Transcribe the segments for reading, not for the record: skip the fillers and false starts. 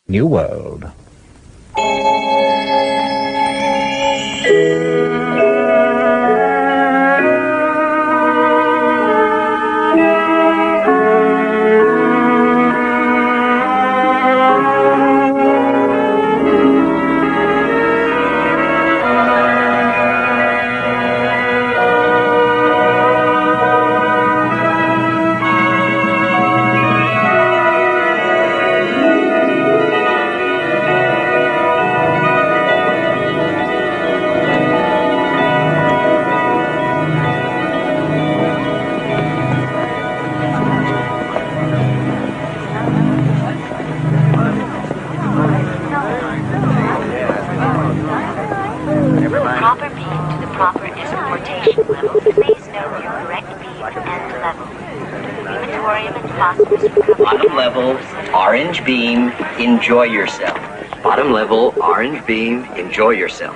New World. Bottom level, orange beam, enjoy yourself. Bottom level, orange beam, enjoy yourself.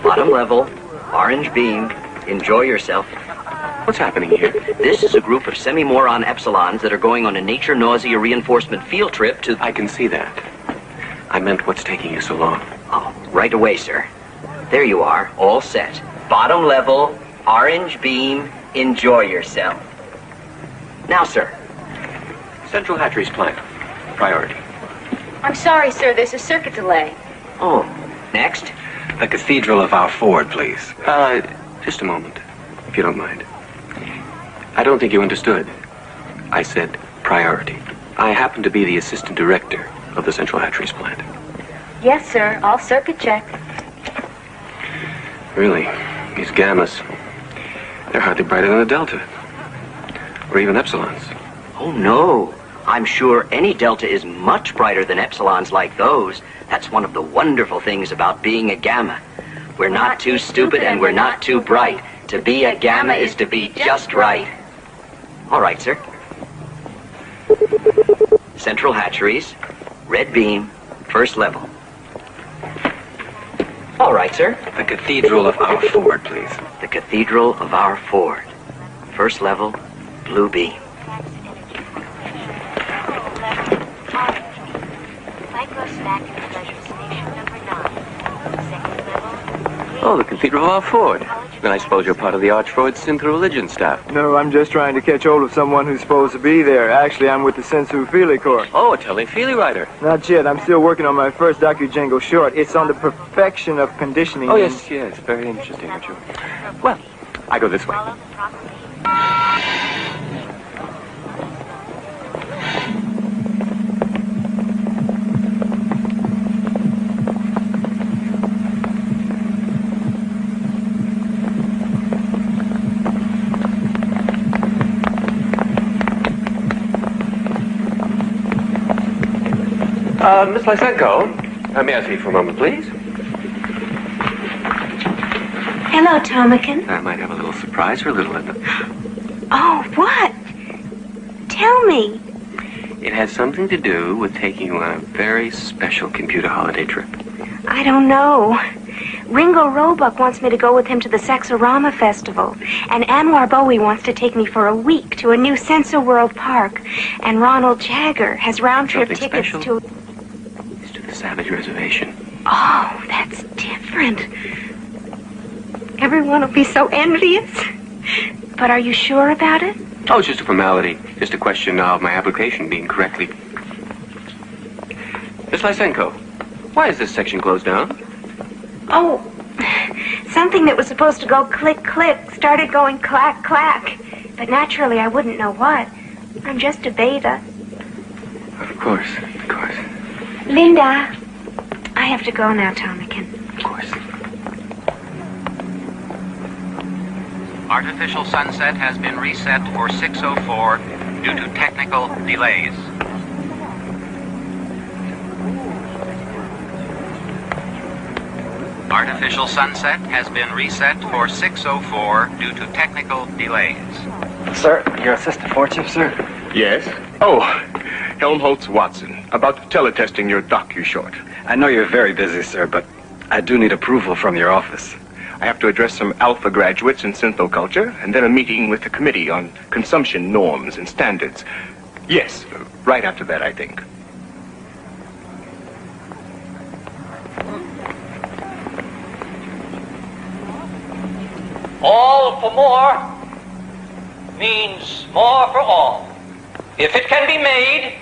Bottom level, orange beam, enjoy yourself. What's happening here? This is a group of semi-moron epsilons that are going on a nature nausea reinforcement field trip to... I can see that. I meant what's taking you so long. Oh, right away, sir. There you are, all set. Bottom level, orange beam, enjoy yourself. Now, sir. Central Hatcheries plant. Priority. I'm sorry, sir. There's a circuit delay. Oh, next. The Cathedral of our Ford, please. Just a moment, if you don't mind. I don't think you understood. I said priority. I happen to be the assistant director of the Central Hatcheries plant. Yes, sir. All circuit checked. Really, these gammas, they're hardly brighter than a delta. Or even epsilons. Oh, no. I'm sure any delta is much brighter than epsilons like those. That's one of the wonderful things about being a gamma. We're not too stupid and we're not too bright. To be a gamma is to be just right. All right, sir. Central Hatcheries, red beam, first level. All right, sir. The Cathedral of our Ford, please. The Cathedral of our Ford, first level, blue beam. Oh, the Cathedral of our Ford. Then I suppose you're part of the Archfreud Synth Religion staff. No, I'm just trying to catch hold of someone who's supposed to be there. Actually, I'm with the Sensu Feely Corps. Oh, a Telly-Feely writer. Not yet. I'm still working on my first docu-jango short. It's on the perfection of conditioning. Oh, yes. Very interesting, Richard. Well, I go this way. Miss Lysenko, may I see you for a moment, please? Hello, Tomakin. I might have a little surprise for little Linda. Oh, what? Tell me. It has something to do with taking you on a very special computer holiday trip. I don't know. Ringo Roebuck wants me to go with him to the Sexorama Festival. And Anwar Bowie wants to take me for a week to a new Senso World Park. And Ronald Jagger has round-trip Something tickets special? to... It's to the Savage Reservation. Oh, that's different. Everyone will be so envious. But are you sure about it? Oh, it's just a formality. Just a question of my application being correctly... Miss Lysenko, why is this section closed down? Oh, something that was supposed to go click, click started going clack, clack. But naturally, I wouldn't know what. I'm just a beta. Of course, of course. Linda, I have to go now, Tomakin. Of course. Artificial sunset has been reset for 6:04 due to technical delays. Artificial sunset has been reset for 6:04 due to technical delays. Sir, your assistant Fortune, sir? Yes? Oh, Helmholtz Watson, about teletesting your docu-short. I know you're very busy, sir, but I do need approval from your office. I have to address some alpha graduates in synthoculture, and then a meeting with the committee on consumption norms and standards. Yes, right after that, I think. All for more means more for all. If it can be made,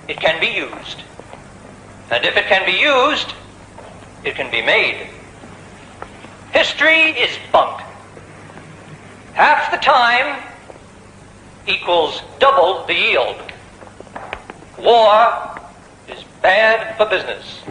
it can be used. And if it can be used, it can be made. History is bunk. Half the time equals double the yield. War is bad for business.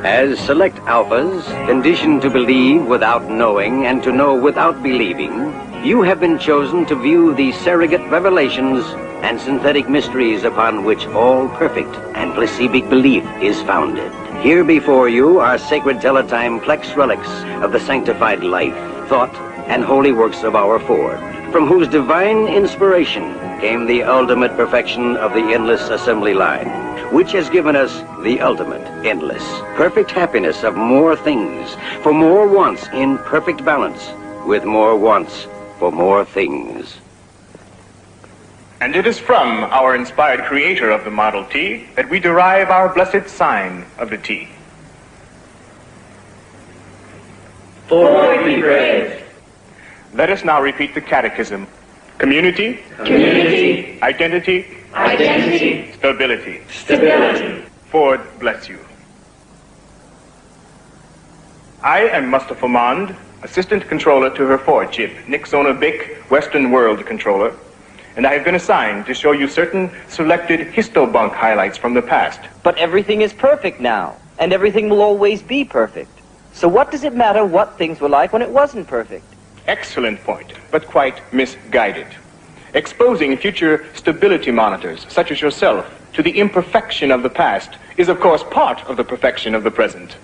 As select alphas, conditioned to believe without knowing and to know without believing, you have been chosen to view the surrogate revelations and synthetic mysteries upon which all perfect and placibic belief is founded. Here before you are sacred teletime plex relics of the sanctified life, thought, and holy works of our Ford, from whose divine inspiration came the ultimate perfection of the endless assembly line, which has given us the ultimate, endless, perfect happiness of more things, for more wants in perfect balance, with more wants for more things. And it is from our inspired creator of the Model T that we derive our blessed sign of the T. Ford be praised. Let us now repeat the catechism. Community. Community. Identity. Identity. Stability. Stability. Ford bless you. I am Mustafa Mond, Assistant Controller to her Ford chip, Nixona Bic, Western World Controller, and I have been assigned to show you certain selected histobunk highlights from the past. But everything is perfect now, and everything will always be perfect. So what does it matter what things were like when it wasn't perfect? Excellent point, but quite misguided. Exposing future stability monitors, such as yourself, to the imperfection of the past is, of course, part of the perfection of the present.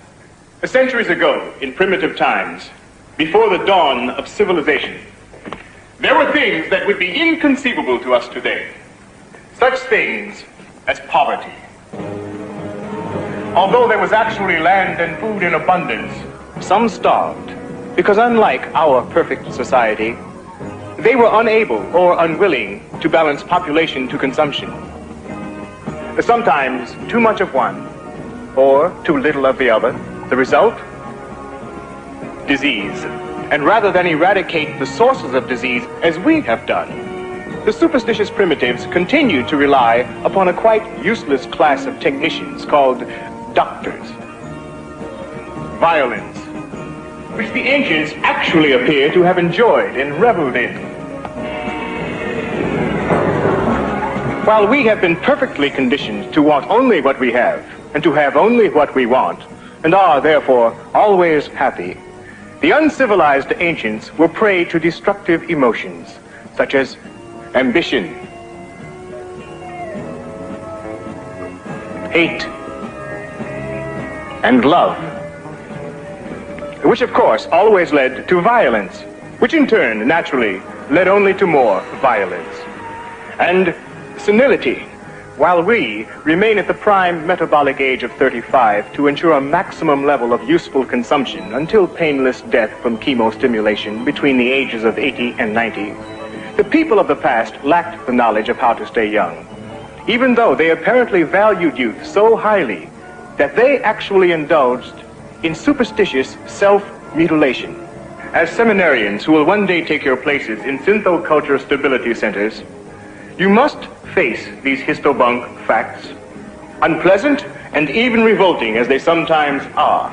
Centuries ago, in primitive times, before the dawn of civilization, there were things that would be inconceivable to us today. Such things as poverty. Although there was actually land and food in abundance, some starved, because unlike our perfect society, they were unable or unwilling to balance population to consumption. Sometimes too much of one, or too little of the other. The result? Disease. And rather than eradicate the sources of disease as we have done, the superstitious primitives continue to rely upon a quite useless class of technicians called doctors. Violins, which the ancients actually appear to have enjoyed and reveled in. While we have been perfectly conditioned to want only what we have, and to have only what we want, and are, therefore, always happy, the uncivilized ancients were prey to destructive emotions, such as ambition, hate, and love, which, of course, always led to violence, which in turn, naturally, led only to more violence. And senility, while we remain at the prime metabolic age of 35 to ensure a maximum level of useful consumption until painless death from chemostimulation between the ages of 80 and 90, the people of the past lacked the knowledge of how to stay young, even though they apparently valued youth so highly that they actually indulged in superstitious self-mutilation. As seminarians who will one day take your places in synthoculture stability centers, you must face these histobunk facts, unpleasant and even revolting as they sometimes are.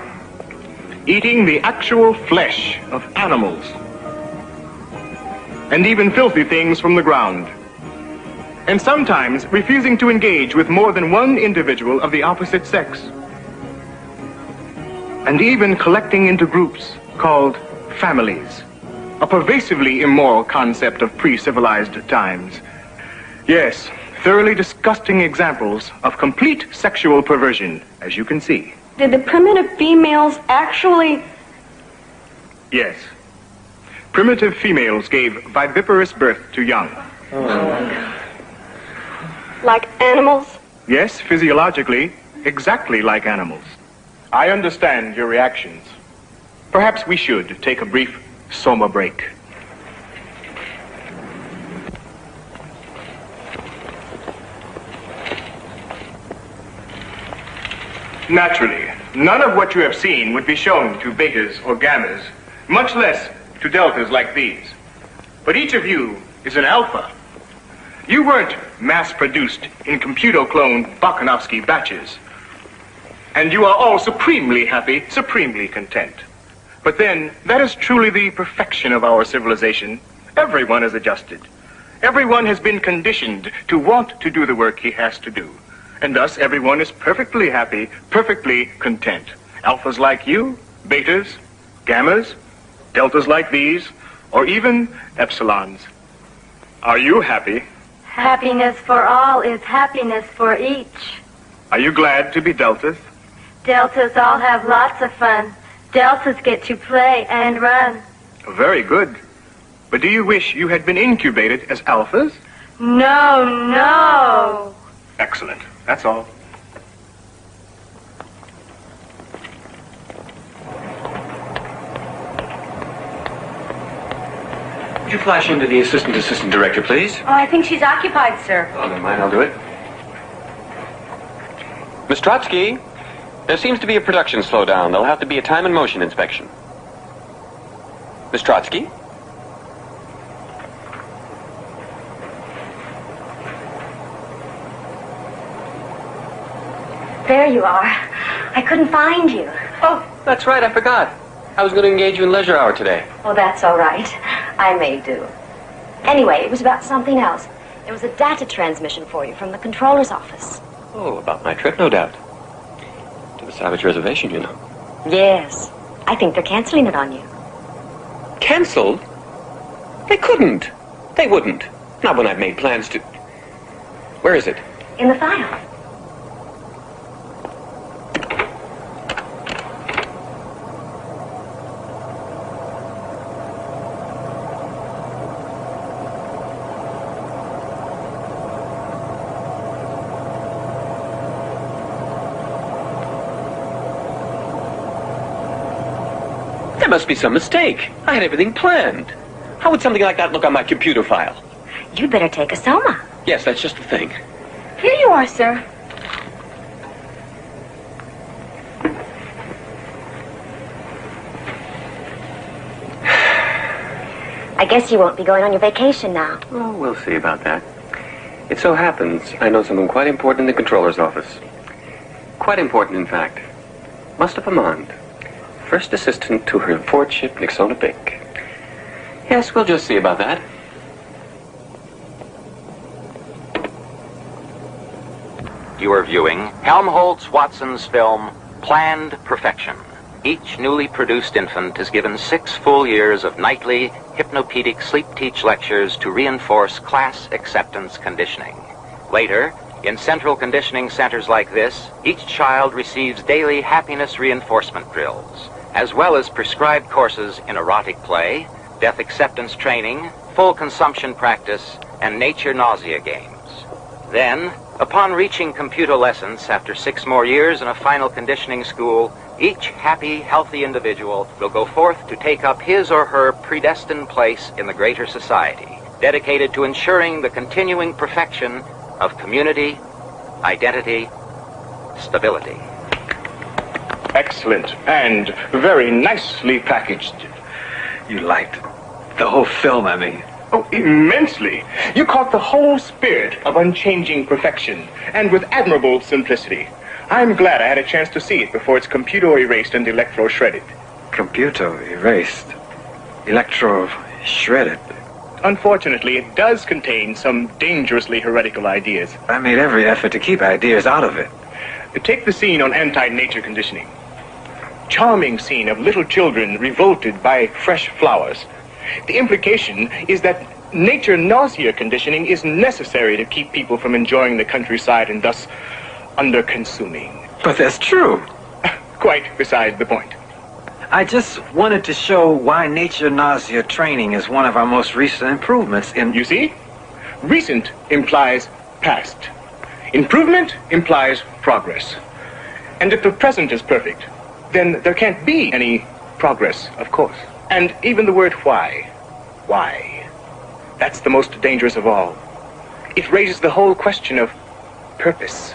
Eating the actual flesh of animals, and even filthy things from the ground, and sometimes refusing to engage with more than one individual of the opposite sex, and even collecting into groups called families, a pervasively immoral concept of pre-civilized times. Yes, thoroughly disgusting examples of complete sexual perversion, as you can see. Did the primitive females actually... Yes. Primitive females gave viviparous birth to young. Oh. Like animals? Yes, physiologically, exactly like animals. I understand your reactions. Perhaps we should take a brief soma break. Naturally, none of what you have seen would be shown to betas or gammas, much less to deltas like these. But each of you is an alpha. You weren't mass-produced in computer-cloned Bakhanovsky batches. And you are all supremely happy, supremely content. But then, that is truly the perfection of our civilization. Everyone is adjusted. Everyone has been conditioned to want to do the work he has to do. And thus, everyone is perfectly happy, perfectly content. Alphas like you, betas, gammas, deltas like these, or even epsilons. Are you happy? Happiness for all is happiness for each. Are you glad to be deltas? Deltas all have lots of fun. Deltas get to play and run. Very good. But do you wish you had been incubated as alphas? No, no. Excellent. That's all. Would you flash into the assistant director, please? Oh, I think she's occupied, sir. Oh, never mind. I'll do it. Miss Trotsky, there seems to be a production slowdown. There'll have to be a time and motion inspection. Miss Trotsky? There you are. I couldn't find you. Oh, that's right. I forgot. I was going to engage you in leisure hour today. Oh, that's all right. I may do. Anyway, it was about something else. There was a data transmission for you from the controller's office. Oh, about my trip, no doubt. To the Savage Reservation, you know. Yes. I think they're canceling it on you. Canceled? They couldn't. They wouldn't. Not when I've made plans to... Where is it? In the file. There must be some mistake. I had everything planned. How would something like that look on my computer file? You'd better take a soma. Yes, that's just the thing. Here you are, sir. I guess you won't be going on your vacation now. Oh, we'll see about that. It so happens I know someone quite important in the controller's office. Quite important, in fact. Mustafa Mond. First assistant to her lordship Nixona Bink. Yes, we'll just see about that. You are viewing Helmholtz-Watson's film, Planned Perfection. Each newly produced infant is given 6 full years of nightly hypnopedic sleep-teach lectures to reinforce class acceptance conditioning. Later, in central conditioning centers like this, each child receives daily happiness reinforcement drills, as well as prescribed courses in erotic play, death acceptance training, full consumption practice, and nature nausea games. Then, upon reaching computolescence after 6 more years in a final conditioning school, each happy, healthy individual will go forth to take up his or her predestined place in the greater society, dedicated to ensuring the continuing perfection of community, identity, stability. Excellent, and very nicely packaged. You liked the whole film, I mean. Oh, immensely. You caught the whole spirit of unchanging perfection, and with admirable simplicity. I'm glad I had a chance to see it before it's computer erased and electro shredded. Computer erased? Electro shredded? Unfortunately, it does contain some dangerously heretical ideas. I made every effort to keep ideas out of it. Take the scene on anti-nature conditioning. Charming scene of little children revolted by fresh flowers. The implication is that nature nausea conditioning is necessary to keep people from enjoying the countryside and thus under-consuming. But that's true. Quite beside the point. I just wanted to show why nature nausea training is one of our most recent improvements in... You see? Recent implies past. Improvement implies progress. And if the present is perfect, then there can't be any progress, of course. And even the word why. That's the most dangerous of all. It raises the whole question of purpose.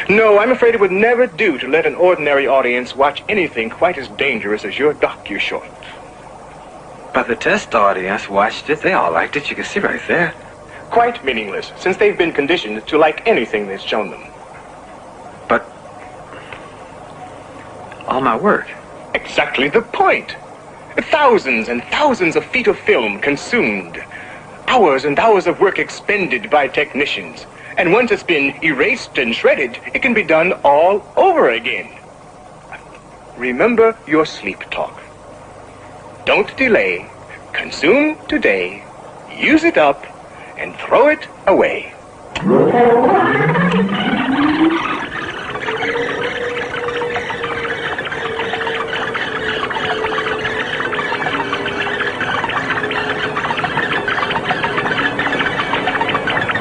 No, I'm afraid it would never do to let an ordinary audience watch anything quite as dangerous as your docu-short. But the test audience watched it. They all liked it. You can see right there. Quite meaningless, since they've been conditioned to like anything that's shown them. But all my work. Exactly the point. Thousands and thousands of feet of film consumed. Hours and hours of work expended by technicians. And once it's been erased and shredded, it can be done all over again. Remember your sleep talk. Don't delay. Consume today. Use it up and throw it away.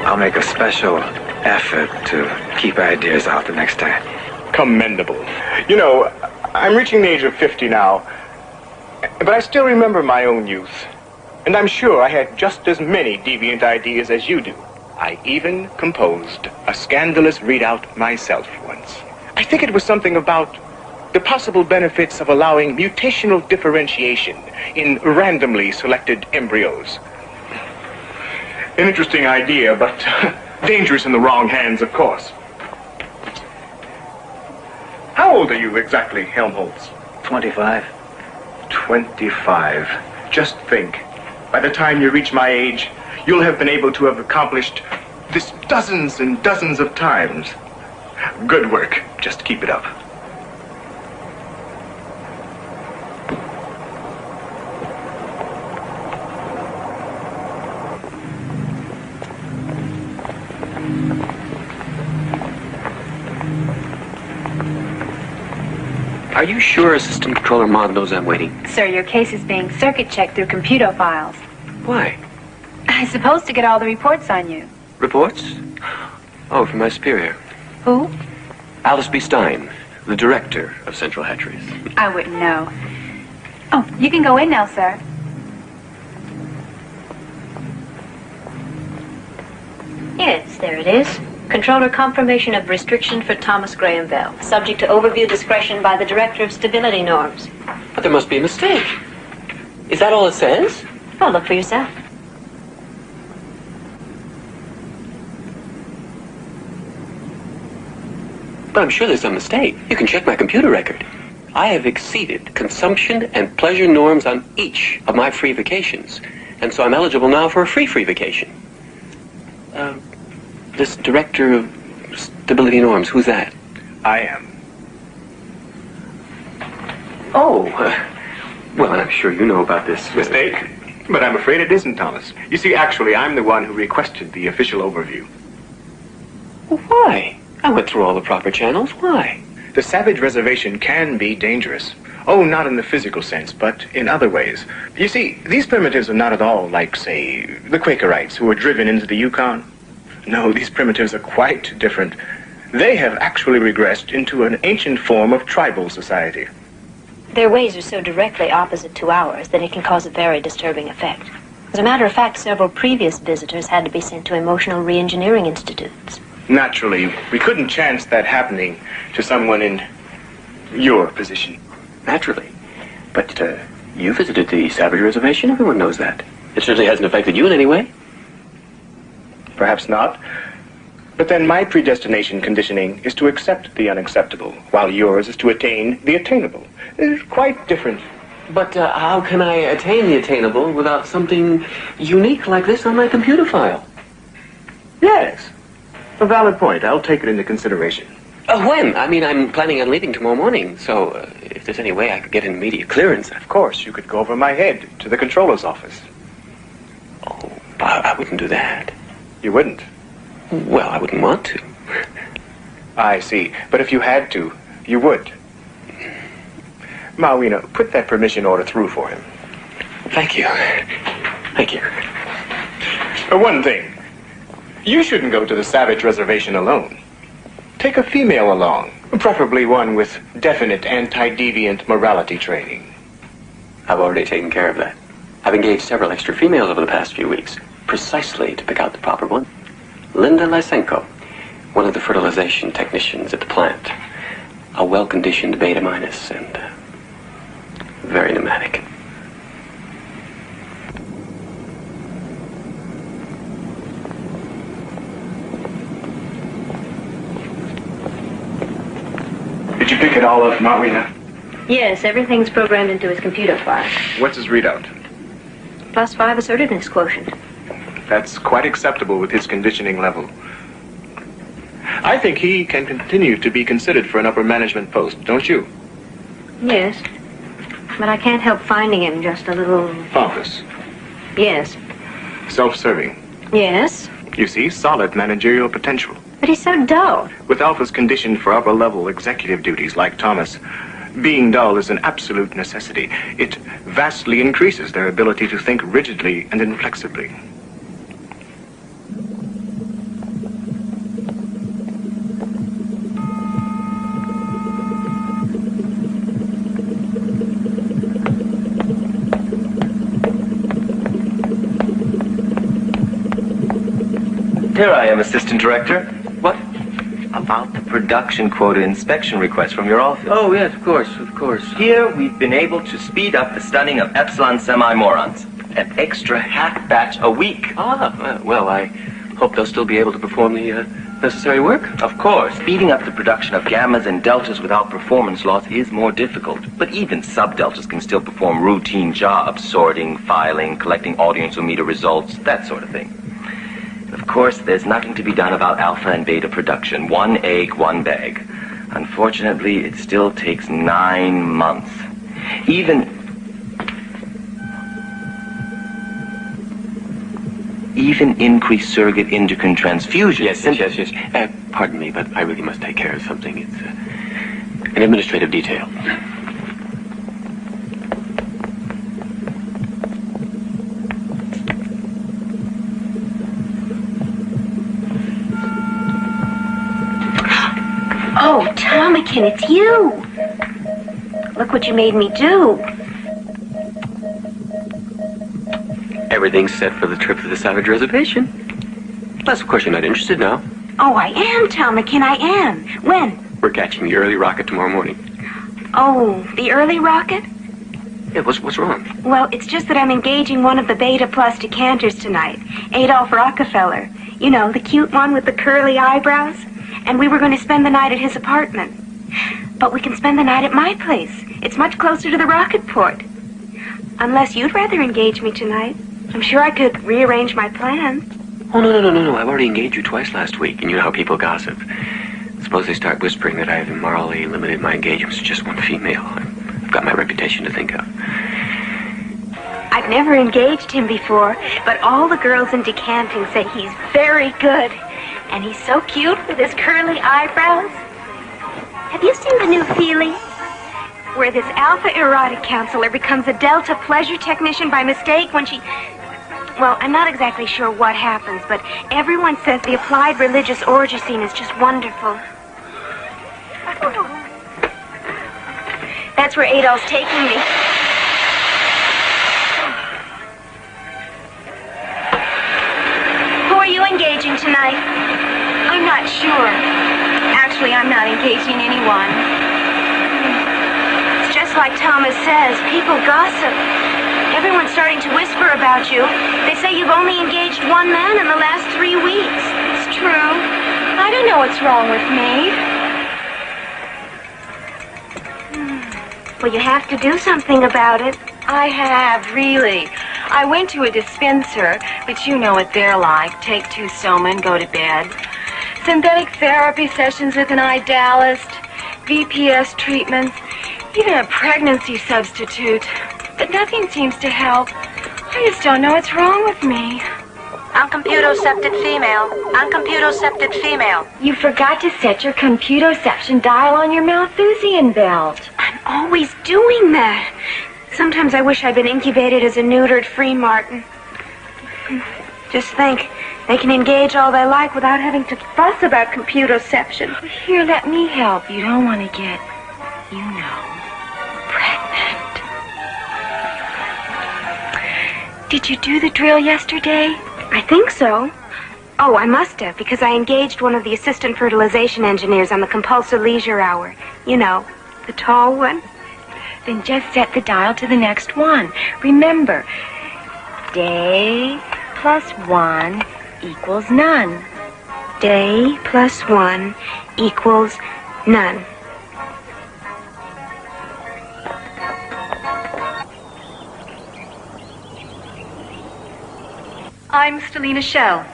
I'll make a special effort to keep ideas out the next time. Commendable. You know, I'm reaching the age of 50 now, but I still remember my own youth. And I'm sure I had just as many deviant ideas as you do. I even composed a scandalous readout myself once. I think it was something about the possible benefits of allowing mutational differentiation in randomly selected embryos. An interesting idea, but dangerous in the wrong hands, of course. How old are you exactly, Helmholtz? 25. 25. Just think. By the time you reach my age, you'll have been able to have accomplished this dozens and dozens of times. Good work. Just keep it up. Are you sure Assistant Controller Maud knows I'm waiting? Sir, your case is being circuit checked through computer files. Why? I suppose to get all the reports on you. Reports? Oh, from my superior. Who? Aldous B. Stein, the director of Central Hatcheries. I wouldn't know. Oh, you can go in now, sir. Yes, there it is. Controller confirmation of restriction for Thomas Graham Bell. Subject to overview discretion by the Director of Stability Norms. But there must be a mistake. Is that all it says? Oh, look for yourself. But I'm sure there's some mistake. You can check my computer record. I have exceeded consumption and pleasure norms on each of my free vacations. And so I'm eligible now for a free vacation. This Director of Stability Norms, who's that? I am. Oh, well, I'm sure you know about this. Mistake? But I'm afraid it isn't, Thomas. You see, actually, I'm the one who requested the official overview. Well, why? I went through all the proper channels. Why? The Savage Reservation can be dangerous. Oh, not in the physical sense, but in other ways. You see, these primitives are not at all like, say, the Quakerites who were driven into the Yukon. No, these primitives are quite different. They have actually regressed into an ancient form of tribal society. Their ways are so directly opposite to ours that it can cause a very disturbing effect. As a matter of fact, several previous visitors had to be sent to emotional re-engineering institutes. Naturally, we couldn't chance that happening to someone in your position. Naturally. But, you visited the Savage Reservation. Everyone knows that. It certainly hasn't affected you in any way. Perhaps not. But then my predestination conditioning is to accept the unacceptable, while yours is to attain the attainable. It's quite different. But how can I attain the attainable without something unique like this on my computer file? Yes. A valid point. I'll take it into consideration. When? I mean, I'm planning on leaving tomorrow morning, so if there's any way I could get an immediate clearance. Of course, you could go over my head to the controller's office. Oh, I wouldn't do that. You wouldn't? Well, I wouldn't want to. I see. But if you had to, you would. Mawina, put that permission order through for him. Thank you. Thank you. One thing. You shouldn't go to the Savage Reservation alone. Take a female along, preferably one with definite anti-deviant morality training. I've already taken care of that. I've engaged several extra females over the past few weeks, precisely to pick out the proper one. Linda Lysenko, one of the fertilization technicians at the plant. A well-conditioned beta minus and very pneumatic. pick it all up, Marina? Yes, everything's programmed into his computer file. What's his readout? +5 assertiveness quotient. That's quite acceptable with his conditioning level. I think he can continue to be considered for an upper management post, don't you? Yes. But I can't help finding him just a little... Pompous. Yes. Self-serving. Yes. You see, solid managerial potential. But he's so dull. With Alpha's conditioned for upper-level executive duties like Thomas, being dull is an absolute necessity. It vastly increases their ability to think rigidly and inflexibly. Here I am, Assistant Director. What? About the production quota inspection request from your office. Oh, yes, of course, of course. Here, we've been able to speed up the stunning of epsilon semi-morons. An extra half batch a week. Well, I hope they'll still be able to perform the necessary work. Of course, speeding up the production of gammas and deltas without performance loss is more difficult. But even sub-deltas can still perform routine jobs, sorting, filing, collecting audiometer results, that sort of thing. Of course, there's nothing to be done about alpha and beta production. 1 egg, 1 bag. Unfortunately, it still takes 9 months. Even increased surrogate endocrine transfusion. Yes. Pardon me, but I really must take care of something. It's an administrative detail. Oh, Tomakin, it's you. Look what you made me do. Everything's set for the trip to the Savage Reservation. Unless, of course, you're not interested now. Oh, I am, Tomakin, I am. When? We're catching the early rocket tomorrow morning. Oh, the early rocket? Yeah, what's wrong? Well, it's just that I'm engaging one of the Beta Plus decanters tonight. Adolph Rockefeller. You know, the cute one with the curly eyebrows. And we were going to spend the night at his apartment. But we can spend the night at my place. It's much closer to the rocket port. Unless you'd rather engage me tonight. I'm sure I could rearrange my plans. Oh, no. I've already engaged you twice last week, and you know how people gossip. Suppose they start whispering that I've immorally limited my engagements to just one female. I've got my reputation to think of. I've never engaged him before, but all the girls in decanting say he's very good. And he's so cute with his curly eyebrows. Have you seen the new Feely? Where this alpha erotic counselor becomes a delta pleasure technician by mistake when she... Well, I'm not exactly sure what happens, but everyone says the applied religious orgy scene is just wonderful. That's where Adolph's taking me. Who are you engaging tonight? I'm not sure. Actually, I'm not engaging anyone. It's just like Thomas says, people gossip. Everyone's starting to whisper about you. They say you've only engaged one man in the last 3 weeks. It's true. I don't know what's wrong with me. Well, you have to do something about it. I have, really. I went to a dispenser, but you know what they're like. Take 2 soma and go to bed. Synthetic therapy sessions with an idealist, VPS treatments, even a pregnancy substitute. But nothing seems to help. I just don't know what's wrong with me. Uncomputocepted female. Uncomputocepted female. You forgot to set your computoception dial on your Malthusian belt. I'm always doing that. Sometimes I wish I'd been incubated as a neutered free martin. Just think, they can engage all they like without having to fuss about computoception. Here, let me help. You don't want to get, you know, pregnant. Did you do the drill yesterday? I think so. Oh, I must have, because I engaged one of the assistant fertilization engineers on the compulsive leisure hour. You know, the tall one. Then just set the dial to the next one. Remember, day plus 1 equals none. Day plus 1 equals none. I'm Stelina Shell,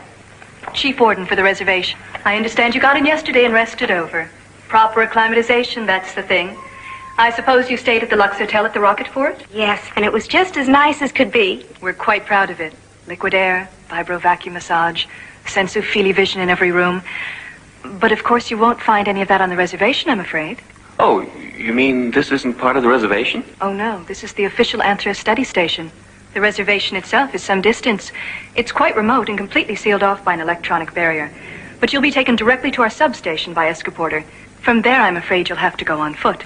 chief warden for the reservation. I understand you got in yesterday and rested over. Proper acclimatization, that's the thing. I suppose you stayed at the Lux Hotel at the Rocket Fort? Yes, and it was just as nice as could be. We're quite proud of it. Liquid air, vibro vacuum massage, sensu fili vision in every room. But of course you won't find any of that on the reservation, I'm afraid. Oh, you mean this isn't part of the reservation? Oh no, this is the official Anthros study station. The reservation itself is some distance. It's quite remote and completely sealed off by an electronic barrier. But you'll be taken directly to our substation by escaporter. From there, I'm afraid you'll have to go on foot.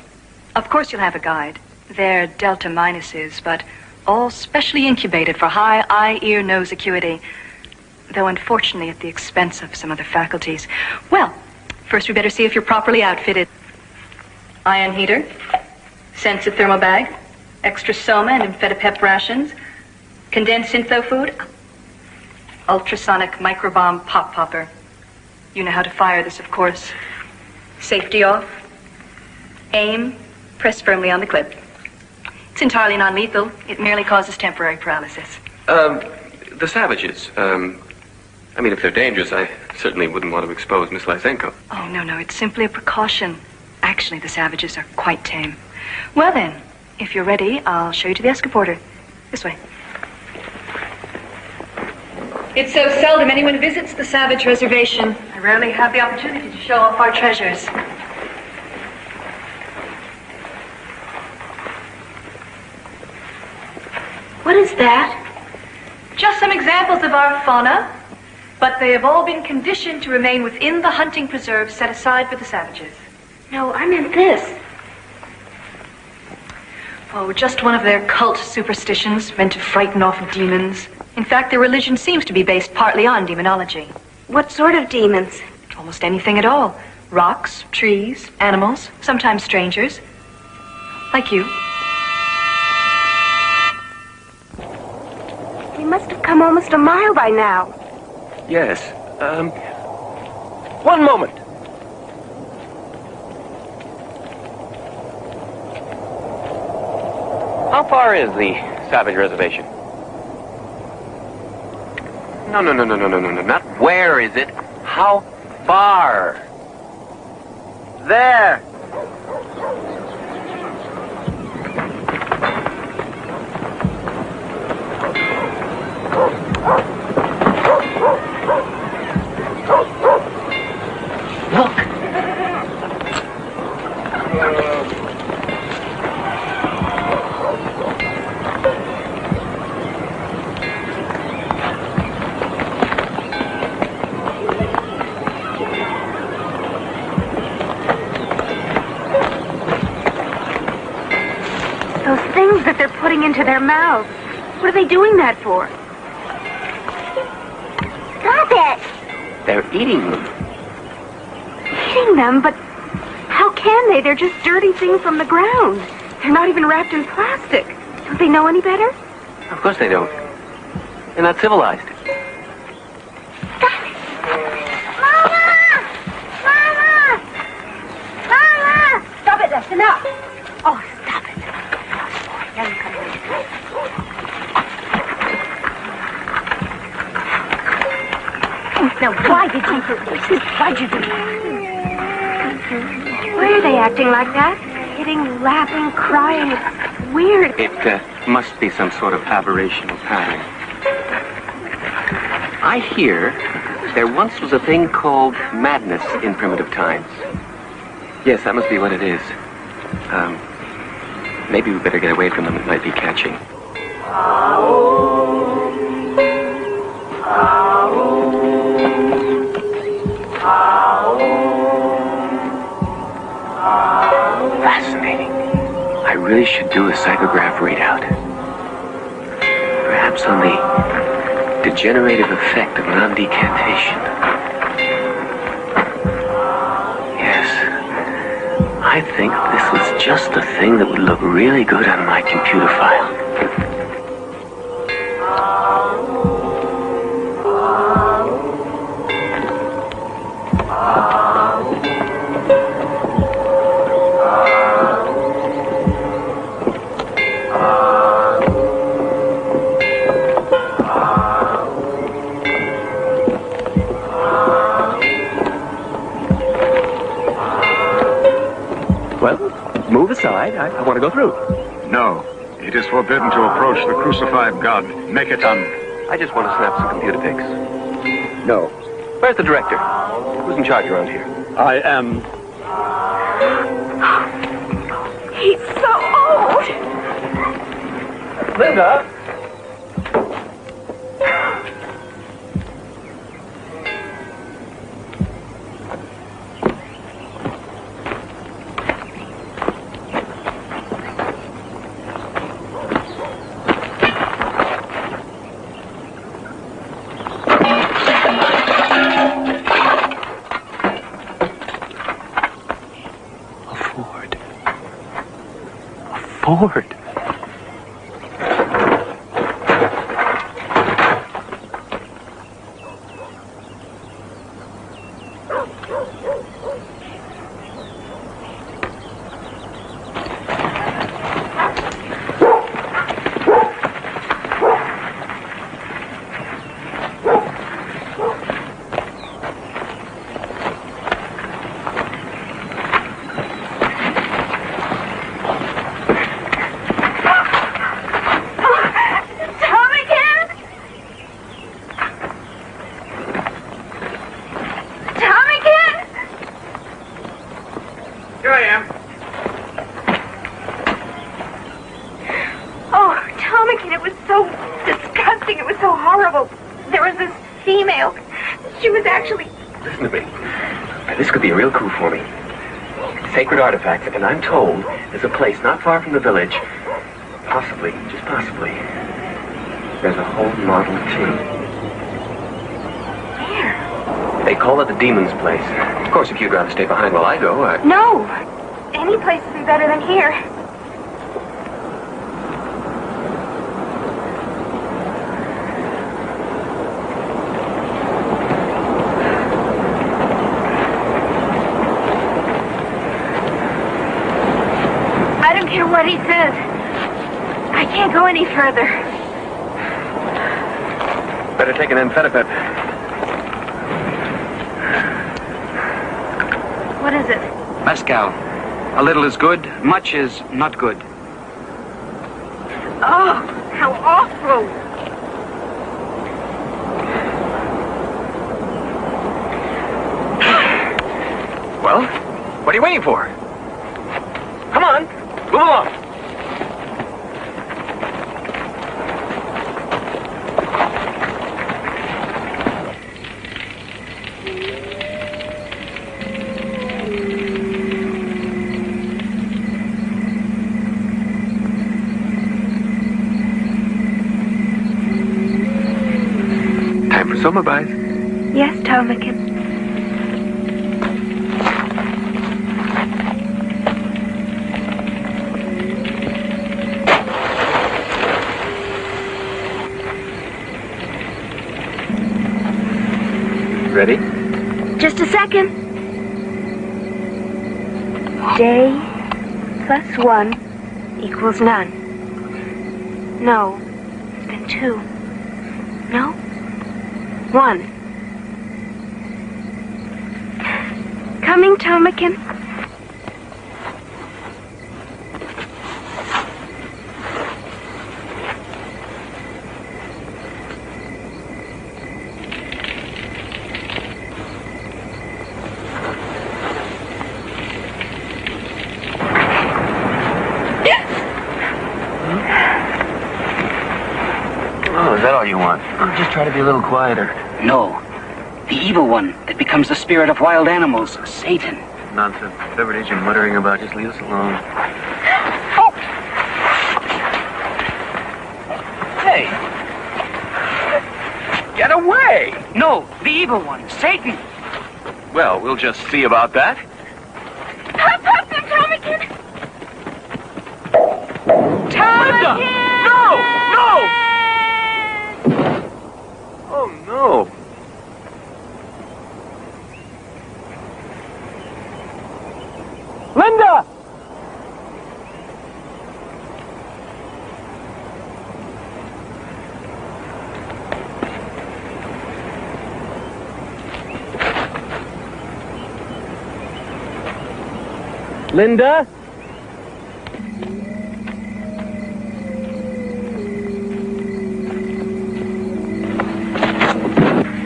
Of course you'll have a guide. They're Delta minuses, but all specially incubated for high eye, ear, nose acuity. Though unfortunately at the expense of some other faculties. Well, first we better see if you're properly outfitted. Ion heater, sensitive thermal bag, extra soma and amphetamine rations, condensed syntho food, ultrasonic microbomb pop popper. You know how to fire this, of course. Safety off. Aim, press firmly on the clip. It's entirely non-lethal. It merely causes temporary paralysis. The savages, I mean, if they're dangerous, I certainly wouldn't want to expose Miss Lysenko. Oh, no, it's simply a precaution. Actually, the savages are quite tame. Well then, if you're ready, I'll show you to the escaporter. This way. It's so seldom anyone visits the Savage Reservation. I rarely have the opportunity to show off our treasures. What is that? Just some examples of our fauna, but they have all been conditioned to remain within the hunting preserve set aside for the savages. No, I meant this. Oh, just one of their cult superstitions meant to frighten off demons. In fact, their religion seems to be based partly on demonology. What sort of demons? Almost anything at all. Rocks, trees, animals, sometimes strangers. Like you. We must have come almost a mile by now. Yes, One moment. How far is the Savage Reservation? No, not Where is it? How far? There. Look. Those things that they're putting into their mouths. What are they doing that for? Stop it! they're eating them. Eating them? But how can they? They're just dirty things from the ground. They're not even wrapped in plastic. Don't they know any better? Of course they don't. They're not civilized. Stop it, that's enough. Oh, stop it. Now you come here. Now, why did you hurt me? Why'd you do that? Why are they acting like that? Hitting, laughing, crying. It's weird. It must be some sort of aberrational pattern. I hear there once was a thing called madness in primitive times. Yes, that must be what it is. Maybe we better get away from them. It might be catching. Fascinating. I really should do a psychograph readout. Perhaps on the degenerative effect of non-decantation. Yes. I think this was just the thing that would look really good on my computer file. Well, move aside. I want to go through. No. It is forbidden to approach the crucified God. Make it done. I just want to snap some computer pics. No. Where's the director? Who's in charge around here? I am. He's so old. Linda! Ford. Listen to me. Now, this could be a real coup for me. Sacred artifacts, and I'm told there's a place not far from the village. Possibly, just possibly, there's a whole Model T. Where? They call it the Demon's Place. Of course, if you'd rather stay behind while I go, No. Any place would be better than here. I don't care what he says. I can't go any further. Better take an amphetamine. What is it? Mescal. A little is good, much is not good. Oh, how awful. Well, what are you waiting for? Come on, move along. Time for summer bath. Yes, Ptarmigan. Ready? Just a second. Day plus 1 equals none. No, it's been 2. No? 1. Coming, Ptarmigan. Oh, is that all you want? Just try to be a little quieter. No. The evil one that becomes the spirit of wild animals, Satan. Nonsense. Whatever it is you're muttering about, just leave us alone. Hey! Get away! No, the evil one, Satan. Well, we'll just see about that. Hop, Ptarmigan! Linda! No! No! Oh, no. Linda! Linda?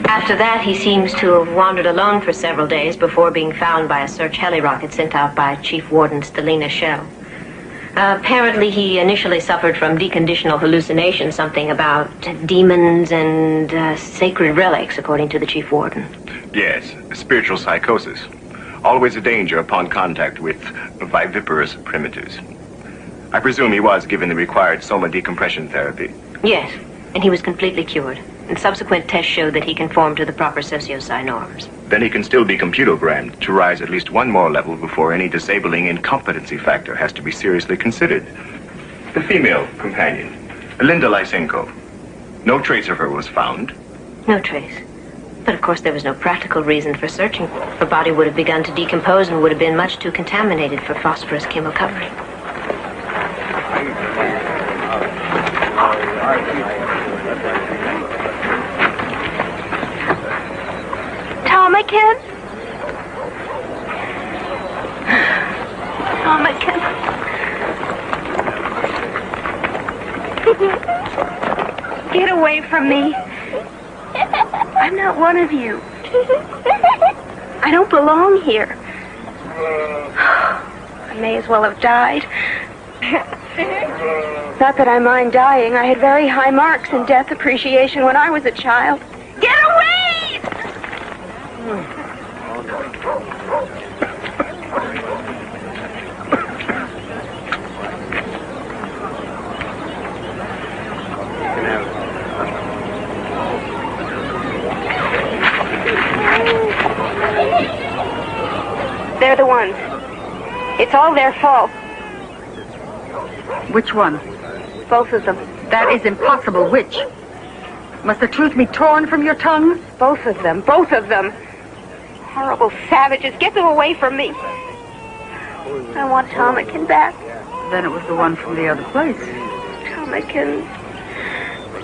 After that, he seems to have wandered alone for several days before being found by a search heli rocket sent out by Chief Warden Stelina Shell. Apparently, he initially suffered from deconditional hallucinations, something about demons and sacred relics, according to the Chief Warden. Yes, spiritual psychosis. Always a danger upon contact with viviparous primitives. I presume he was given the required soma decompression therapy. Yes, and he was completely cured. And subsequent tests showed that he conformed to the proper socio-psi norms. Then he can still be computerogrammed to rise at least one more level before any disabling incompetency factor has to be seriously considered. The female companion, Linda Lysenko. No trace of her was found. No trace. But of course there was no practical reason for searching. Her body would have begun to decompose and would have been much too contaminated for phosphorus chemocovering. Tomakin? Tomakin. Get away from me. I'm not one of you. I don't belong here. I may as well have died. Not that I mind dying. I had very high marks in death appreciation when I was a child. Get away! They're the ones. It's all their fault. Which one? Both of them. That is impossible. Which? Must the truth be torn from your tongue? Both of them. Both of them. Horrible savages. Get them away from me. I want Tomakin back. Then it was the one from the other place. Tomakin.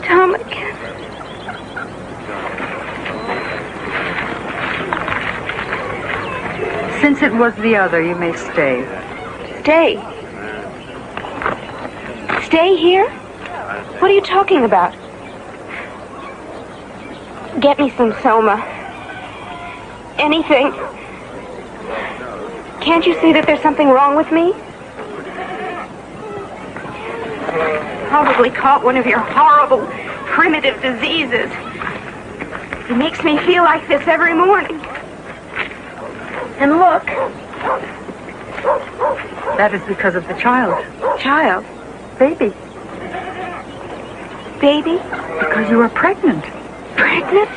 Tomakin. Since it was the other, you may stay. Stay? Stay here? What are you talking about? Get me some soma. Anything. Can't you see that there's something wrong with me? Probably caught one of your horrible, primitive diseases. It makes me feel like this every morning. And look. That is because of the child. Child? Baby. Baby? Because you are pregnant. Pregnant?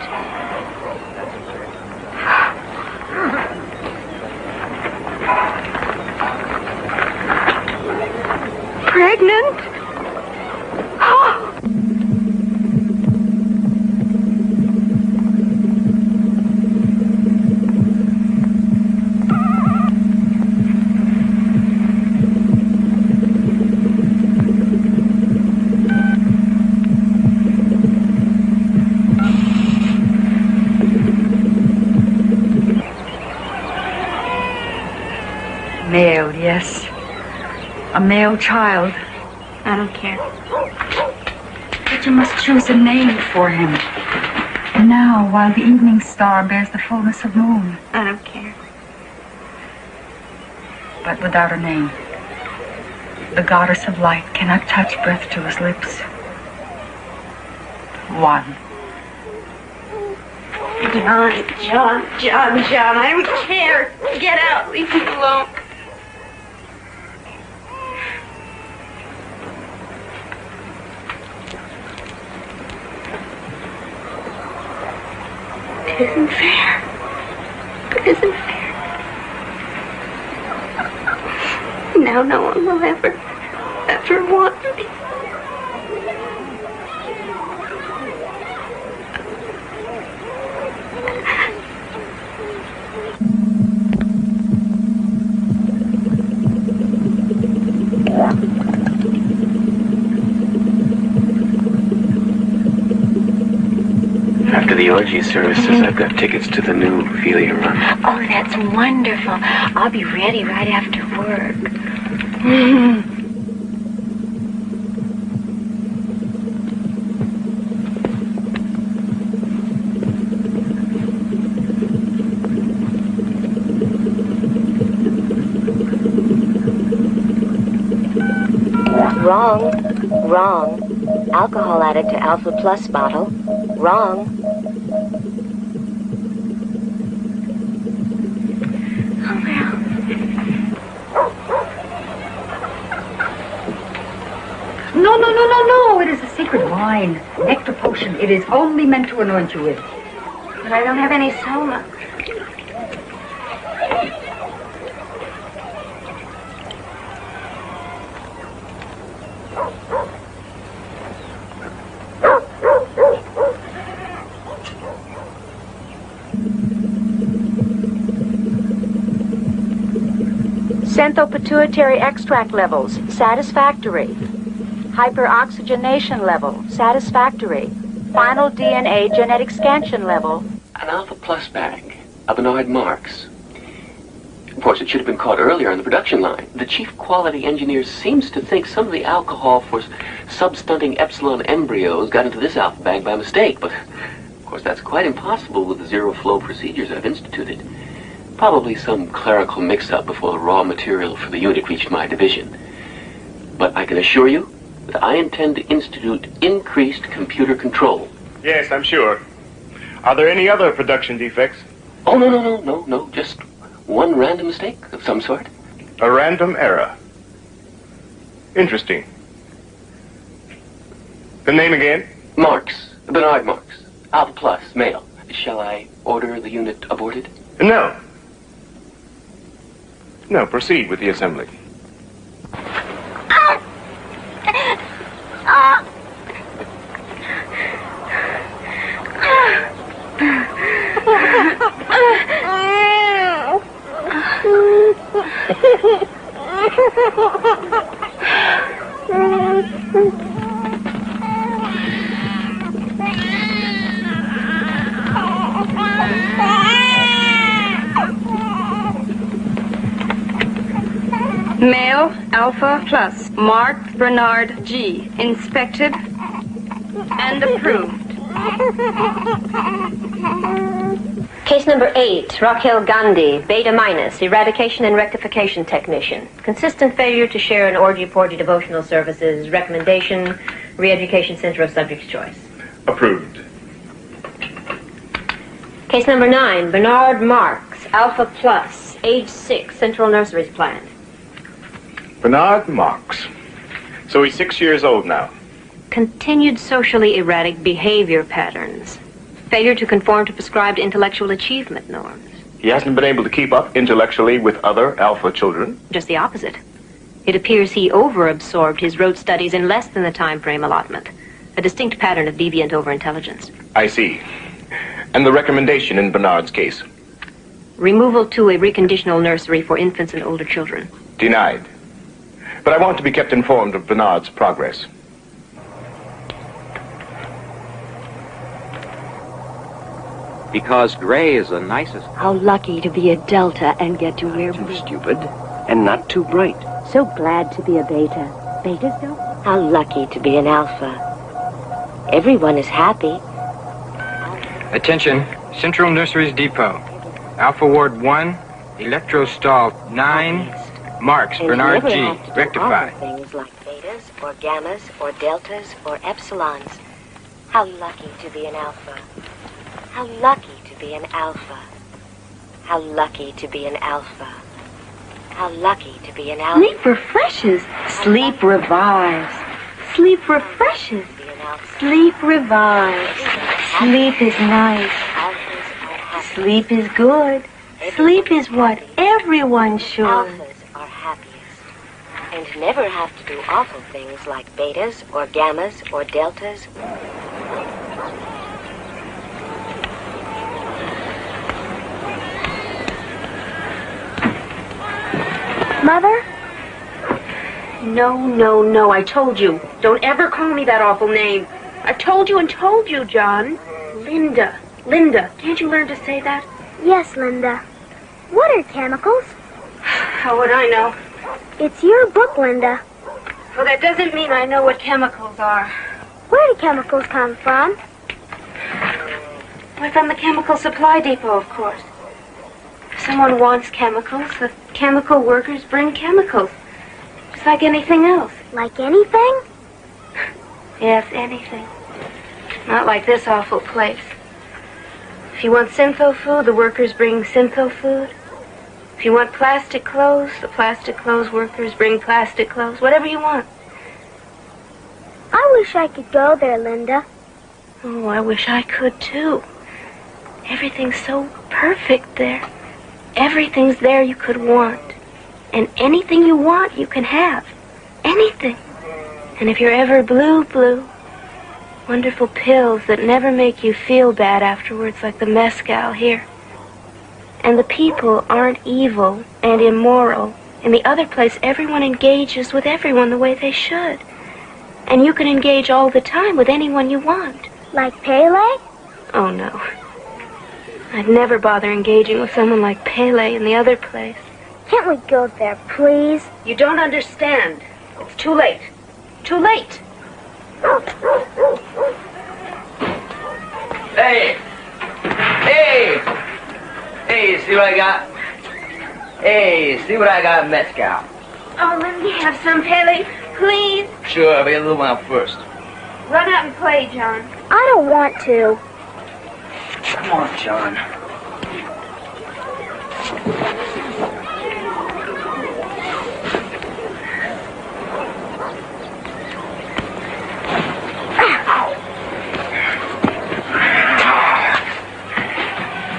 Pregnant? Male, yes. A male child. I don't care. But you must choose a name for him. Now, while the evening star bears the fullness of moon. I don't care. But without a name, the goddess of light cannot touch breath to his lips. One. John, I don't care. Get out. Leave me alone. It isn't fair. It isn't fair. Now no one will ever want me. After the orgy services. I've got tickets to the new Ophelia run. Oh, that's wonderful. I'll be ready right after work. Wrong. Wrong. Alcohol added to Alpha Plus bottle. Wrong. Oh, well. No. It is a secret wine. Nectar potion. It is only meant to anoint you with. But I don't have any soma. Xanthopituitary extract levels, satisfactory. Hyperoxygenation level, satisfactory. Final DNA genetic scansion level. An Alpha Plus bag, a Bernard Marx. Of course, it should have been caught earlier on the production line. The chief quality engineer seems to think some of the alcohol for substunting epsilon embryos got into this alpha bag by mistake, but of course that's quite impossible with the zero flow procedures I've instituted. Probably some clerical mix-up before the raw material for the unit reached my division. But I can assure you that I intend to institute increased computer control. Yes, I'm sure. Are there any other production defects? Oh, no. Just one random mistake of some sort. A random error. Interesting. The name again? Marx. Bernard Marx. Alpha Plus, male. Shall I order the unit aborted? No. No, proceed with the assembly. Male, Alpha Plus, marked Bernard G. Inspected and approved. Case number 8, Raquel Gandhi, Beta minus, eradication and rectification technician. Consistent failure to share in orgy-porgy devotional services. Recommendation, re-education center of subject's choice. Approved. Case number 9, Bernard Marx, Alpha Plus, age 6, Central Nurseries planned. Bernard Marx. So he's 6 years old now. Continued socially erratic behavior patterns. Failure to conform to prescribed intellectual achievement norms. He hasn't been able to keep up intellectually with other alpha children. Just the opposite. It appears he overabsorbed his rote studies in less than the time frame allotment. A distinct pattern of deviant overintelligence. I see. And the recommendation in Bernard's case? Removal to a reconditional nursery for infants and older children. Denied. But I want to be kept informed of Bernard's progress. Because Gray is the nicest. How lucky to be a Delta and get to wear blue. Stupid and not too bright. So glad to be a Beta. Betas don't? How lucky to be an Alpha. Everyone is happy. Attention, Central Nurseries Depot. Alpha Ward 1, Electrostall 9, Marx, And Bernard you G. never have to do Rectify. awful things like Betas or Gammas or Deltas or Epsilons. How lucky to be an Alpha. How lucky to be an Alpha. How lucky to be an Alpha. How lucky to be an Alpha. Sleep refreshes. Sleep revives. Sleep refreshes. Sleep revives. Sleep is nice. Sleep is good. Sleep is what everyone should. Alphas are happiest. And never have to do awful things like Betas or Gammas or Deltas. Mother? No. I told you. Don't ever call me that awful name. I told you and told you, John. Linda. Linda, can't you learn to say that? Yes, Linda. What are chemicals? How would I know? It's your book, Linda. Well, that doesn't mean I know what chemicals are. Where do chemicals come from? Why, from the chemical supply depot, of course. If someone wants chemicals, the chemical workers bring chemicals. Just like anything else. Like anything? Yes, anything. Not like this awful place. If you want syntho food, the workers bring syntho food. If you want plastic clothes, the plastic clothes workers bring plastic clothes. Whatever you want. I wish I could go there, Linda. Oh, I wish I could, too. Everything's so perfect there. Everything's there you could want. And anything you want, you can have. Anything. And if you're ever blue, wonderful pills that never make you feel bad afterwards, like the mezcal here. And the people aren't evil and immoral. In the other place, everyone engages with everyone the way they should. And you can engage all the time with anyone you want. Like Pele? Oh, no. I'd never bother engaging with someone like Pele in the other place. Can't we go there, please? You don't understand. It's too late. Too late. Hey! Hey! Hey, see what I got? Hey, see what I got, mezcal. Oh, let me have some, Pele, please. Sure, but get a little one out first. Run out and play, John. I don't want to. Come on, John.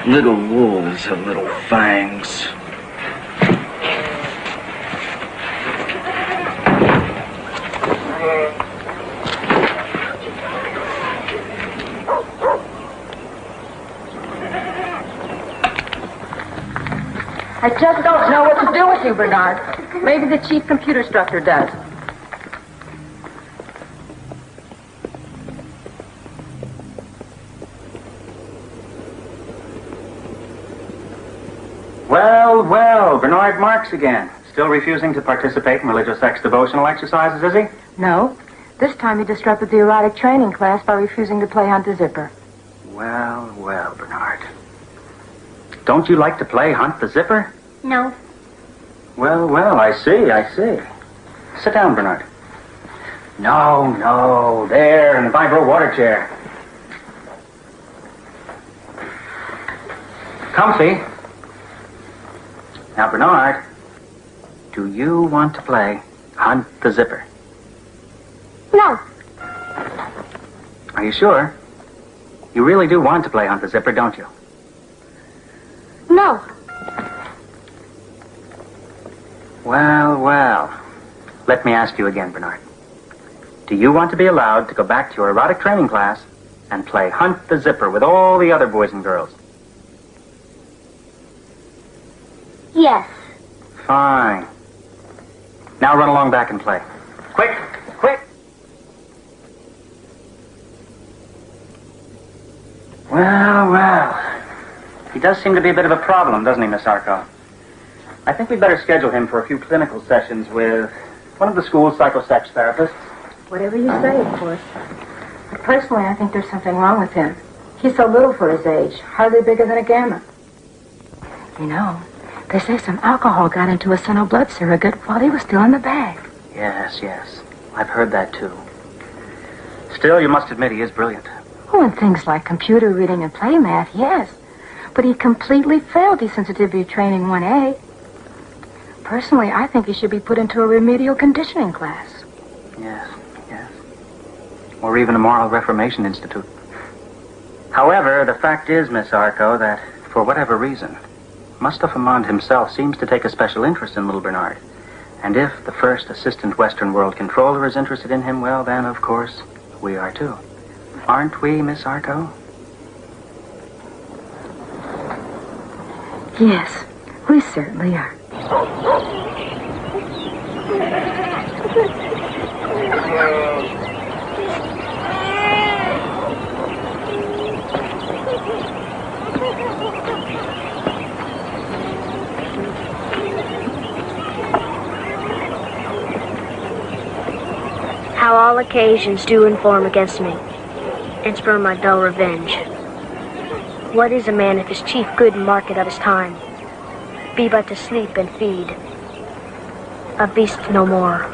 Little wolves have little fangs. I just don't know what to do with you, Bernard. Maybe the chief computer instructor does. Well, Bernard Marks again. Still refusing to participate in religious sex devotional exercises, is he? No. This time he disrupted the erotic training class by refusing to play Hunt the Zipper. Well, Bernard. Don't you like to play Hunt the Zipper? No. Well, I see. Sit down, Bernard. No, there, in the vibro water chair. Comfy. Now, Bernard, do you want to play Hunt the Zipper? No. Are you sure? You really do want to play Hunt the Zipper, don't you? No. Well. Let me ask you again, Bernard. Do you want to be allowed to go back to your erotic training class and play Hunt the Zipper with all the other boys and girls? Yes. Fine. Now run along back and play. Quick! Well. He does seem to be a bit of a problem, doesn't he, Miss Arco? I think we'd better schedule him for a few clinical sessions with one of the school's psychosex therapists. Whatever you say, of course. But personally, I think there's something wrong with him. He's so little for his age, hardly bigger than a gamma. You know, they say some alcohol got into a senile blood surrogate while he was still in the bag. Yes. I've heard that, too. Still, you must admit he is brilliant. Oh, and things like computer reading and play math, yes. But he completely failed desensitivity training 1A. Personally, I think he should be put into a remedial conditioning class. Yes. Or even a moral reformation institute. However, the fact is, Miss Arco, that for whatever reason, Mustafa Mond himself seems to take a special interest in little Bernard. And if the first assistant Western World Controller is interested in him, well, then, of course, we are too. Aren't we, Miss Arco? Yes, we certainly are. How all occasions do inform against me, and spur my dull revenge. What is a man if his chief good and market of his time be but to sleep and feed, a beast no more?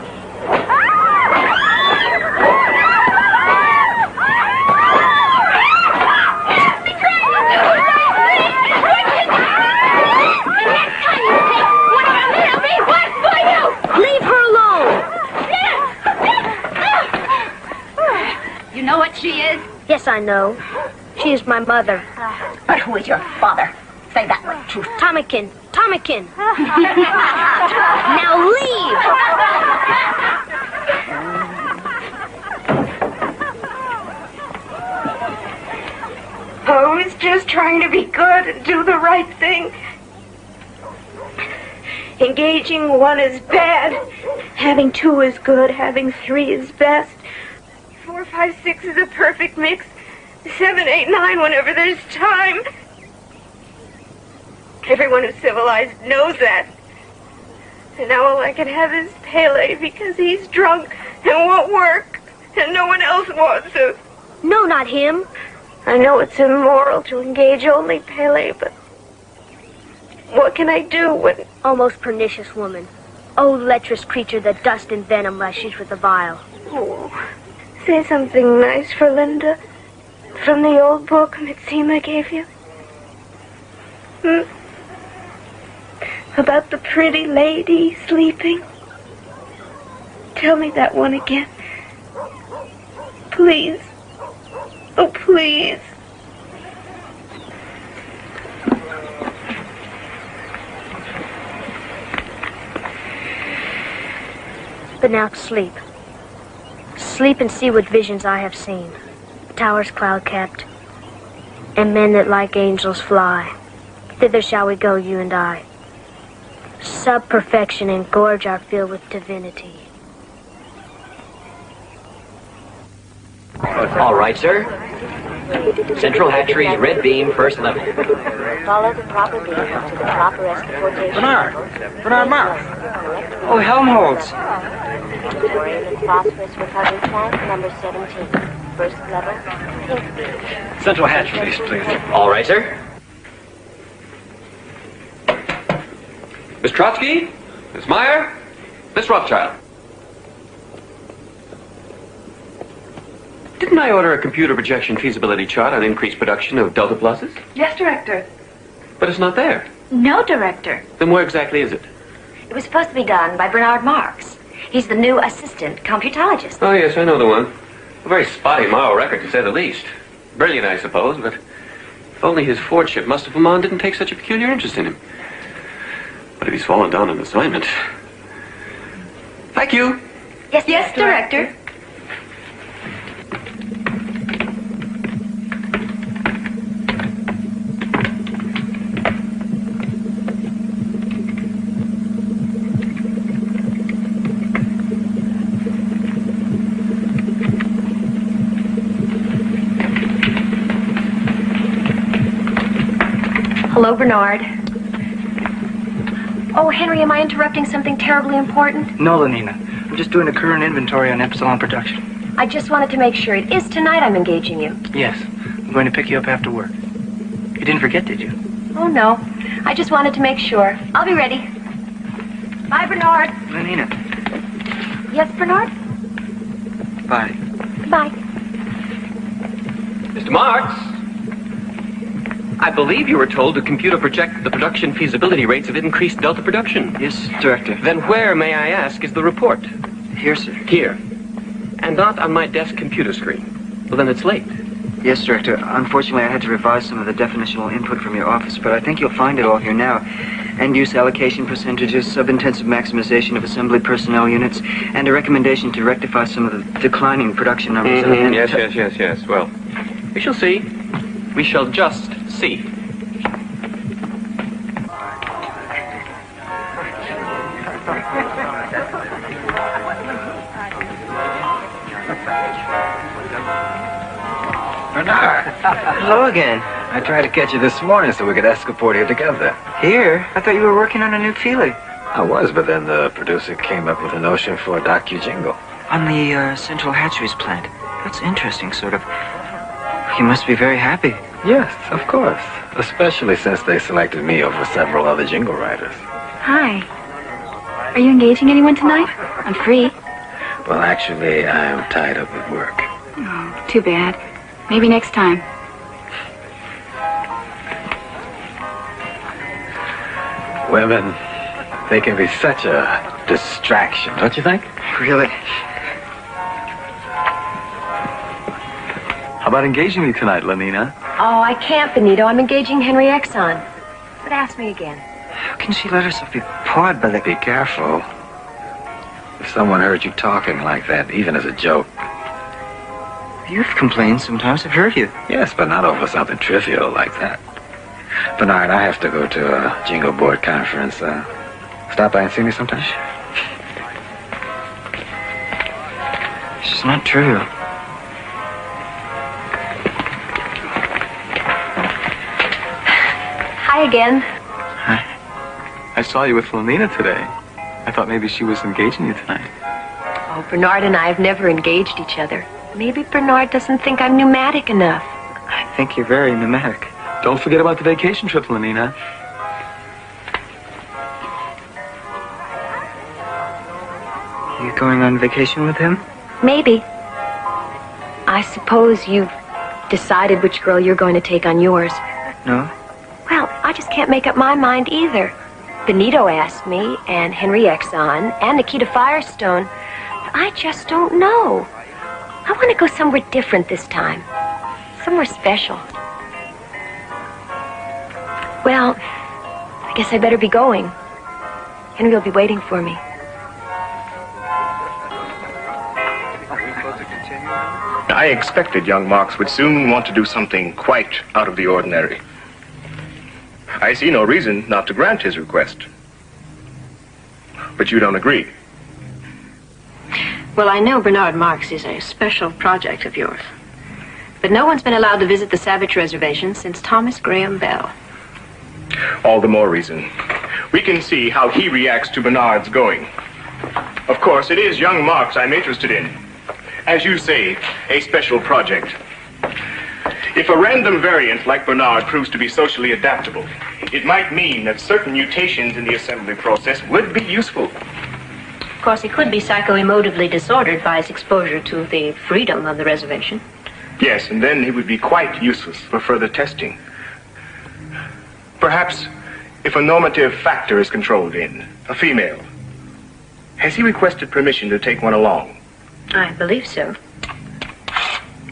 You know what she is? Yes, I know. She is my mother. But who is your father? Say that with truth. Tommykin. Tommykin. Now leave! I was just trying to be good and do the right thing. Engaging one is bad. Having two is good. Having three is best. 4, 5, 6 is a perfect mix. 7, 8, 9 whenever there's time. Everyone who's civilized knows that. And now all I can have is Pele because he's drunk and won't work. And no one else wants to. No, not him. I know it's immoral to engage only Pele, but what can I do when... Oh, pernicious woman. Oh, lecherous creature that dust and venom rushes with the vial. Oh, say something nice for Linda. From the old book Mitsima gave you. About the pretty lady sleeping. Tell me that one again. Please. Oh, please. But now sleep. Sleep and see what visions I have seen. Towers cloud-capped, and men that like angels fly. Thither shall we go, you and I. Sub-perfection and gorge are filled with divinity. All right, sir. Central hatchery's red beam, first level. Follow the proper beam to the proper escortation. Bernard Mark. Oh, Helmholtz. Thorium and phosphorus recovery tank, number 17. First level, pink beam. Central hatchery, please. All right, sir. Miss Trotsky? Miss Meyer? Miss Rothschild? Didn't I order a computer projection feasibility chart on increased production of delta pluses? Yes, Director. But it's not there. No, Director. Then where exactly is it? It was supposed to be done by Bernard Marx. He's the new assistant computologist. Oh, yes, I know the one. A very spotty moral record, to say the least. Brilliant, I suppose, but if only his Fordship Mustafa Mon didn't take such a peculiar interest in him. But if he's fallen down on assignment... Thank you. Yes, Director. Hello, Bernard. Oh, Henry, am I interrupting something terribly important? No, Lenina. I'm just doing a current inventory on Epsilon production. I just wanted to make sure. It is tonight I'm engaging you. Yes. I'm going to pick you up after work. You didn't forget, did you? Oh, no. I just wanted to make sure. I'll be ready. Bye, Bernard. Lenina. Yes, Bernard? Bye. Bye. Mr. Marx? I believe you were told to computer project the production feasibility rates of increased delta production. Yes, Director. Then where, may I ask, is the report? Here, sir. Here. And not on my desk computer screen. Well, then it's late. Yes, Director. Unfortunately, I had to revise some of the definitional input from your office, but I think you'll find it all here now. End-use allocation percentages, sub-intensive maximization of assembly personnel units, and a recommendation to rectify some of the declining production numbers. Yes. Well, we shall see. We shall just see. Bernard. Hello again. I tried to catch you this morning so we could escapade here together. Here? I thought you were working on a new feeling. I was, but then the producer came up with a notion for a docu-jingle. On the Central Hatcheries plant. That's interesting, sort of. You must be very happy. Yes, of course. Especially since they selected me over several other jingle writers. Hi. Are you engaging anyone tonight? I'm free. Well, actually, I am tied up with work. Oh, too bad. Maybe next time. Women, they can be such a distraction, don't you think? Really? How about engaging me tonight, Lenina? Oh, I can't, Benito. I'm engaging Henry Exon. But ask me again. How can she let herself be pawed by the... Be careful. If someone heard you talking like that, even as a joke. You've complained sometimes. I've heard you. Yes, but not over something trivial like that. Bernard, I have to go to a jingle board conference. Stop by and see me sometime? It's just not trivial. Hi again. Hi. I saw you with Lenina today. I thought maybe she was engaging you tonight. Oh, Bernard and I have never engaged each other. Maybe Bernard doesn't think I'm pneumatic enough. I think you're very pneumatic. Don't forget about the vacation trip, Lenina. You going on vacation with him? Maybe. I suppose you've decided which girl you're going to take on yours. No. Well, I just can't make up my mind either. Benito asked me, and Henry Exon, and Nikita Firestone. I just don't know. I want to go somewhere different this time. Somewhere special. Well, I guess I better be going. Henry will be waiting for me. I expected young Marx would soon want to do something quite out of the ordinary. I see no reason not to grant his request. But you don't agree. Well, I know Bernard Marx is a special project of yours. But no one's been allowed to visit the Savage Reservation since Thomas Graham Bell. All the more reason. We can see how he reacts to Bernard's going. Of course, it is young Marx I'm interested in. As you say, a special project. If a random variant like Bernard proves to be socially adaptable, it might mean that certain mutations in the assembly process would be useful. Of course, he could be psycho-emotively disordered by his exposure to the freedom of the reservation. Yes, and then he would be quite useless for further testing. Perhaps if a normative factor is controlled in, a female, has he requested permission to take one along? I believe so.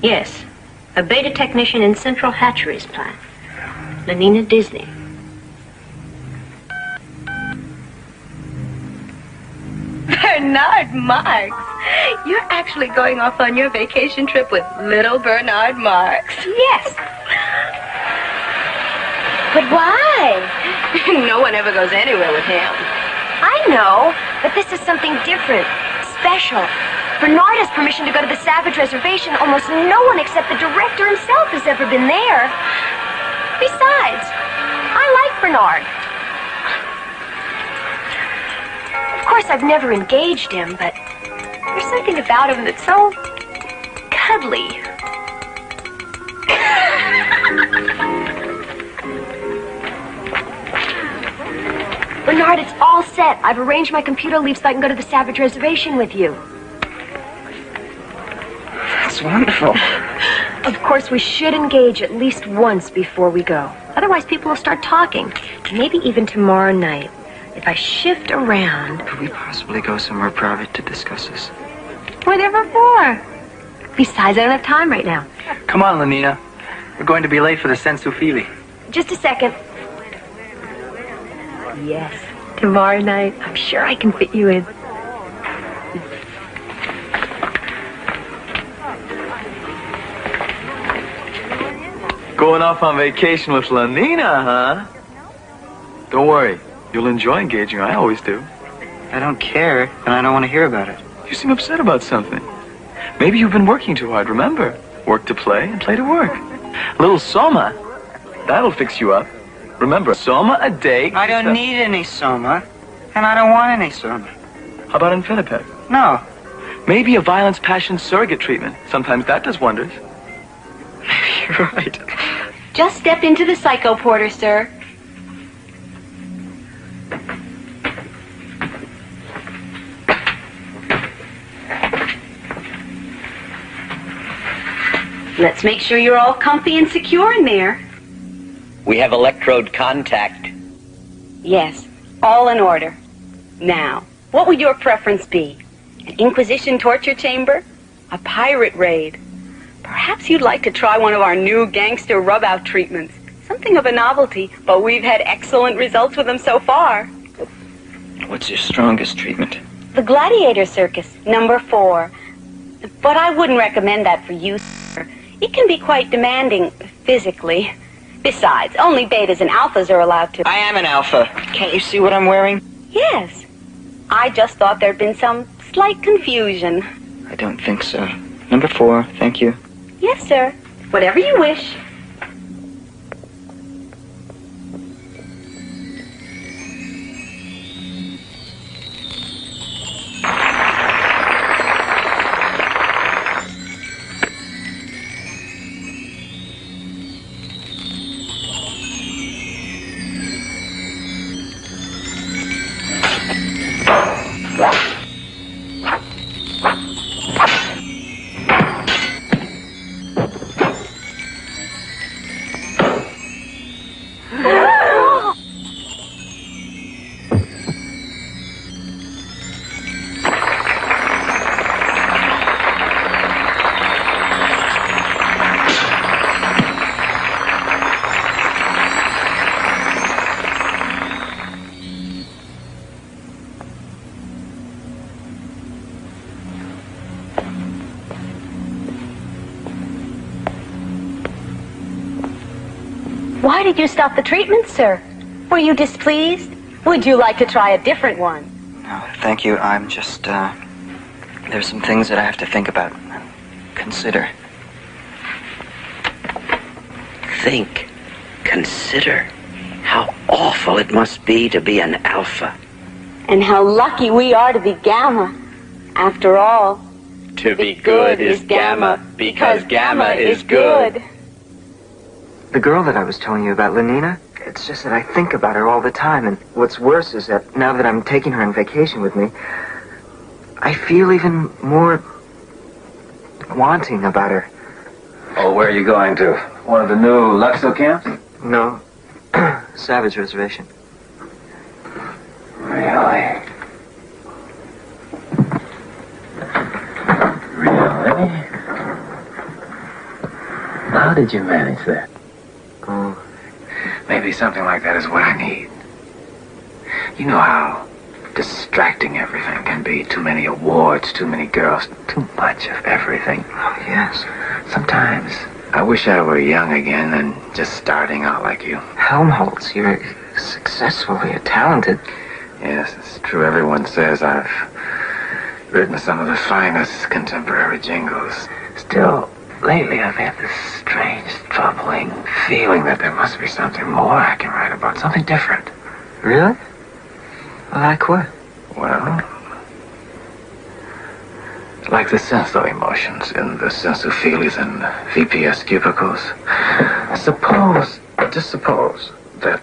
Yes. A beta technician in Central Hatcheries plant. Lenina Disney. Bernard Marx. You're actually going off on your vacation trip with little Bernard Marx. Yes. But why? No one ever goes anywhere with him. I know, but this is something different, special. Bernard has permission to go to the Savage Reservation. Almost no one except the director himself has ever been there. Besides, I like Bernard. Of course, I've never engaged him, but there's something about him that's so cuddly. Bernard, it's all set. I've arranged my computer leave so I can go to the Savage Reservation with you. That's wonderful. Of course, we should engage at least once before we go. Otherwise, people will start talking. Maybe even tomorrow night. If I shift around... Could we possibly go somewhere private to discuss this? Whatever for. Besides, I don't have time right now. Come on, Lenina. We're going to be late for the sensu fili. Just a second. Yes, tomorrow night. I'm sure I can fit you in. Going off on vacation with Lenina, huh? Don't worry. You'll enjoy engaging her. I always do. I don't care, and I don't want to hear about it. You seem upset about something. Maybe you've been working too hard, remember? Work to play and play to work. A little soma. That'll fix you up. Remember, soma a day. I don't need any soma, and I don't want any soma. How about Infinipec? No. Maybe a violence passion surrogate treatment. Sometimes that does wonders. Maybe you're right. Just step into the psycho porter, sir. Let's make sure you're all comfy and secure in there. We have electrode contact. Yes, all in order. Now, what would your preference be? An Inquisition torture chamber? A pirate raid? Perhaps you'd like to try one of our new gangster rub-out treatments. Something of a novelty, but we've had excellent results with them so far. What's your strongest treatment? The Gladiator Circus, number 4. But I wouldn't recommend that for you, sir. It can be quite demanding physically. Besides, only betas and alphas are allowed to. I am an alpha. Can't you see what I'm wearing? Yes. I just thought there'd been some slight confusion. I don't think so. Number 4, thank you. Yes, sir. Whatever you wish. Why did you stop the treatment, sir? Were you displeased? Would you like to try a different one? No, thank you. I'm just, there's some things that I have to think about and consider. Think. Consider. How awful it must be to be an alpha. And how lucky we are to be gamma. After all, To be good is gamma, because gamma is good. The girl that I was telling you about, Lenina, it's just that I think about her all the time, and what's worse is that now that I'm taking her on vacation with me, I feel even more wanting about her. Oh, where are you going to? One of the new Luxo camps? No. Savage Reservation. Really? Really? How did you manage that? Oh. Maybe something like that is what I need. You know how distracting everything can be. Too many awards, too many girls, too much of everything. Oh, yes. Sometimes I wish I were young again and just starting out like you. Helmholtz, you're successful, you're talented. Yes, it's true. Everyone says I've written some of the finest contemporary jingles. Still, lately I've had this strange, troubling feeling that there must be something more I can write about, something different. Really? Like what? Well, like the senso emotions in the sensophilies and VPS cubicles. Just suppose that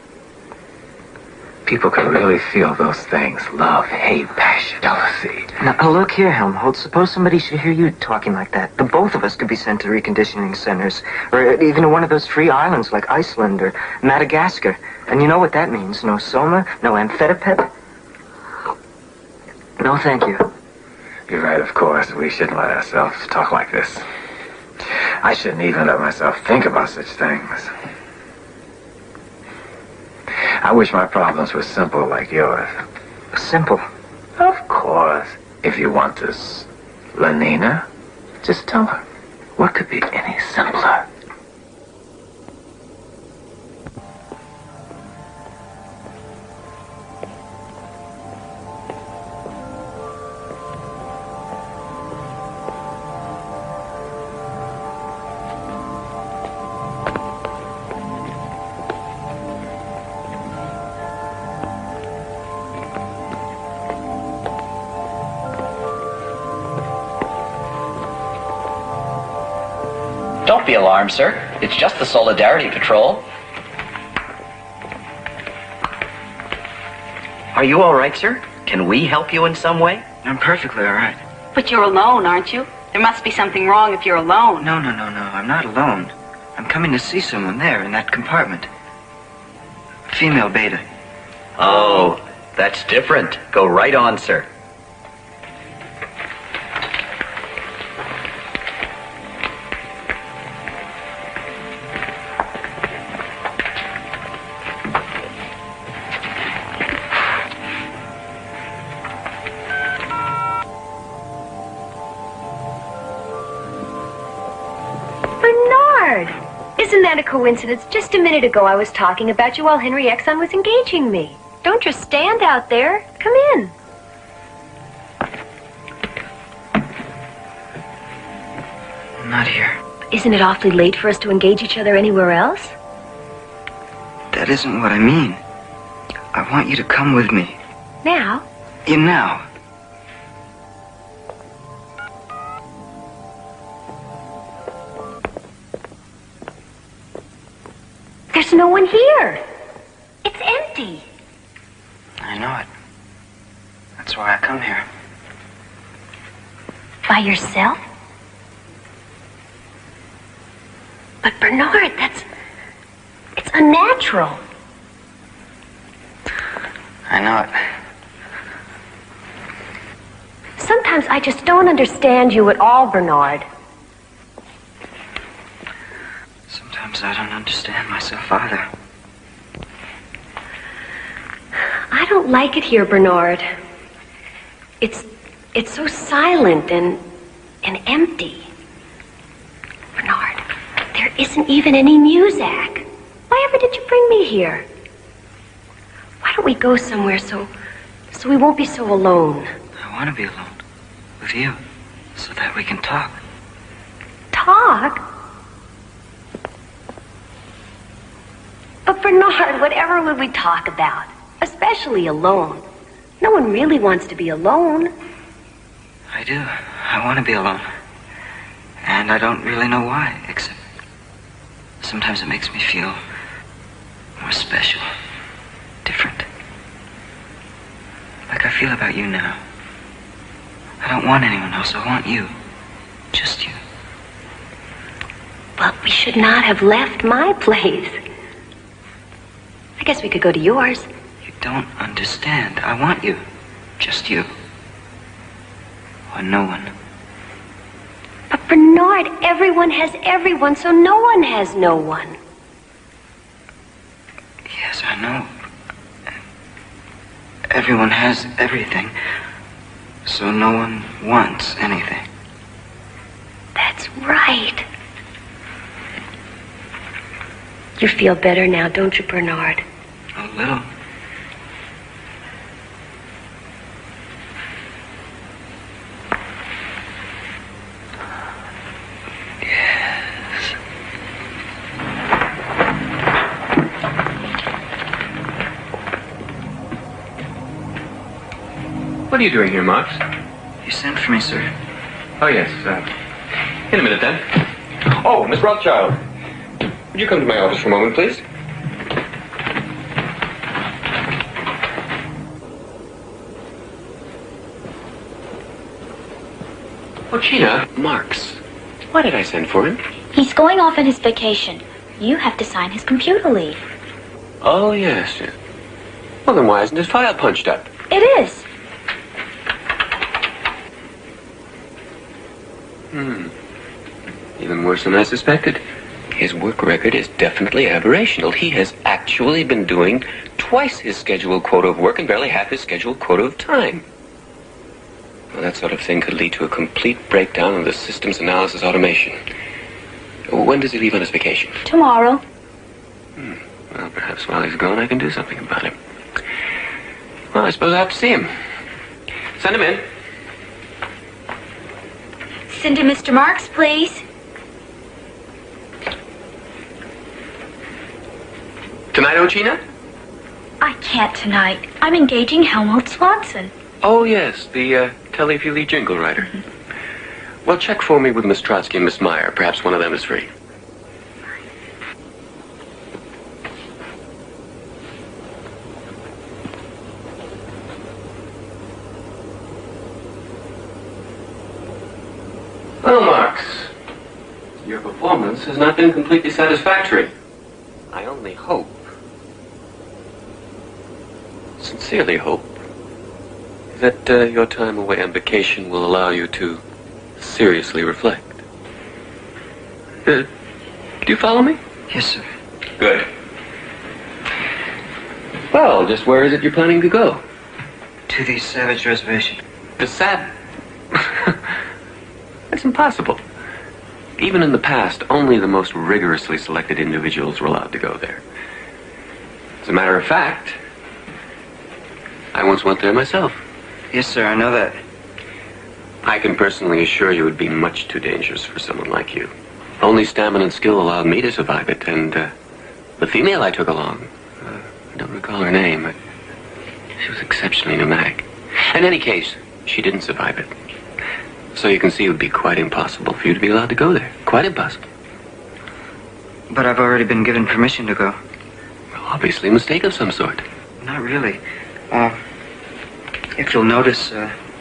people could really feel those things. Love, hate, passion, jealousy. Now, look here, Helmholtz. Suppose somebody should hear you talking like that. The both of us could be sent to reconditioning centers. Or even to one of those free islands like Iceland or Madagascar. And you know what that means. No soma, no amphitapep. No, thank you. You're right, of course. We shouldn't let ourselves talk like this. I shouldn't even let myself think about such things. I wish my problems were simple like yours. Simple? Of course. If you want this, Lenina, just tell her. What could be any simpler? Don't be alarmed, sir. It's just the Solidarity Patrol. Are you all right, sir? Can we help you in some way? I'm perfectly all right. But you're alone, aren't you? There must be something wrong if you're alone. No. I'm not alone. I'm coming to see someone there in that compartment. Female beta. Oh, that's different. Go right on, sir. Isn't that a coincidence? Just a minute ago I was talking about you while Henry Exxon was engaging me. Don't just stand out there. Come in. I'm not here. Isn't it awfully late for us to engage each other anywhere else? That isn't what I mean. I want you to come with me. Now? Now. There's no one here. It's empty. I know it. That's why I come here. By yourself? But Bernard, it's unnatural. I know it. Sometimes I just don't understand you at all, Bernard. Sometimes I don't understand myself either. I don't like it here, Bernard. It's so silent and empty. Bernard, there isn't even any music. Why ever did you bring me here? Why don't we go somewhere so we won't be so alone? I want to be alone with you so that we can talk. Talk? But Bernard, whatever would we talk about? Especially alone. No one really wants to be alone. I do. I want to be alone. And I don't really know why, except sometimes it makes me feel more special, different. Like I feel about you now. I don't want anyone else. I want you. Just you. Well, we should not have left my place. I guess we could go to yours. You don't understand. I want you. Just you. Or no one. But Bernard, everyone has everyone, so no one has no one. Yes, I know. Everyone has everything, so no one wants anything. That's right. You feel better now, don't you, Bernard? A little. Yes. What are you doing here, Marks? You sent for me, sir. Oh, yes. In a minute, then. Oh, Miss Rothschild. Would you come to my office for a moment, please? Oh, Gina. Marks. Why did I send for him? He's going off on his vacation. You have to sign his computer leave. Oh, yes. Well, then why isn't his file punched up? It is. Even worse than I suspected. His work record is definitely aberrational. He has actually been doing twice his scheduled quota of work and barely half his scheduled quota of time. Well, that sort of thing could lead to a complete breakdown of the systems analysis automation. When does he leave on his vacation? Tomorrow. Well, perhaps while he's gone, I can do something about him. Well, I suppose I have to see him. Send him in. Send in Mr. Marks, please. Tonight, Ochina? I can't tonight. I'm engaging Helmut Swanson. Oh, yes, the telephony jingle writer. Well, check for me with Miss Trotsky and Miss Meyer. Perhaps one of them is free. Your performance has not been completely satisfactory. I only hope, sincerely hope, that your time away on vacation will allow you to seriously reflect. Do you follow me? Yes, sir. Good. Well, just where is it you're planning to go? To the Savage Reservation. The That's impossible. Even in the past, only the most rigorously selected individuals were allowed to go there. As a matter of fact, I once went there myself. Yes, sir, I know that. I can personally assure you it would be much too dangerous for someone like you. Only stamina and skill allowed me to survive it, and the female I took along, I don't recall her name, but she was exceptionally pneumatic. In any case, she didn't survive it. So you can see it would be quite impossible for you to be allowed to go there. Quite impossible. But I've already been given permission to go. Well, obviously a mistake of some sort. Not really. If you'll notice,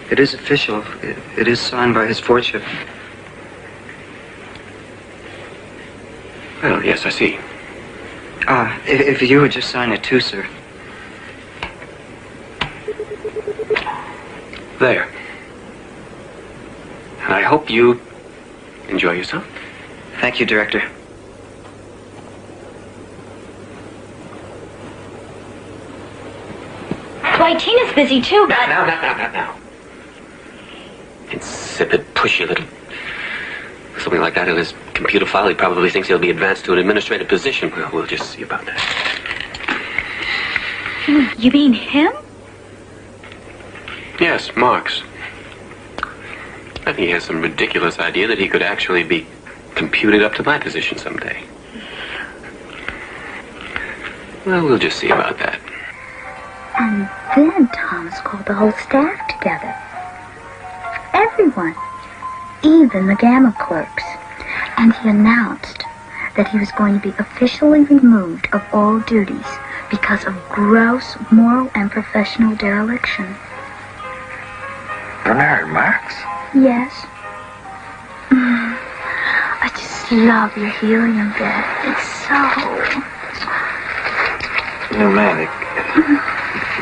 it is official. It is signed by his lordship. Well, yes, I see. If you would just sign it too, sir. There. And I hope you enjoy yourself. Thank you, Director. Why, Tina's busy too, but... Now. Insipid, pushy little... Something like that in his computer file. He probably thinks he'll be advanced to an administrative position. Well, we'll just see about that. You mean him? Yes, Marx. I think he has some ridiculous idea that he could actually be computed up to my position someday. Well, we'll just see about that. And then Thomas called the whole staff together. Everyone. Even the Gamma clerks. And he announced that he was going to be officially removed of all duties because of gross moral and professional dereliction. Bernard Marx? Yes. I just love your helium bed. It's so... Pneumatic.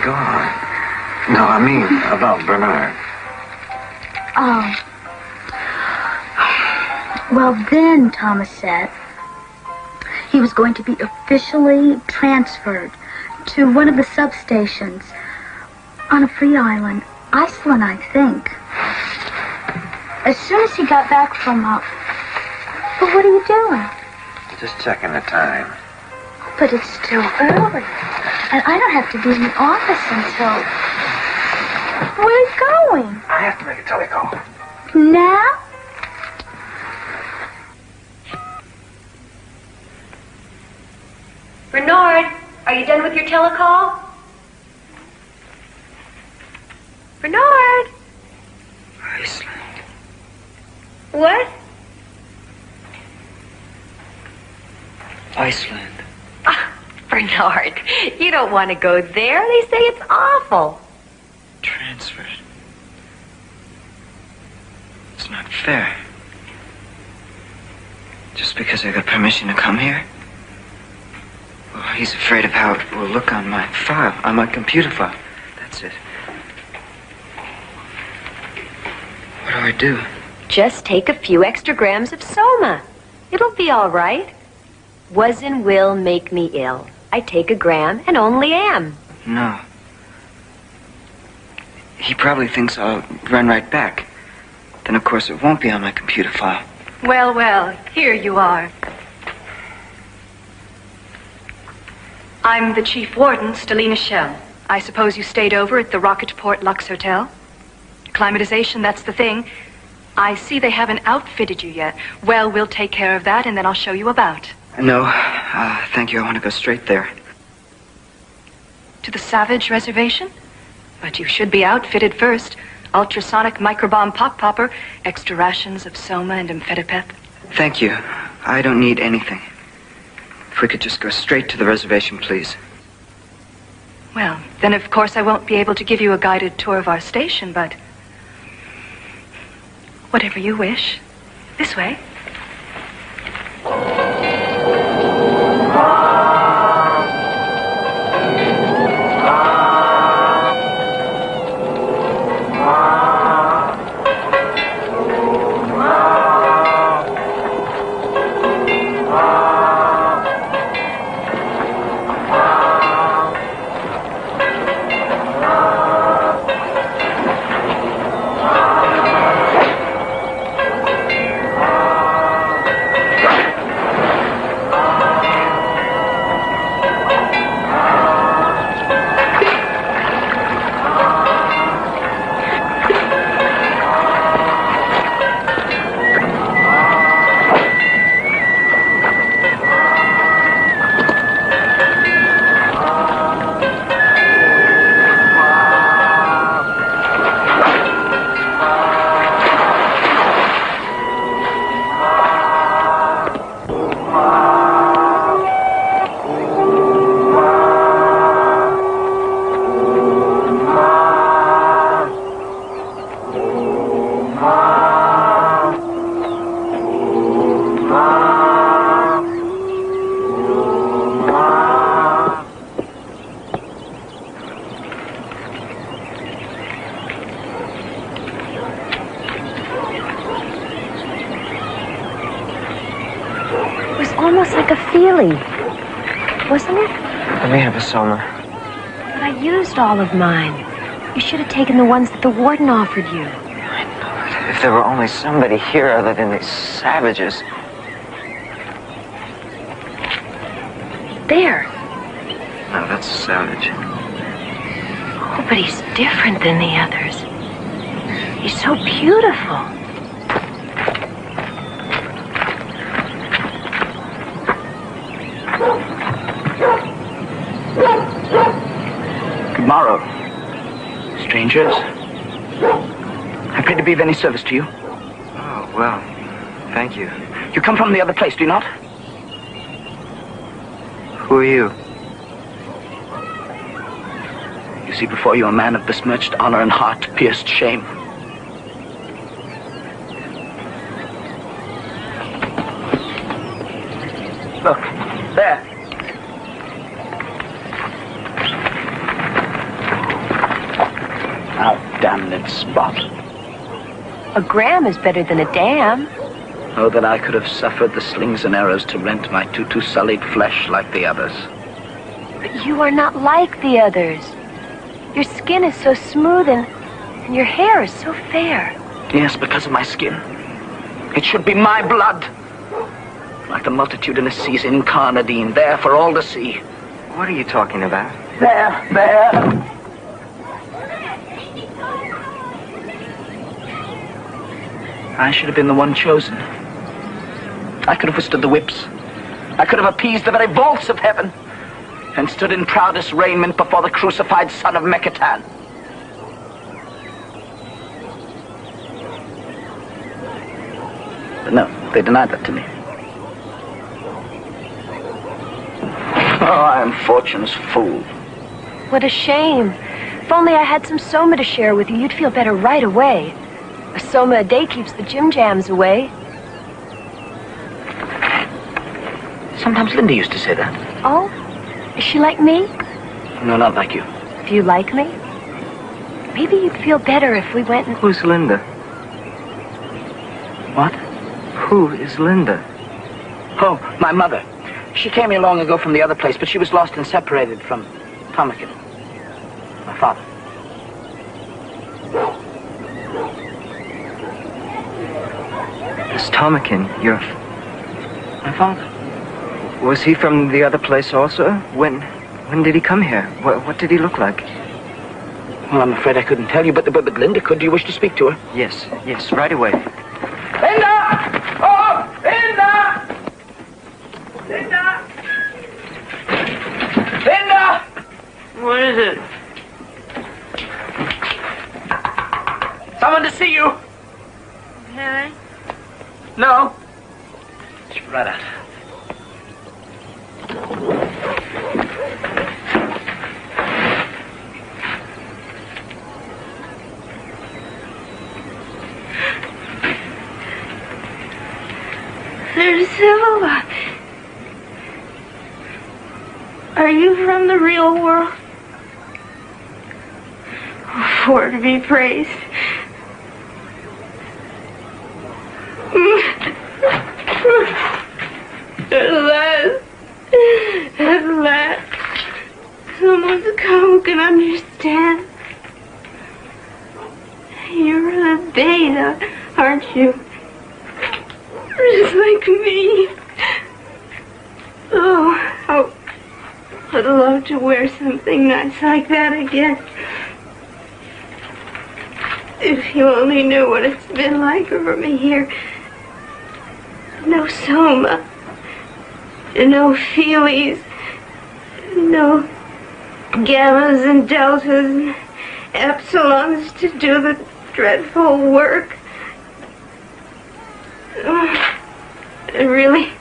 Go on. No, I mean about Bernard. Oh. Well, then, Thomas said, he was going to be officially transferred to one of the substations on a free island. Iceland, I think. As soon as he got back from, But what are you doing? Just checking the time. But it's still early. And I don't have to be in the office until... Where are you going? I have to make a telecall. Now? Bernard, are you done with your telecall? Bernard! Iceland. What? Iceland. Bernard, you don't want to go there. They say it's awful. Transferred. It's not fair. Just because I got permission to come here? Well, he's afraid of how it will look on my file, on my computer file. That's it. What do I do? Just take a few extra grams of soma. It'll be all right. Was and will make me ill. I take a gram and only am. No. He probably thinks I'll run right back. Then, of course, it won't be on my computer file. Well, well, here you are. I'm the chief warden, Stelina Shell. I suppose you stayed over at the Rocketport Lux Hotel? Climatization, that's the thing. I see they haven't outfitted you yet. Well, we'll take care of that, and then I'll show you about. No, thank you. I want to go straight there. To the Savage Reservation? But you should be outfitted first. Ultrasonic microbomb pop popper, extra rations of soma and amphetamine. Thank you. I don't need anything. If we could just go straight to the reservation, please. Well, then of course I won't be able to give you a guided tour of our station, but... whatever you wish. This way. almost like a feelie, wasn't it? Let me have a Soma. But I used all of mine. You should have taken the ones that the warden offered you. If there were only somebody here other than these savages. There. No, that's a savage. Oh, but he's different than the others. He's so beautiful. Good morrow, strangers. I pray to be of any service to you. Oh, well, thank you. You come from the other place, do you not? Who are you? You see before you a man of besmirched honor and heart-pierced shame. Look, there. Now, damned spot. A gram is better than a dam. Oh, that I could have suffered the slings and arrows to rent my sullied flesh like the others. But you are not like the others. Your skin is so smooth and your hair is so fair. Yes, because of my skin. It should be my blood. Like the multitudinous seas in Carnadine, there for all to see. What are you talking about? There. I should have been the one chosen. I could have withstood the whips. I could have appeased the very vaults of heaven and stood in proudest raiment before the crucified son of Mekatan. But no, they denied that to me. Oh, I am Fortune's fool. What a shame. If only I had some Soma to share with you, you'd feel better right away. A Soma a day keeps the Jim Jams away. Sometimes Linda used to say that. Oh? Is she like me? No, not like you. Do you like me? Maybe you'd feel better if we went and... Who's Linda? What? Who is Linda? Oh, my mother. She came here long ago from the other place, but she was lost and separated from Tomikin, my father. This Tomikin, my father. Was he from the other place also? When did he come here? What did he look like? Well, I'm afraid I couldn't tell you, but Linda could. Do you wish to speak to her? Yes, right away. Linda! Oh, Linda! Linda! Linda! What is it? Someone to see you. Harry? No. It's right out. Lucilla, are you from the real world? For to be praised. At last, someone's come who can understand. You're the beta, aren't you? Just like me. Oh, how I'd love to wear something nice like that again. If you only knew what it's been like over me here. No Soma. No feelies. No gammas and deltas and epsilons to do the dreadful work. Really,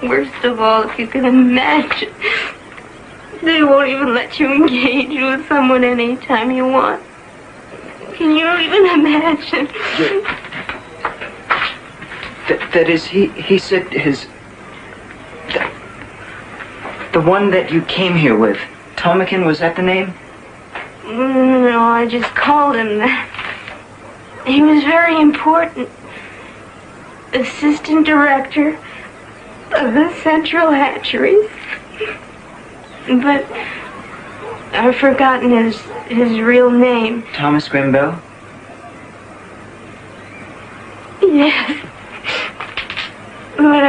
worst of all, if you can imagine, they won't even let you engage with someone anytime you want. Can you even imagine? That is, he said his... The one that you came here with, Tomikin, was that the name? No, I just called him that. He was very important. Assistant director of the Central Hatcheries. But I've forgotten his real name. Thomas Grimble? Yes. But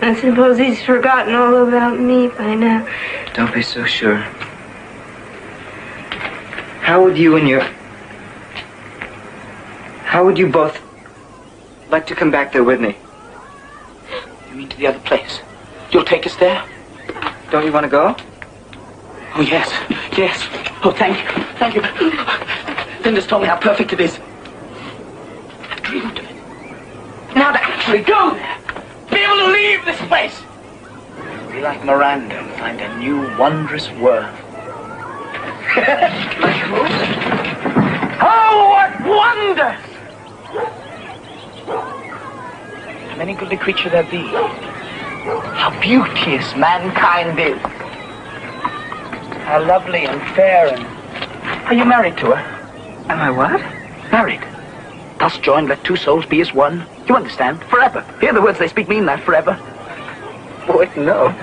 I suppose he's forgotten all about me by now. Don't be so sure. How would you both like to come back there with me? You mean to the other place? You'll take us there? Don't you want to go? Oh, yes. Yes. Oh, thank you. Thank you. Linda's told me how perfect it is. I've dreamed of it. Now to actually go there. Be able to leave this place. Be like Miranda and find a new, wondrous world. Like who? Oh, what wonders! How many goodly creature there be? How beauteous mankind is! How lovely and fair and... Are you married to her? Am I what? Married. Thus joined, let two souls be as one. You understand? Forever. Hear the words they speak mean that, forever. Boy, no.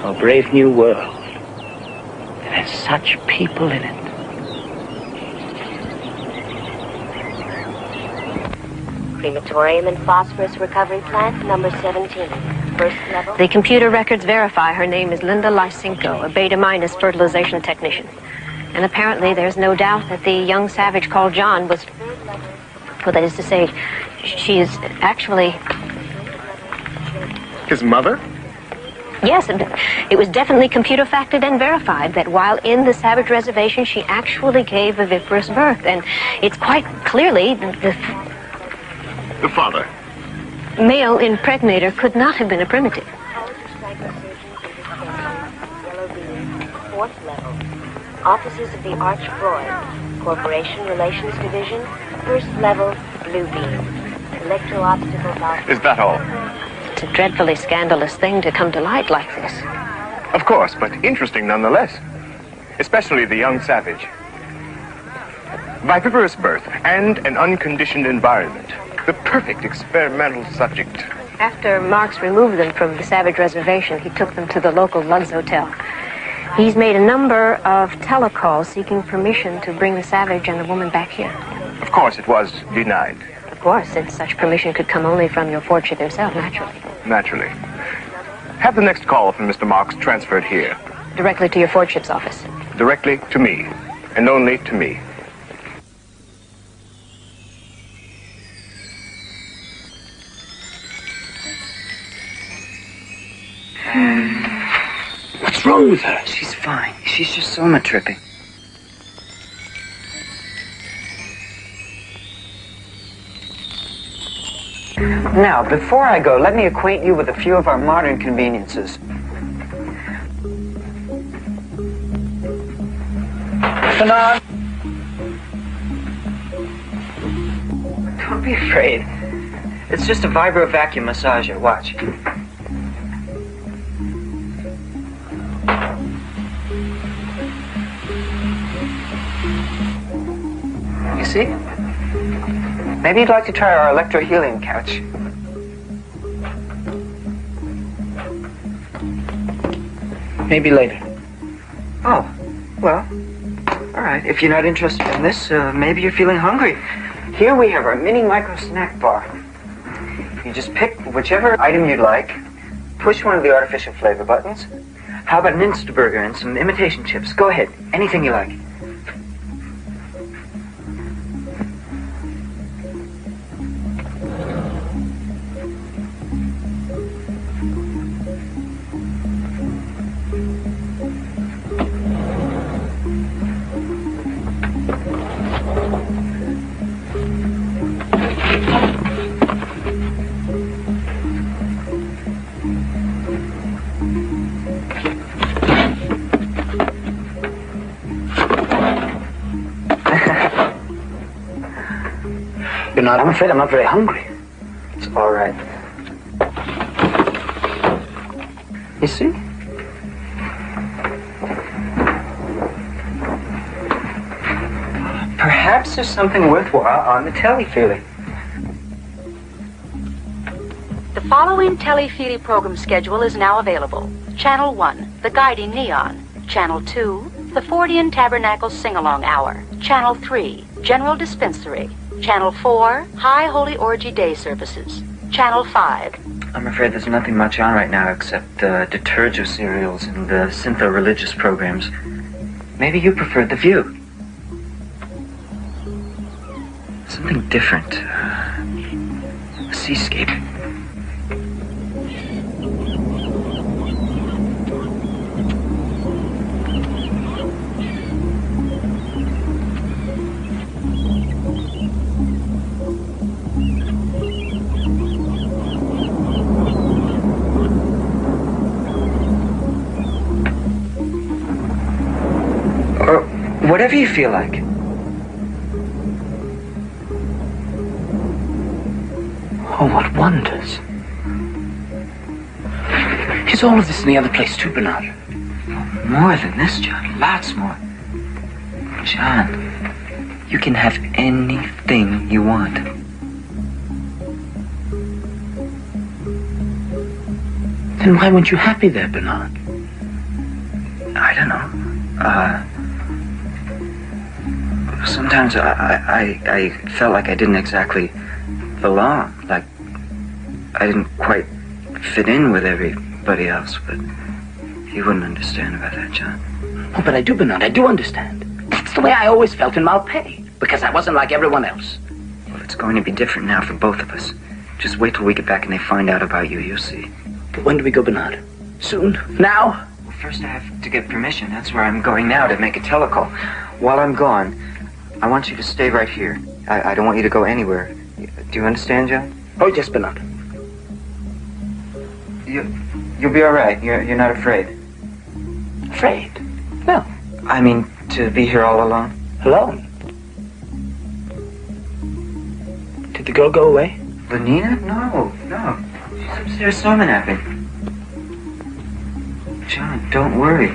A brave new world. There's such people in it. Crematorium and phosphorus recovery plant number 17. First level. The computer records verify her name is Linda Lysenko, a beta-minus fertilization technician. And apparently there's no doubt that the young savage called John was... Well, that is to say, she is actually... His mother? Yes, it was definitely computer factored and verified that while in the savage reservation, she actually gave a viviparous birth. And it's quite clearly The father. Male impregnator could not have been a primitive. Fourth level. Offices of the Arch-Freud. Corporation Relations Division. First level, blue beam. Electro-obstacle valve. Is that all? It's a dreadfully scandalous thing to come to light like this. Of course, but interesting nonetheless. Especially the young savage. Viviparous birth and an unconditioned environment. The perfect experimental subject. After Marx removed them from the savage reservation, he took them to the local Lugs Hotel. He's made a number of telecalls seeking permission to bring the savage and the woman back here. Of course, it was denied. Of course, since such permission could come only from your fortune himself, naturally. Naturally. Have the next call from Mr. Marx transferred here. Directly to your fortship's office. Directly to me, and only to me. What's wrong with her? She's fine. She's just soma tripping. Now, before I go, let me acquaint you with a few of our modern conveniences. Bernard! Don't be afraid. It's just a vibro vacuum massager. Watch. You see? Maybe you'd like to try our electrohelium couch. Maybe later. Oh, well, all right. If you're not interested in this, maybe you're feeling hungry. Here we have our mini micro snack bar. You just pick whichever item you'd like, push one of the artificial flavor buttons. How about an Instaburger and some imitation chips? Go ahead, anything you like. Bernard, I'm afraid I'm not very hungry. It's all right. You see? Perhaps there's something worthwhile on the telly, Feely. The following Telefeely program schedule is now available. Channel 1, The Guiding Neon. Channel 2, The Fortean Tabernacle Sing-Along Hour. Channel 3, General Dispensary. Channel 4, High Holy Orgy Day Services. Channel 5. I'm afraid there's nothing much on right now except Detergio serials and the syntho-religious programs. Maybe you preferred The View. Something different. A seascape. Or whatever you feel like. Oh, what wonders. Is all of this in the other place too, Bernard? More than this, John. Lots more. John, you can have anything you want. Then why weren't you happy there, Bernard? I don't know. Sometimes I felt like I didn't exactly belong. Like I didn't quite fit in with everybody else, but you wouldn't understand about that, John. Oh, but I do, Bernard. I do understand. That's the way I always felt in Malpais, because I wasn't like everyone else. Well, it's going to be different now for both of us. Just wait till we get back and they find out about you. You'll see. But when do we go, Bernard? Soon? Now? Well, first I have to get permission. That's where I'm going now, to make a telecall. While I'm gone, I want you to stay right here. I don't want you to go anywhere. Do you understand, John? Oh, yes, Bernard. You'll be all right. You're not afraid. Afraid? No. I mean, to be here all alone. Alone? Did the girl go away? Lenina? No. She's upstairs storming napping. John, don't worry.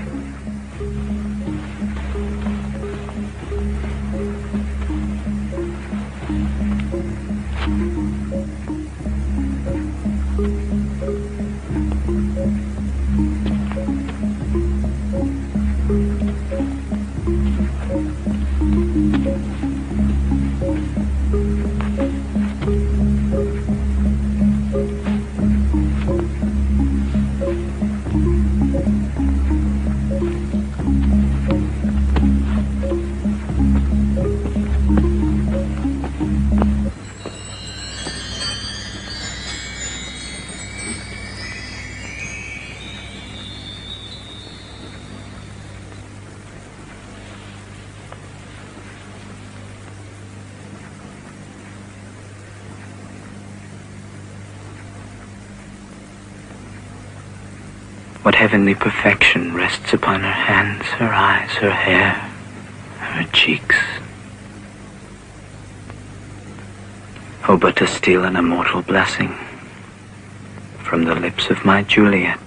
What heavenly perfection rests upon her hands, her eyes, her hair, her cheeks? Oh, but to steal an immortal blessing from the lips of my Juliet.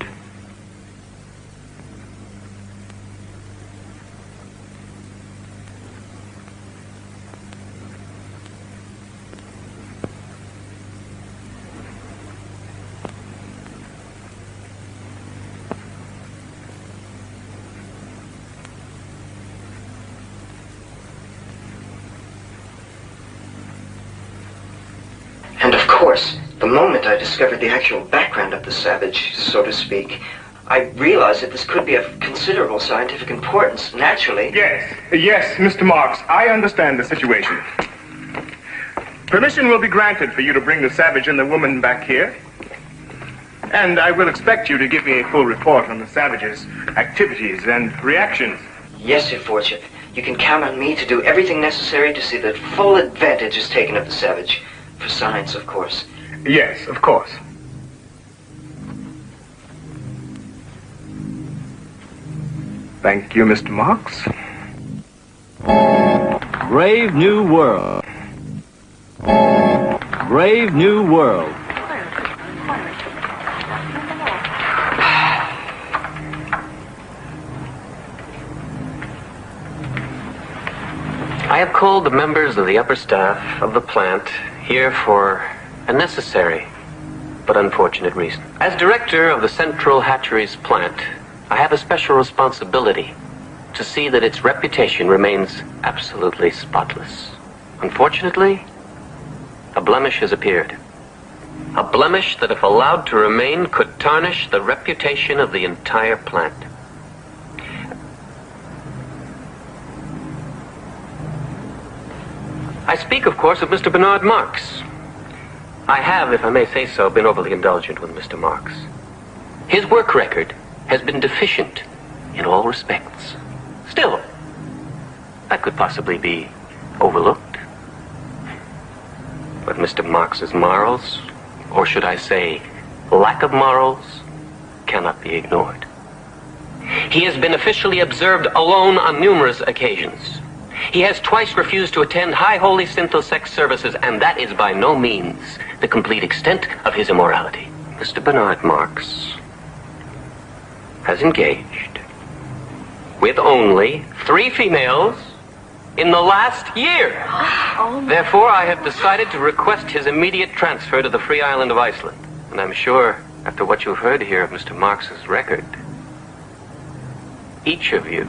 And of course, the moment I discovered the actual background of the savage, so to speak, I realized that this could be of considerable scientific importance, naturally. Yes, Mr. Marks, I understand the situation. Permission will be granted for you to bring the savage and the woman back here. And I will expect you to give me a full report on the savage's activities and reactions. Yes, Your Lordship. You can count on me to do everything necessary to see that full advantage is taken of the savage. For science, of course. Yes, of course. Thank you, Mr. Marks. Brave New World. Brave New World. I have called the members of the upper staff of the plant here for a necessary but unfortunate reason. As director of the Central Hatcheries plant, I have a special responsibility to see that its reputation remains absolutely spotless. Unfortunately, a blemish has appeared. A blemish that, if allowed to remain, could tarnish the reputation of the entire plant. I speak, of course, of Mr. Bernard Marx. I have, if I may say so, been overly indulgent with Mr. Marx. His work record has been deficient in all respects. Still, that could possibly be overlooked. But Mr. Marx's morals, or should I say, lack of morals, cannot be ignored. He has been officially observed alone on numerous occasions. He has twice refused to attend High Holy Synthosex services, and that is by no means the complete extent of his immorality. Mr. Bernard Marx has engaged with only 3 females in the last year. Therefore, I have decided to request his immediate transfer to the free island of Iceland. And I'm sure, after what you've heard here of Mr. Marx's record, each of you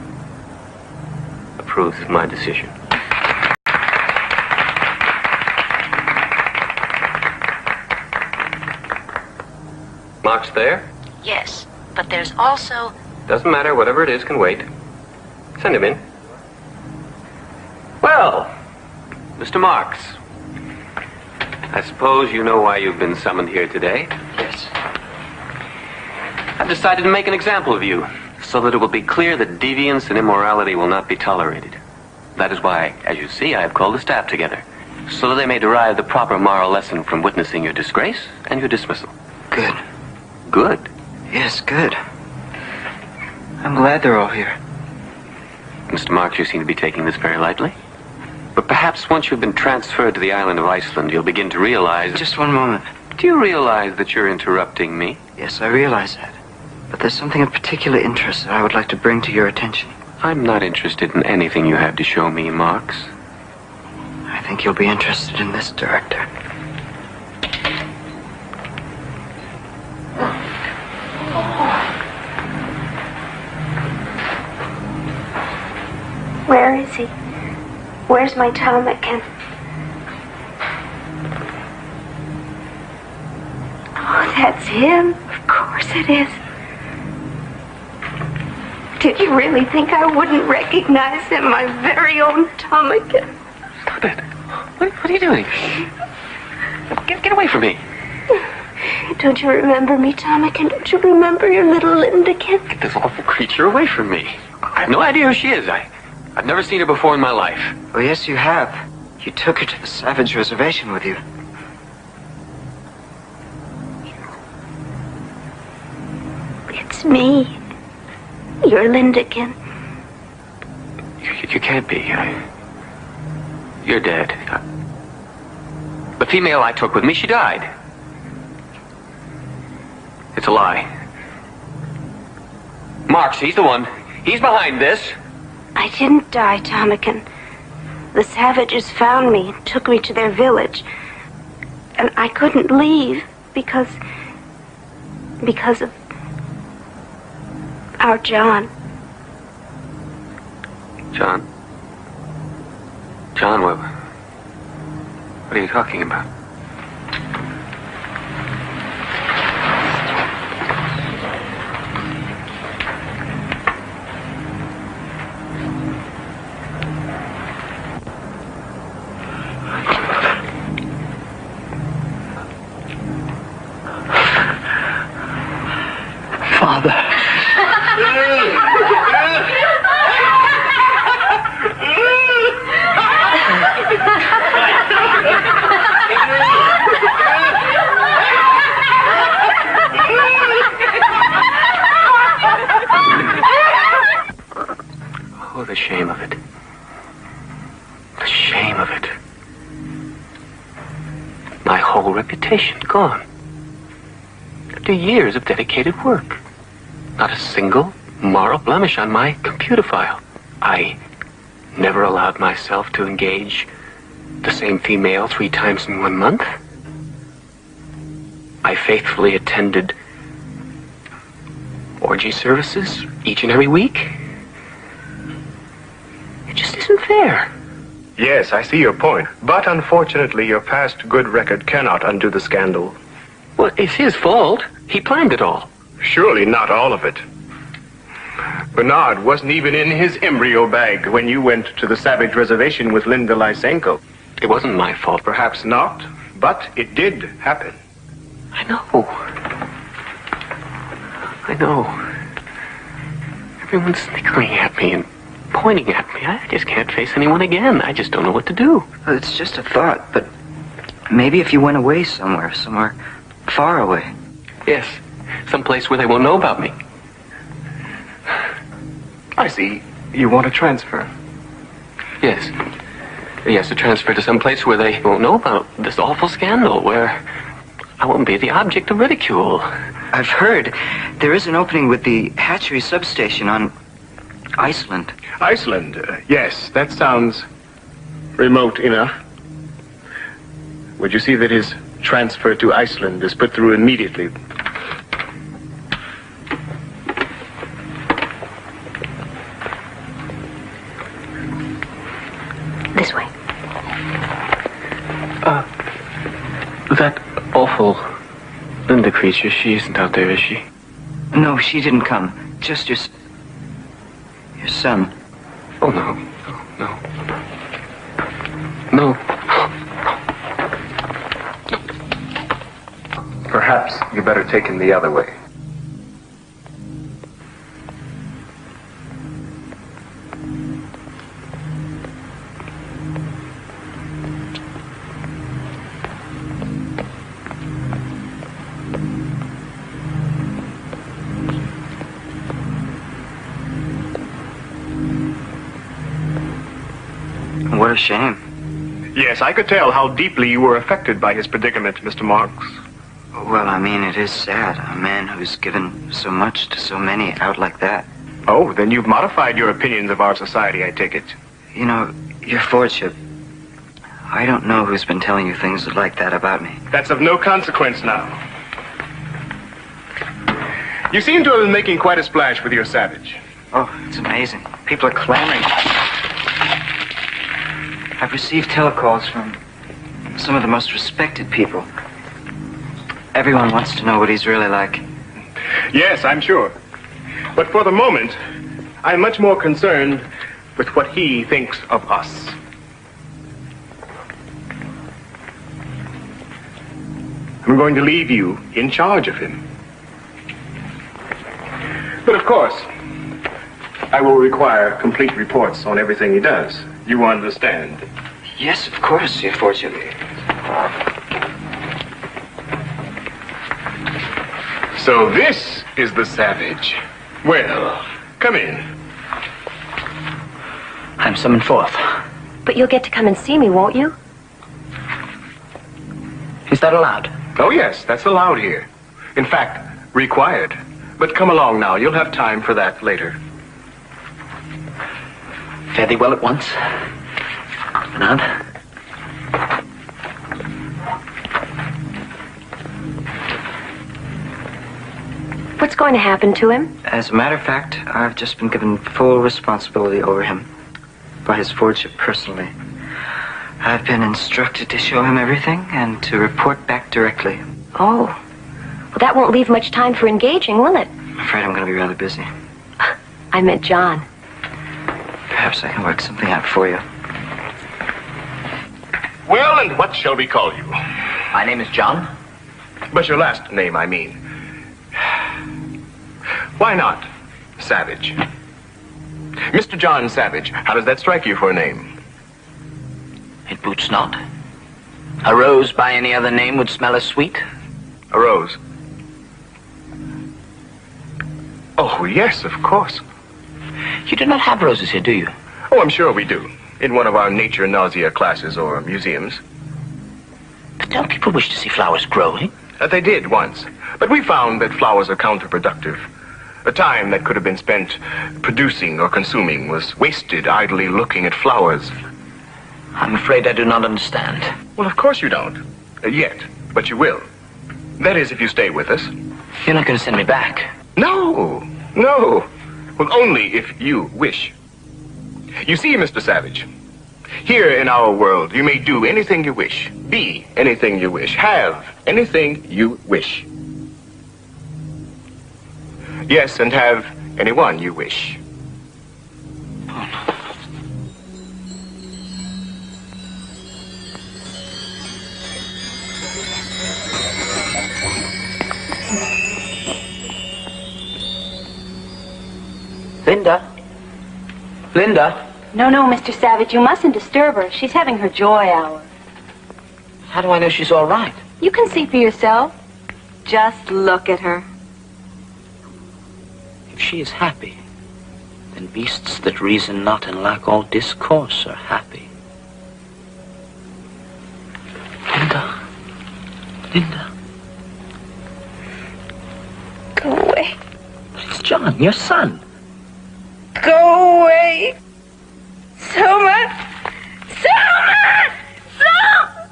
approves of my decision. Marx there? Yes, but there's also... Doesn't matter, whatever it is can wait. Send him in. Well, Mr. Marx, I suppose you know why you've been summoned here today? Yes. I've decided to make an example of you, so that it will be clear that deviance and immorality will not be tolerated. That is why, as you see, I have called the staff together, so that they may derive the proper moral lesson from witnessing your disgrace and your dismissal. Good. Good? Yes, good. I'm glad they're all here. Mr. Marx, you seem to be taking this very lightly. But perhaps once you've been transferred to the island of Iceland, you'll begin to realize... Just one moment. Do you realize that you're interrupting me? Yes, I realize that. But there's something of particular interest that I would like to bring to your attention. I'm not interested in anything you have to show me, Marx. I think you'll be interested in this, Director. Where is he? Where's my ptarmigan? Oh, that's him. Of course it is. Did you really think I wouldn't recognize him, my very own ptarmigan? Stop it. What are you doing? Get away from me. Don't you remember me, ptarmigan? Don't you remember your little Lindakin? Get this awful creature away from me. I have no idea who she is. I've never seen her before in my life. Oh, yes, you have. You took her to the Savage Reservation with you. It's me. Your Lindakin. You can't be. You're dead. The female I took with me, she died. It's a lie. Marx, he's the one. He's behind this. I didn't die, ptarmigan. The savages found me and took me to their village. And I couldn't leave because of our John. John? John, what are you talking about? Father. Oh, the shame of it. The shame of it. My whole reputation gone. After years of dedicated work. Not a single moral blemish on my computer file. I never allowed myself to engage the same female 3 times in 1 month. I faithfully attended orgy services each and every week. It just isn't fair. Yes, I see your point. But unfortunately, your past good record cannot undo the scandal. Well, it's his fault. He planned it all. Surely not all of it. Bernard wasn't even in his embryo bag when you went to the Savage Reservation with Linda Lysenko. It wasn't my fault. Perhaps not, but it did happen. I know. I know. Everyone's snickering at me and pointing at me. I just can't face anyone again. I just don't know what to do. Well, it's just a thought, but maybe if you went away somewhere far away. Yes, someplace where they won't know about me. I see. You want to transfer? Yes. Yes, to transfer to some place where they won't know about this awful scandal, where I won't be the object of ridicule. I've heard there is an opening with the hatchery substation on Iceland. Iceland? Yes, that sounds remote enough. Would you see that his transfer to Iceland is put through immediately? This way. That awful Linda creature, she isn't out there, is she? No, she didn't come. Just your son. Oh, no. No. Perhaps you better take him the other way. What a shame. Yes, I could tell how deeply you were affected by his predicament, Mr. Marks. Well, I mean, it is sad. A man who's given so much to so many out like that. Oh, then you've modified your opinions of our society, I take it. You know, your Fordship, I don't know who's been telling you things like that about me. That's of no consequence now. You seem to have been making quite a splash with your Savage. Oh, it's amazing. People are clamoring. I've received telecalls from some of the most respected people. Everyone wants to know what he's really like. Yes, I'm sure. But for the moment, I'm much more concerned with what he thinks of us. I'm going to leave you in charge of him. But of course, I will require complete reports on everything he does. You understand? Yes, of course, your Fordship. So this is the Savage. Well, come in. I'm summoned forth. But you'll get to come and see me, won't you? Is that allowed? Oh, yes, that's allowed here. In fact, required. But come along now. You'll have time for that later. Fare thee well at once. Bernard. What's going to happen to him? As a matter of fact, I've just been given full responsibility over him by his Fordship personally. I've been instructed to show him everything and to report back directly. Oh. Well, that won't leave much time for engaging, will it? I'm afraid I'm going to be rather busy. I meant John. Perhaps I can work something out for you. Well, and what shall we call you? My name is John. But your last name, I mean. Why not Savage? Mr. John Savage, how does that strike you for a name? It boots not. A rose by any other name would smell as sweet. A rose? Oh, yes, of course. You do not have roses here, do you? Oh, I'm sure we do. In one of our nature nausea classes or museums. But don't people wish to see flowers growing? They did once. But we found that flowers are counterproductive. The time that could have been spent producing or consuming was wasted idly looking at flowers. I'm afraid I do not understand. Well, of course you don't. Yet, but you will. That is, if you stay with us. You're not going to send me back. No, no. Well, only if you wish. You see, Mr. Savage, here in our world, you may do anything you wish, be anything you wish, have anything you wish. Yes, and have anyone you wish. Linda? Linda? No, Mr. Savage, you mustn't disturb her. She's having her joy hour. How do I know she's all right? You can see for yourself. Just look at her. If she is happy, then beasts that reason not and lack all discourse are happy. Linda. Linda. Go away. But it's John, your son. Go away. Soma! Soma! Soma!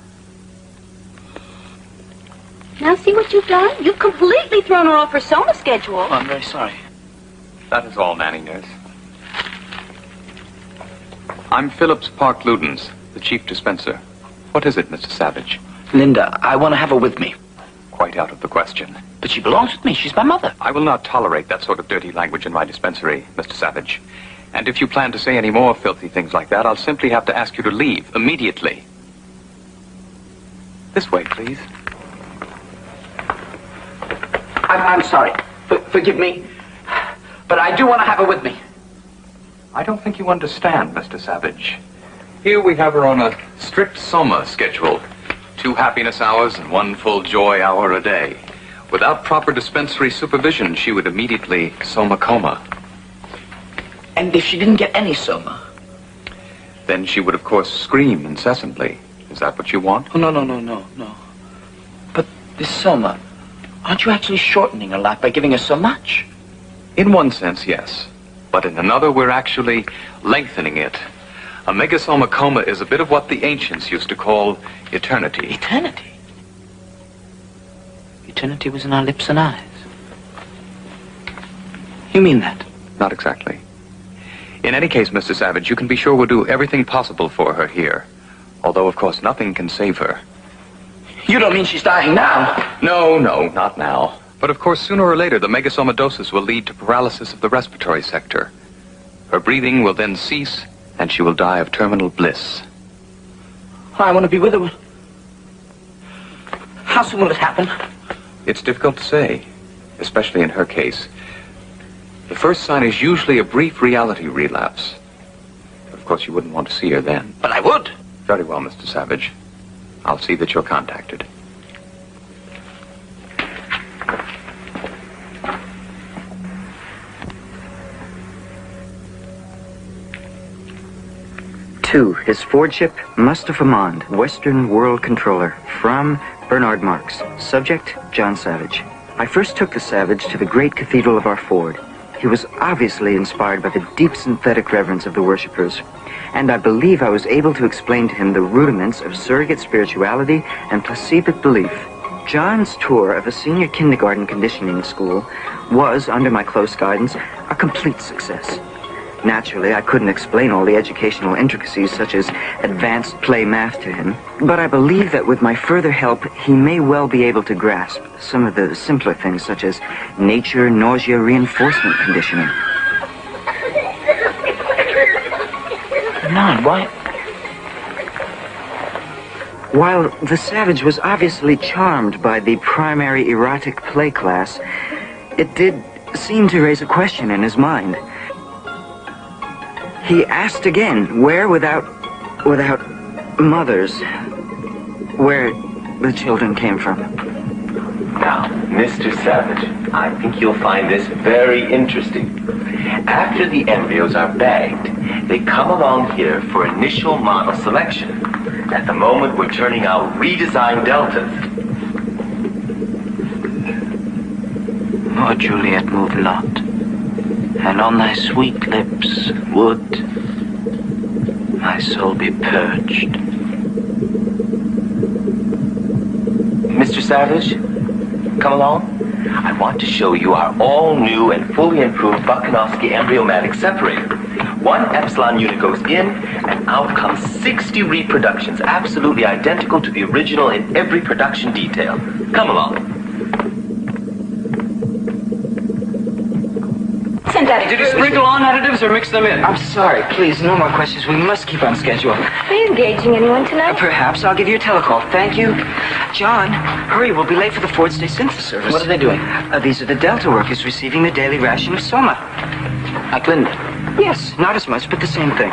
Now see what you've done? You've completely thrown her off her Soma schedule. Oh, I'm very sorry. That is all, Nanny Nurse. I'm Phillips Park Ludens, the chief dispenser. What is it, Mr. Savage? Linda, I want to have her with me. Quite out of the question. But she belongs with me. She's my mother. I will not tolerate that sort of dirty language in my dispensary, Mr. Savage. And if you plan to say any more filthy things like that, I'll simply have to ask you to leave immediately. This way, please. I'm sorry. Forgive me. But I do want to have her with me. I don't think you understand, Mr. Savage. Here we have her on a strict Soma schedule. 2 happiness hours and 1 full joy hour a day. Without proper dispensary supervision, she would immediately Soma coma. And if she didn't get any Soma? Then she would, of course, scream incessantly. Is that what you want? Oh, no. But this Soma, aren't you actually shortening her life by giving her so much? In one sense, yes. But in another, we're actually lengthening it. A megasoma coma is a bit of what the ancients used to call eternity. Eternity? Eternity was in our lips and eyes. You mean that? Not exactly. In any case, Mr. Savage, you can be sure we'll do everything possible for her here. Although, of course, nothing can save her. You don't mean she's dying now? No, not now. But of course, sooner or later, the megasomadosis will lead to paralysis of the respiratory sector. Her breathing will then cease, and she will die of terminal bliss. I want to be with her. How soon will it happen? It's difficult to say, especially in her case. The first sign is usually a brief reality relapse. Of course, you wouldn't want to see her then. But I would. Very well, Mr. Savage. I'll see that you're contacted. To His Fordship, Mustafa Mond, Western World Controller, from Bernard Marx. Subject, John Savage. I first took the Savage to the great cathedral of our Ford. He was obviously inspired by the deep synthetic reverence of the worshippers, and I believe I was able to explain to him the rudiments of surrogate spirituality and placidic belief. John's tour of a senior kindergarten conditioning school was, under my close guidance, a complete success. Naturally, I couldn't explain all the educational intricacies such as advanced play math to him, but I believe that with my further help, he may well be able to grasp some of the simpler things such as nature, nausea, reinforcement conditioning. None, why? While the Savage was obviously charmed by the primary erotic play class, it did seem to raise a question in his mind. He asked again, where without mothers, where the children came from. Now, Mr. Savage, I think you'll find this very interesting. After the embryos are bagged, they come along here for initial model selection. At the moment, we're turning out redesigned deltas. Oh, Juliet, move not. and on thy sweet lips would my soul be purged. Mr. Savage, come along. I want to show you our all-new and fully improved Buchanowski embryomatic separator. One epsilon unit goes in, and out comes 60 reproductions, absolutely identical to the original in every production detail. Come along. Did you sprinkle on additives or mix them in? I'm sorry, please, no more questions. We must keep on schedule. Are you engaging anyone tonight? Perhaps I'll give you a telecall. Thank you. John, hurry, we'll be late for the Ford State Synthesis service. What are they doing? These are the Delta workers receiving the daily ration of soma. Like Linda? Yes, not as much, but the same thing.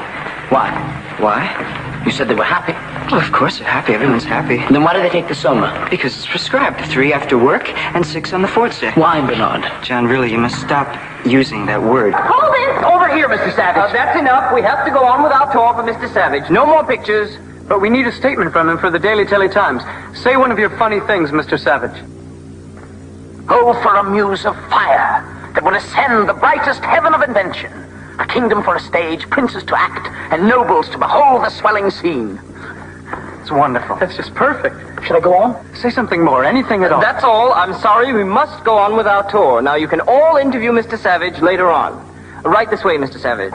Why? Why? You said they were happy. Well, of course they're happy. Everyone's happy. Then why do they take the soma? Because it's prescribed. 3 after work and 6 on the Ford State. Why, Bernard? John, really, you must stop using that word. Hold it! Over here, Mr. Savage. That's enough. We have to go on with our tour for Mr. Savage. No more pictures. But we need a statement from him for the Daily Times. Say one of your funny things, Mr. Savage. Go for a muse of fire that will ascend the brightest heaven of invention. A kingdom for a stage, princes to act, and nobles to behold the swelling scene. It's wonderful. That's just perfect. Should I go on? Say something more, anything at all. That's all. I'm sorry. We must go on with our tour. Now, you can all interview Mr. Savage later on. Right this way, Mr. Savage.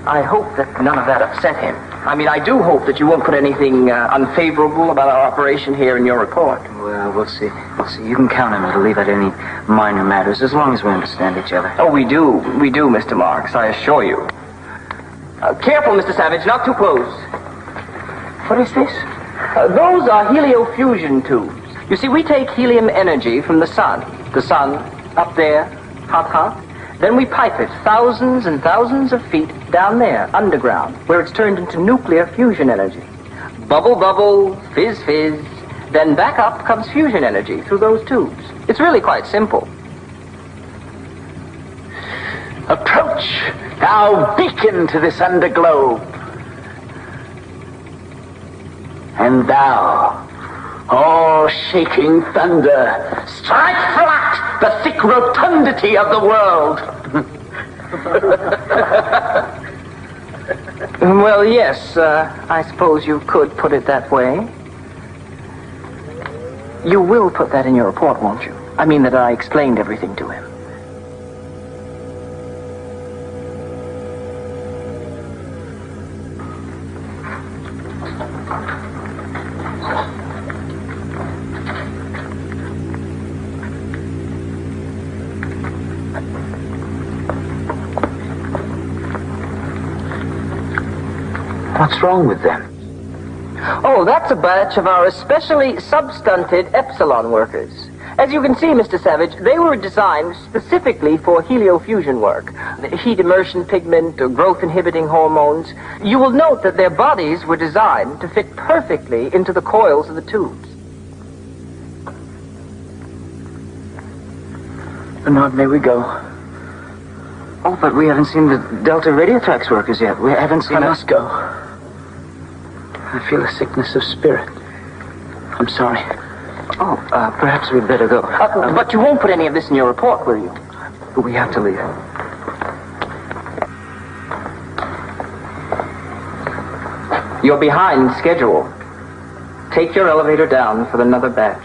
I hope that none of that upset him. I mean, I do hope that you won't put anything unfavorable about our operation here in your report. Well, we'll see. We'll see. You can count on me to leave out any minor matters as long as we understand each other. Oh, we do. We do, Mr. Marks, I assure you. Careful, Mr. Savage, not too close. What is this? Those are heliofusion tubes. You see, we take helium energy from the sun. The sun, up there, hot, hot. Then we pipe it thousands and thousands of feet down there, underground, where it's turned into nuclear fusion energy. Bubble, bubble, fizz, fizz. Then back up comes fusion energy through those tubes. It's really quite simple. Approach, thou beacon to this underglobe. And thou, all shaking thunder, strike flat the thick rotundity of the world. Well, yes, I suppose you could put it that way. You will put that in your report, won't you? I mean that I explained everything to him. What's wrong with them? Oh, that's a batch of our especially substunted epsilon workers. As you can see, Mr. Savage, they were designed specifically for heliofusion work. Heat immersion pigment or growth-inhibiting hormones. You will note that their bodies were designed to fit perfectly into the coils of the tubes. Bernard, may we go? Oh, but we haven't seen the Delta Radiothrax workers yet. We haven't seen... I must go. I feel a sickness of spirit. I'm sorry. Oh, perhaps we'd better go. But you won't put any of this in your report, will you? We have to leave. You're behind schedule. Take your elevator down for another batch.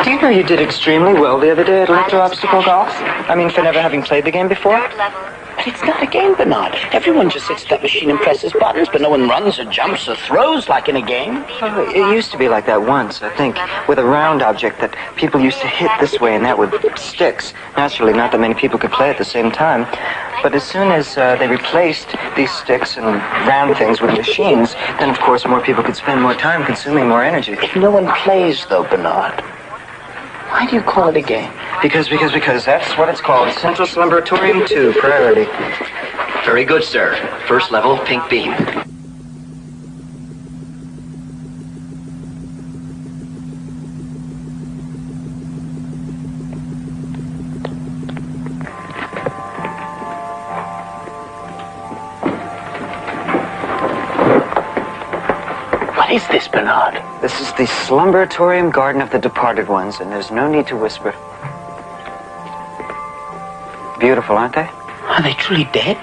Do you know you did extremely well the other day at electro-obstacle golf? I mean, for never having played the game before? But it's not a game, Bernard. Everyone just sits at that machine and presses buttons, but no one runs or jumps or throws like in a game. Oh, it used to be like that once, I think, with a round object that people used to hit this way and that with sticks. Naturally, not that many people could play at the same time. But as soon as they replaced these sticks and round things with machines, then, of course, more people could spend more time consuming more energy. If no one plays, though, Bernard, why do you call it a game? Because that's what it's called. Central Slumbratorium 2, priority. Very good, sir. First level, pink beam. is this, Bernard? This is the Slumberatorium Garden of the Departed Ones, and there's no need to whisper. Beautiful, aren't they? Are they truly dead?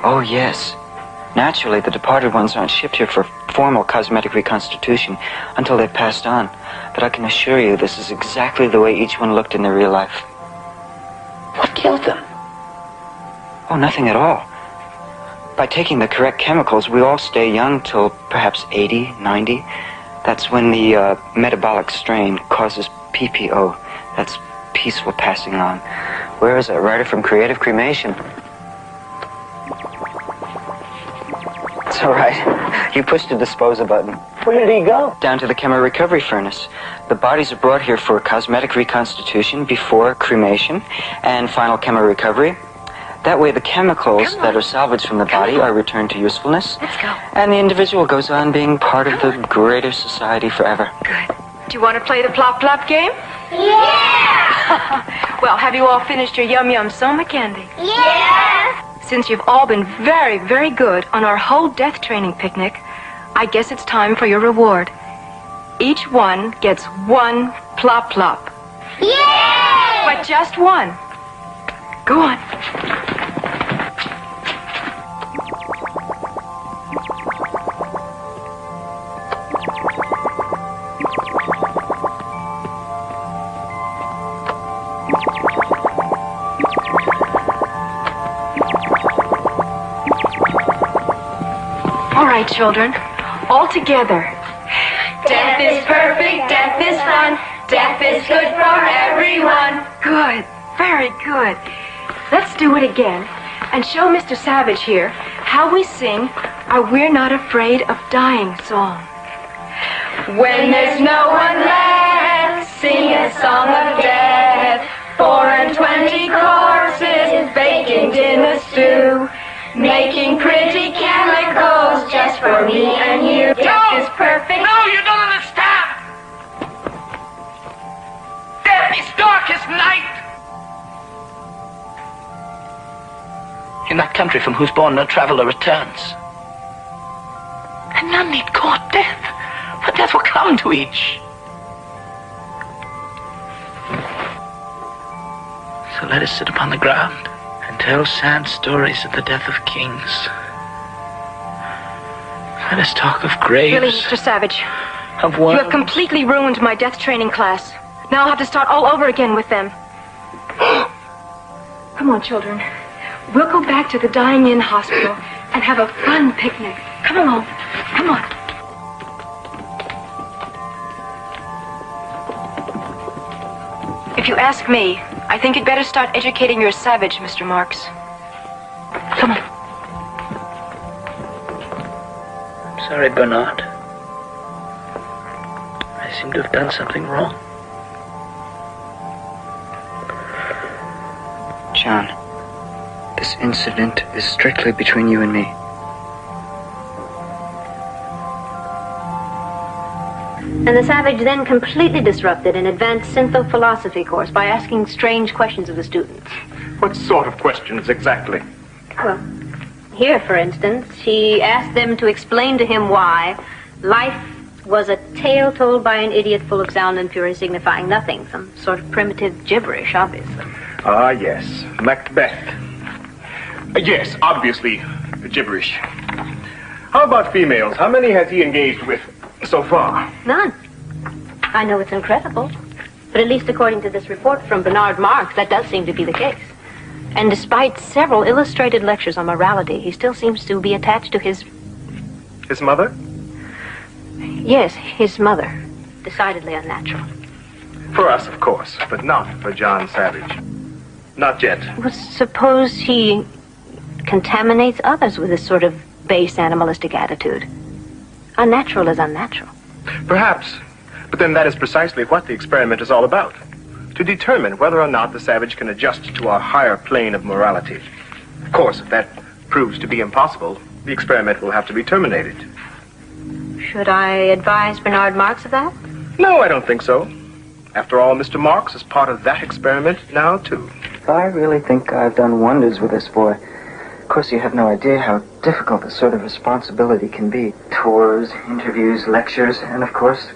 Oh, yes. Naturally, the departed ones aren't shipped here for formal cosmetic reconstitution until they've passed on. But I can assure you this is exactly the way each one looked in their real life. What killed them? Oh, nothing at all. By taking the correct chemicals, we all stay young till perhaps 80, 90. That's when the metabolic strain causes PPO. That's peaceful passing on. Where is that writer from Creative Cremation? It's all right. You pushed the disposal button. Where did he go? Down to the chemo recovery furnace. The bodies are brought here for cosmetic reconstitution before cremation and final chemo recovery. That way the chemicals that are salvaged from the body are returned to usefulness. Let's go. And the individual goes on being part of the greater society forever. Good. Do you want to play the plop-plop game? Yeah! Well, have you all finished your yum-yum soma candy? Yeah! Since you've all been very, very good on our whole death training picnic, I guess it's time for your reward. Each one gets one plop-plop. Yay! But just one. Go on. All right, children, all together. Death is perfect, death is fun, death is good for everyone. Good, very good. Let's do it again and show Mr. Savage here how we sing our We're Not Afraid of Dying song. When there's no one left, sing a song of death. 420 corpses baking in a stew, making pretty chemicals just for me and you. Death is perfect. No, you don't understand! Death is dark as night! In that country from whose bourne no traveler returns. And none need court death, for death will come to each. So let us sit upon the ground and tell sad stories of the death of kings. Let us talk of graves. Really, Mr. Savage, of you have completely ruined my death training class. Now I'll have to start all over again with them. Come on, children. We'll go back to the Dying Inn Hospital and have a fun picnic. Come along. Come on. If you ask me, I think you'd better start educating your Savage, Mr. Marks. Come on. I'm sorry, Bernard. I seem to have done something wrong. John, this incident is strictly between you and me. And the Savage then completely disrupted an advanced synthophilosophy course by asking strange questions of the students. What sort of questions exactly? Well, here, for instance, he asked them to explain to him why life was a tale told by an idiot full of sound and fury signifying nothing, some sort of primitive gibberish, obviously. Ah, yes, Macbeth. Yes, obviously, gibberish. How about females? How many has he engaged with so far? None. I know it's incredible, but at least according to this report from Bernard Marx, that does seem to be the case. And despite several illustrated lectures on morality, he still seems to be attached to his... His mother? Yes, his mother. Decidedly unnatural. For us, of course, but not for John Savage. Not yet. Well, suppose he contaminates others with this sort of base animalistic attitude. Unnatural is unnatural. Perhaps. But then that is precisely what the experiment is all about. To determine whether or not the Savage can adjust to our higher plane of morality. Of course, if that proves to be impossible, the experiment will have to be terminated. Should I advise Bernard Marx of that? No, I don't think so. After all, Mr. Marx is part of that experiment now, too. I really think I've done wonders with this boy. course, you have no idea how difficult this sort of responsibility can be. Tours, interviews, lectures, and of course,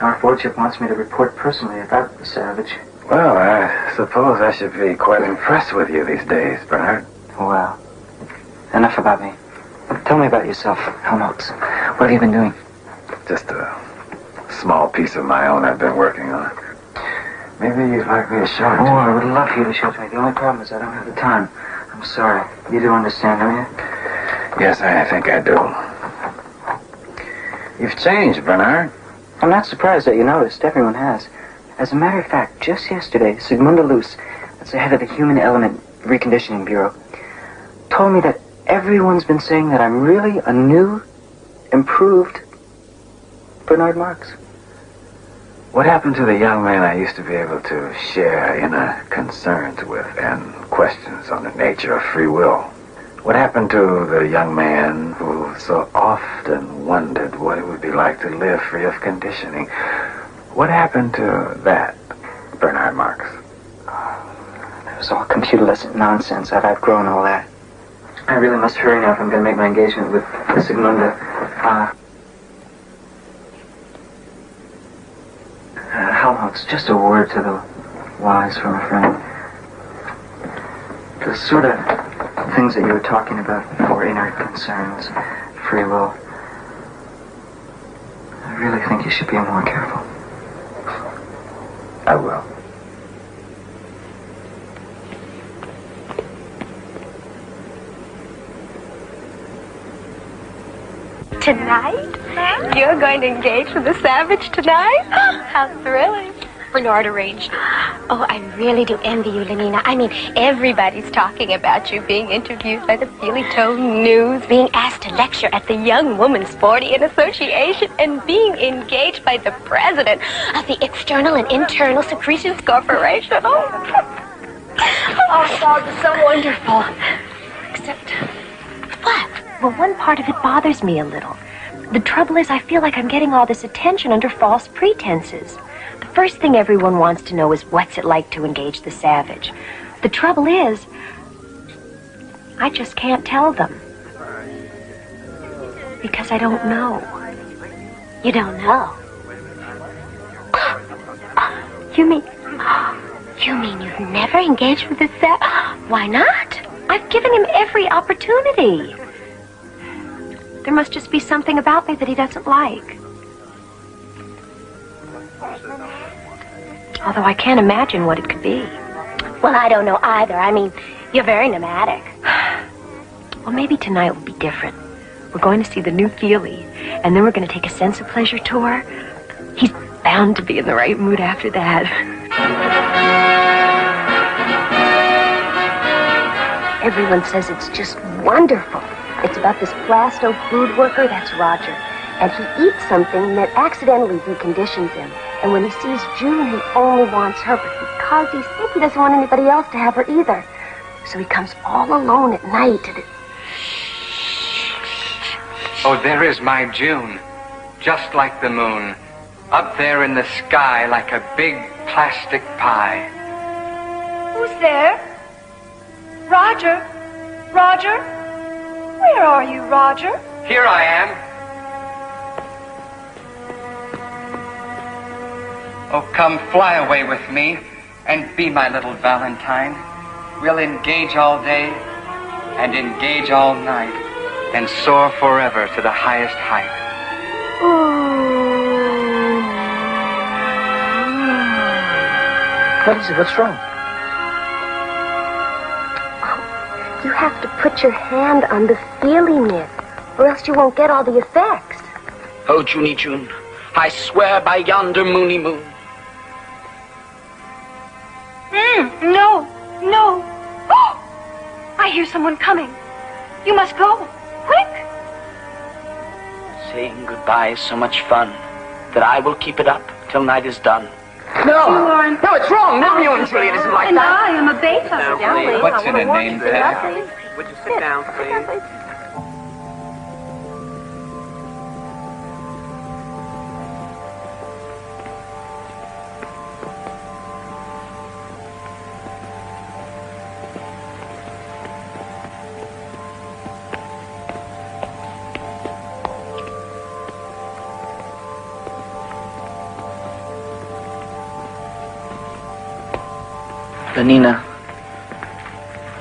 our boardship wants me to report personally about the Savage. Well, I suppose I should be quite impressed with you these days, Bernard. Well, enough about me. Tell me about yourself, Helmholtz. What have you been doing? Just a small piece of my own I've been working on. Maybe you'd like me to show it Oh, to you. I would love for you to show it to me. The only problem is I don't have the time. I'm sorry. You do understand, don't you? Yes, I think I do. You've changed, Bernard. I'm not surprised that you noticed. Everyone has. As a matter of fact, just yesterday, Sigmunda Luce, that's the head of the Human Element Reconditioning Bureau, told me that everyone's been saying that I'm really a new, improved Bernard Marx. What happened to the young man I used to be able to share inner concerns with and questions on the nature of free will? What happened to the young man who so often wondered what it would be like to live free of conditioning? What happened to that, Bernard Marx? It was all computerless nonsense. I've outgrown all that. I really must hurry now if I'm going to make my engagement with Sigmunda. Helmholtz, just a word to the wise from a friend. The sort of things that you were talking about before, inner concerns, free will, I really think you should be more careful. I will. Tonight? You're going to engage with the Savage tonight? How thrilling. Bernard arranged. Oh, I really do envy you, Lenina. I mean, everybody's talking about you being interviewed by the Feely-Tone News, being asked to lecture at the Young Women's Sportian Association, and being engaged by the president of the External and Internal Secretions Corporation. Oh, God, it's so wonderful. Except... What? Well, one part of it bothers me a little. The trouble is I feel like I'm getting all this attention under false pretenses. The first thing everyone wants to know is what's it like to engage the Savage. The trouble is, I just can't tell them. Because I don't know. You don't know? You mean you've never engaged with the Savage? Why not? I've given him every opportunity. There must just be something about me that he doesn't like. Although I can't imagine what it could be. Well, I don't know either. I mean, you're very nomadic. Well, maybe tonight will be different. We're going to see the new Feely, and then we're going to take a sense of pleasure tour. He's bound to be in the right mood after that. Everyone says it's just wonderful. It's about this plasto food worker, that's Roger. And he eats something that accidentally deconditions him. And when he sees June, he only wants her, but because he's sick, he doesn't want anybody else to have her either. So he comes all alone at night and Oh, there is my June, just like the moon, up there in the sky like a big plastic pie. Who's there? Roger? Roger? Where are you, Roger? Here I am. Oh, come fly away with me and be my little Valentine. We'll engage all day and engage all night and soar forever to the highest height. What is it? What's wrong? you have to put your hand on the feeling nip, or else you won't get all the effects. Oh, Junie June, I swear by yonder moony moon. No, no. Oh! I hear someone coming. You must go. Quick! Saying goodbye is so much fun that I will keep it up till night is done. No, no, it's wrong. Romeo and Juliet isn't like And that. I am a Beethoven. What's in a name tag? Would you sit down, please? Lenina,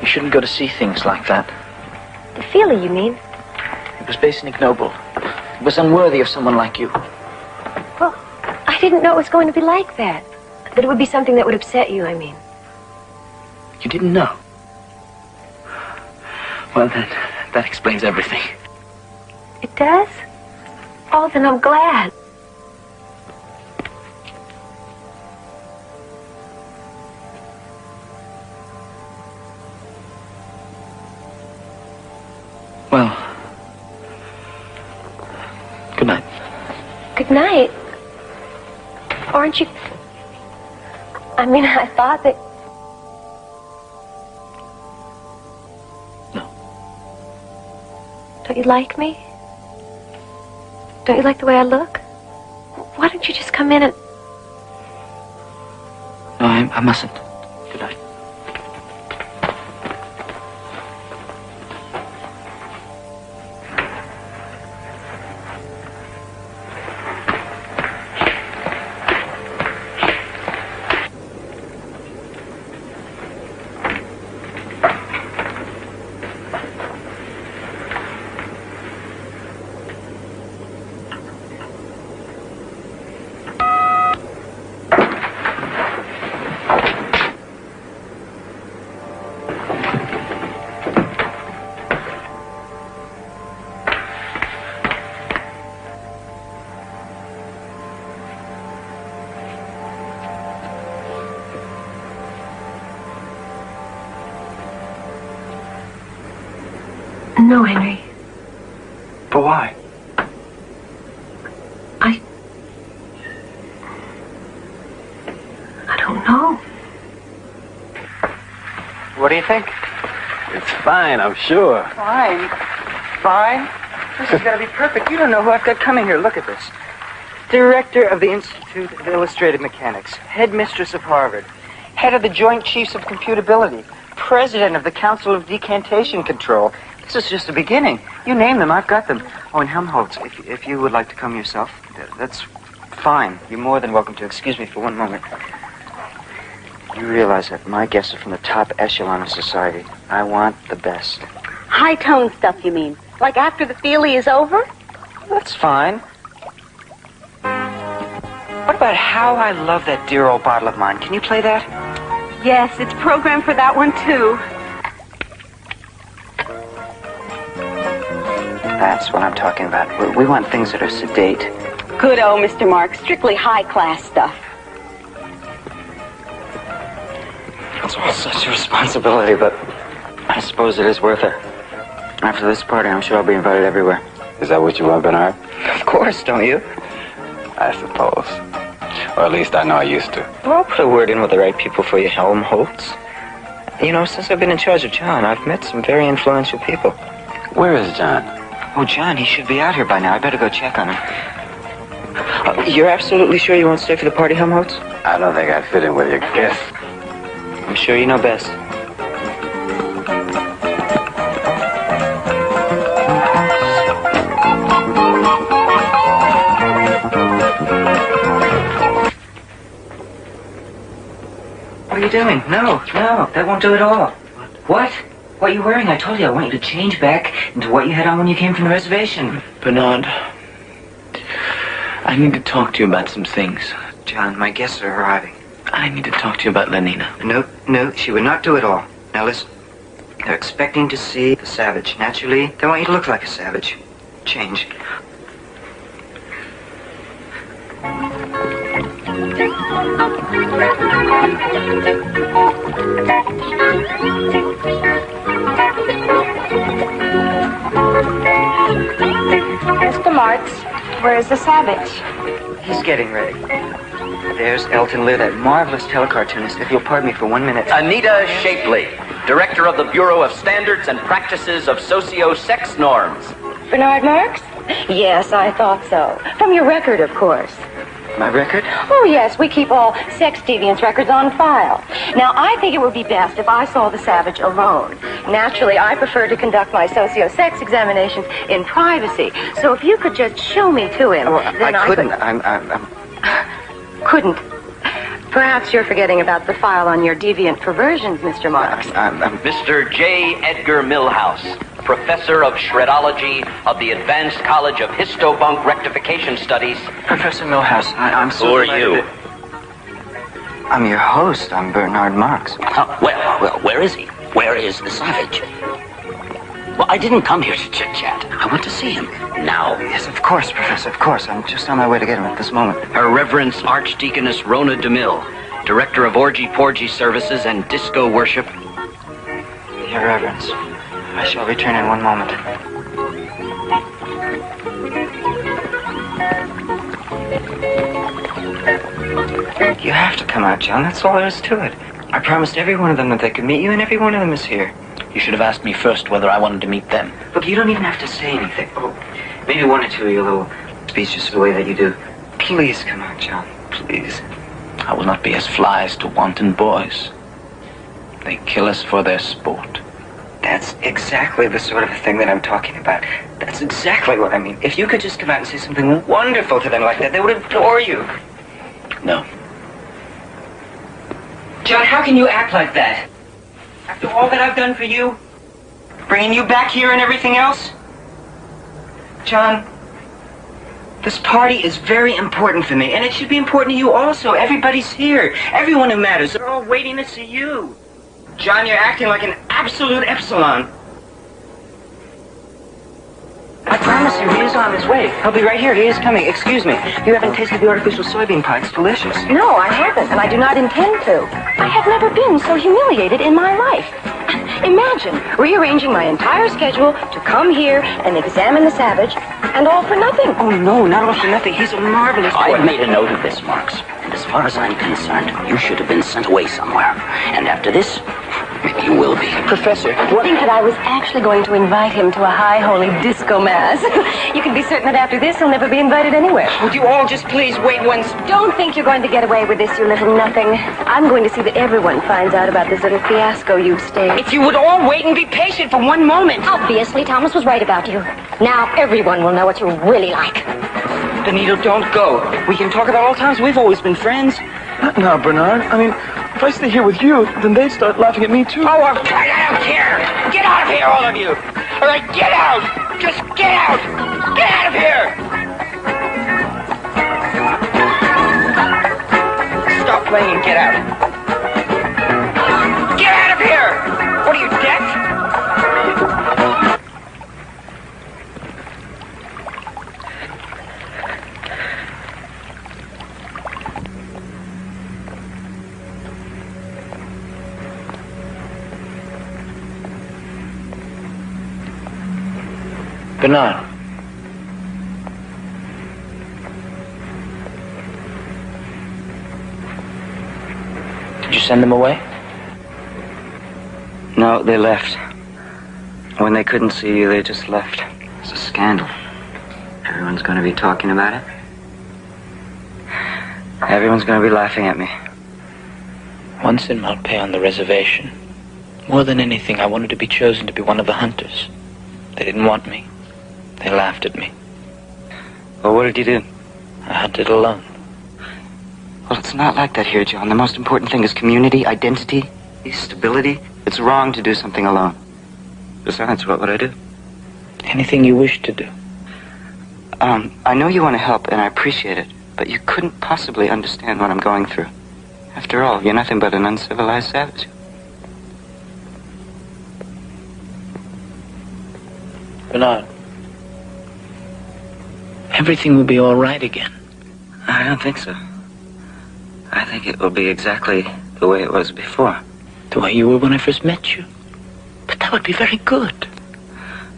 you shouldn't go to see things like that. The feeling, you mean? It was base and ignoble. It was unworthy of someone like you. Well, I didn't know it was going to be like that. That it would be something that would upset you, I mean. You didn't know? Well, then, that explains everything. It does? Oh, then I'm glad. Well, good night. Good night. Aren't you... I mean, I thought that... No. Don't you like me? Don't you like the way I look? Why don't you just come in and... No, I mustn't. Good night. No, Henry. But why? I don't know. What do you think? It's fine, I'm sure. Fine. Fine? This is going to be perfect. You don't know who I've got coming here. Look at this. Director of the Institute of Illustrated Mechanics, headmistress of Harvard, head of the Joint Chiefs of Computability, president of the Council of Decantation Control. This is just the beginning. You name them, I've got them. Oh, and Helmholtz, if you would like to come yourself, that's fine. You're more than welcome to. Excuse me for one moment. You realize that my guests are from the top echelon of society. I want the best. High-tone stuff, you mean? Like after the feelie is over? That's fine. What about How I Love That Dear Old Bottle of Mine? Can you play that? Yes, it's programmed for that one, too. That's what I'm talking about. We want things that are sedate. Good old Mr. Mark. Strictly high-class stuff. It's all such a responsibility, but I suppose it is worth it. After this party, I'm sure I'll be invited everywhere. Is that what you want, Bernard? Of course, don't you? I suppose. Or at least I know I used to. Well, I'll put a word in with the right people for you, Helmholtz. You know, since I've been in charge of John, I've met some very influential people. Where is John? Oh, John, he should be out here by now. I better go check on him. You're absolutely sure you won't stay for the party, Helmholtz? I don't think I'd fit in with your guests. I'm sure you know best. What are you doing? No, that won't do at all. What? What are you wearing? I told you I want you to change back into what you had on when you came from the reservation. Bernard, I need to talk to you about some things. John, my guests are arriving. I need to talk to you about Lenina. No, she would not do it all. Now listen, they're expecting to see the savage. Naturally, they want you to look like a savage. Change. Mr. Marks, where is the savage? He's getting ready. There's Elton Lear, that marvelous telecartoonist. If you'll pardon me for 1 minute. Anita Shapley, director of the Bureau of Standards and Practices of Socio-Sex Norms. Bernard Marks? Yes, I thought so. From your record, of course. My record? Oh, yes, we keep all sex deviance records on file. Now, I think it would be best if I saw the savage alone. Naturally, I prefer to conduct my socio-sex examinations in privacy. So if you could just show me to him, Oh, then I couldn't. Couldn't. Perhaps you're forgetting about the file on your deviant perversions, Mr. Marks. I'm Mr. J. Edgar Milhouse, professor of shredology of the Advanced College of Histobunk Rectification Studies. Professor Milhouse, I'm so Who are delighted you? that- I'm your host. I'm Bernard Marks. Well, where is he? Where is the savage? Well, I didn't come here to chit-chat. I want to see him now. Yes, of course, Professor, of course. I'm just on my way to get him at this moment. Her Reverence Archdeaconess Rona DeMille, Director of Orgy-Porgy Services and Disco Worship. Your Reverence, I shall return in one moment. You have to come out, John. That's all there is to it. I promised every one of them that they could meet you, and every one of them is here. You should have asked me first whether I wanted to meet them. Look, you don't even have to say anything. Oh, maybe one or two of your little speeches the way that you do. Please come out, John. Please. I will not be as flies to wanton boys. They kill us for their sport. That's exactly the sort of thing that I'm talking about. That's exactly what I mean. If you could just come out and say something wonderful to them like that, they would adore you. No. John, how can you act like that? After all that I've done for you? Bringing you back here and everything else? John, this party is very important for me, and it should be important to you also. Everybody's here. Everyone who matters. They're all waiting to see you. John, you're acting like an absolute epsilon. I promise you, he is on his way. He'll be right here. He is coming. Excuse me. You haven't tasted the artificial soybean pie. It's delicious. No, I haven't, and I do not intend to. I have never been so humiliated in my life. Imagine rearranging my entire schedule to come here and examine the savage, and all for nothing. Oh, no, not all for nothing. He's a marvelous boy. I've made a note of this, Marks. And as far as I'm concerned, you should have been sent away somewhere. And after this, you will be. Professor, I think that I was actually going to invite him to a high holy disco mass. You can be certain that after this, he'll never be invited anywhere. Would you all just please wait one... Don't think you're going to get away with this, you little nothing. I'm going to see that everyone finds out about this little fiasco you've staged. If you would all wait and be patient for one moment. Obviously, Thomas was right about you. Now everyone will know what you're really like. Benito, don't go. We can talk about all times we've always been friends. Not now, Bernard. I mean, if I stay here with you, then they'd start laughing at me, too. Oh, I don't care. Get out of here, all of you. All right, get out. Just get out. Get out of here. Stop playing and get out. Get out of here. What are you, deaf? Bernard. Did you send them away? No, they left. When they couldn't see you, they just left. It's a scandal. Everyone's going to be talking about it. Everyone's going to be laughing at me. Once in Malpais on the reservation, more than anything, I wanted to be chosen to be one of the hunters. They didn't want me. They laughed at me. Well, what did you do? I hunted alone. Well, it's not like that here, John. The most important thing is community, identity, stability. It's wrong to do something alone. Besides, what would I do? Anything you wish to do. I know you want to help, and I appreciate it, but you couldn't possibly understand what I'm going through. After all, you're nothing but an uncivilized savage. Bernard. Everything will be all right again. I don't think so. I think it will be exactly the way it was before. The way you were when I first met you. But that would be very good.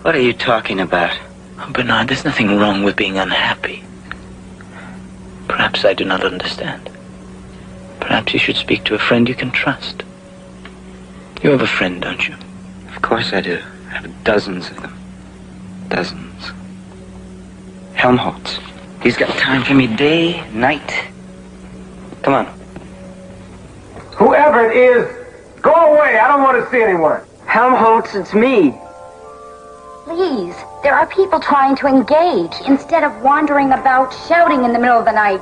What are you talking about? Oh, Bernard, there's nothing wrong with being unhappy. Perhaps I do not understand. Perhaps you should speak to a friend you can trust. You have a friend, don't you? Of course I do. I have dozens of them. Dozens. Helmholtz. He's got time for me day, night. Come on. Whoever it is, go away. I don't want to see anyone. Helmholtz, it's me. Please, there are people trying to engage instead of wandering about shouting in the middle of the night.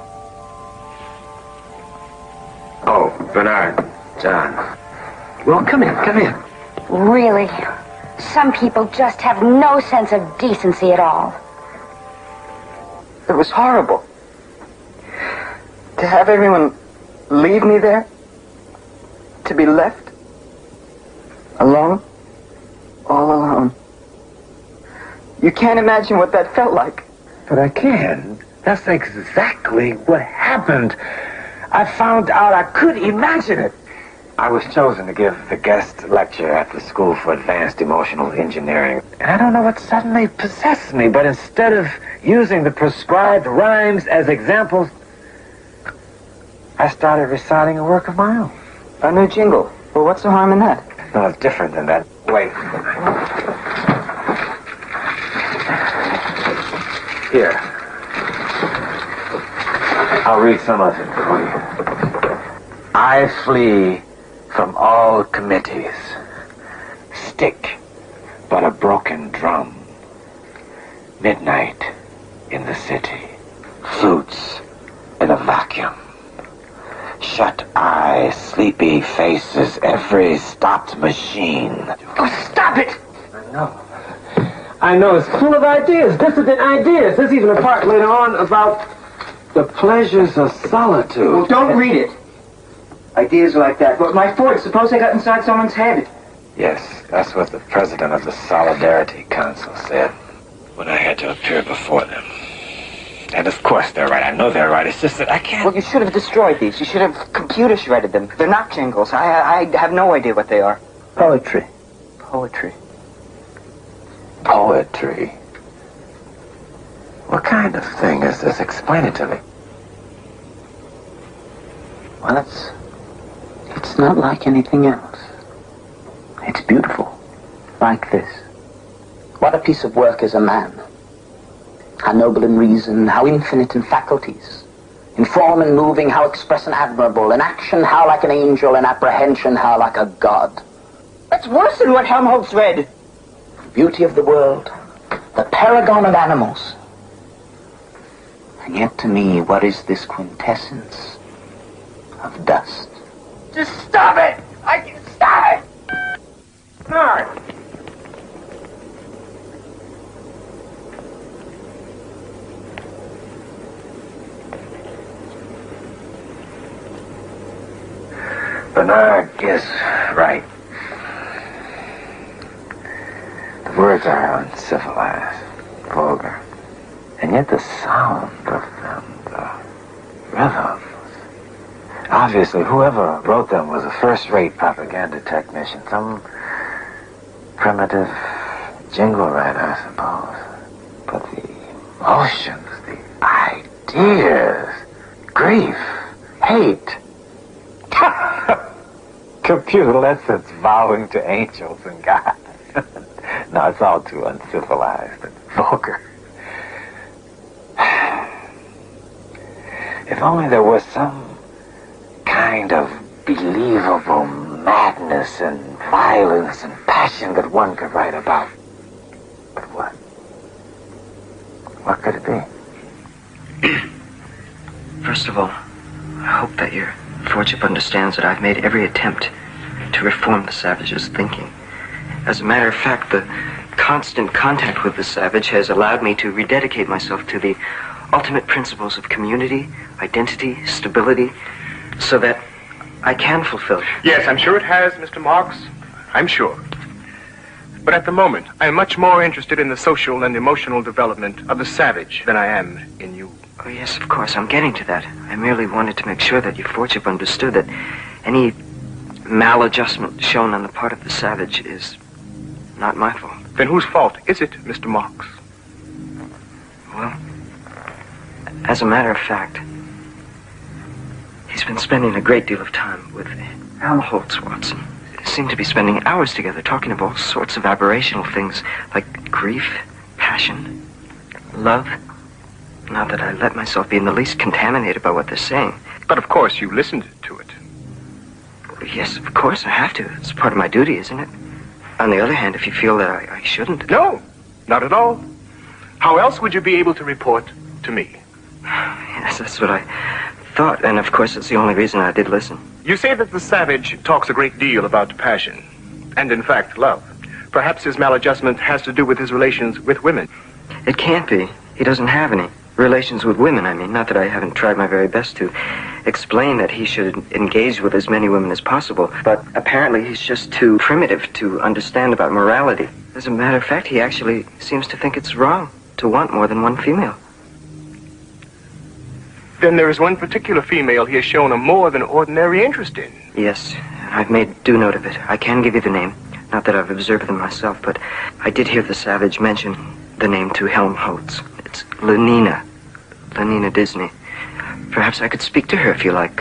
Oh, Bernard, John. Well, come in, come in. Really? Some people just have no sense of decency at all. It was horrible. To have everyone leave me there? To be left? Alone? All alone. You can't imagine what that felt like. But I can. That's exactly what happened. I found out I could imagine it. I was chosen to give the guest lecture at the School for Advanced Emotional Engineering. And I don't know what suddenly possessed me, but instead of using the prescribed rhymes as examples, I started reciting a work of my own. A new jingle. Well, what's the harm in that? No, it's different than that. Wait. Here. I'll read some of it for you. I flee from all committees. Stick but a broken drum. Midnight in the city. Flutes in a vacuum. Shut eyes, sleepy faces, every stopped machine. Oh, stop it! I know, it's full of ideas, dissident ideas. There's even a part later on about the pleasures of solitude. Well, don't read it. Ideas like that. But my Ford, suppose I got inside someone's head. Yes, that's what the president of the Solidarity Council said when I had to appear before them. And of course they're right. I know they're right. It's just that I can't... Well, you should have destroyed these. You should have computer shredded them. They're not jingles. I have no idea what they are. Poetry. Poetry. Poetry? What kind of thing is this? Explain it to me. Well, it's not like anything else. It's beautiful. Like this. What a piece of work is a man. How noble in reason, how infinite in faculties. In form and moving, how express and admirable. In action, how like an angel. In apprehension, how like a god. That's worse than what Helmholtz read. Beauty of the world. The paragon of animals. And yet to me, what is this quintessence of dust? Just stop it! I can stop it! Bernard! Bernard is right. The words are uncivilized, vulgar, and yet the sound of them, the rhythms. Obviously, whoever wrote them was a first-rate propaganda technician, some primitive jingle writer, I suppose. But the emotions, the ideas, grief, hate. Computer lessons vowing to angels and God. No, it's all too uncivilized and vulgar. If only there was some kind of believable madness and violence and passion that one could write about. But what? What could it be? First of all, I hope that your Lordship understands that I've made every attempt to reform the savage's thinking. As a matter of fact, the constant contact with the savage has allowed me to rededicate myself to the ultimate principles of community, identity, stability, so that I can fulfill. Yes, I'm sure it has, Mr. Marks. I'm sure. But at the moment, I am much more interested in the social and emotional development of the savage than I am in you. Oh, yes, of course. I'm getting to that. I merely wanted to make sure that your Lordship understood that any maladjustment shown on the part of the savage is not my fault. Then whose fault is it, Mr. Marks? Well, as a matter of fact, he's been spending a great deal of time with Helmholtz, Watson. They seem to be spending hours together talking of all sorts of aberrational things like grief, passion, love. Not that I let myself be in the least contaminated by what they're saying. But of course you listened to it. Yes, of course I have to. It's part of my duty, isn't it? On the other hand, if you feel that I shouldn't... No, not at all. How else would you be able to report to me? Yes, that's what I thought. And of course, it's the only reason I did listen. You say that the savage talks a great deal about passion, and in fact, love. Perhaps his maladjustment has to do with his relations with women. It can't be. He doesn't have any. Relations with women, I mean. Not that I haven't tried my very best to explain that he should engage with as many women as possible, but apparently he's just too primitive to understand about morality. As a matter of fact, he actually seems to think it's wrong to want more than one female. Then there is one particular female he has shown a more than ordinary interest in. Yes, I've made due note of it. I can give you the name. Not that I've observed them myself, but I did hear the savage mention the name to Helmholtz. It's Lenina. Lenina Disney. Perhaps I could speak to her if you like,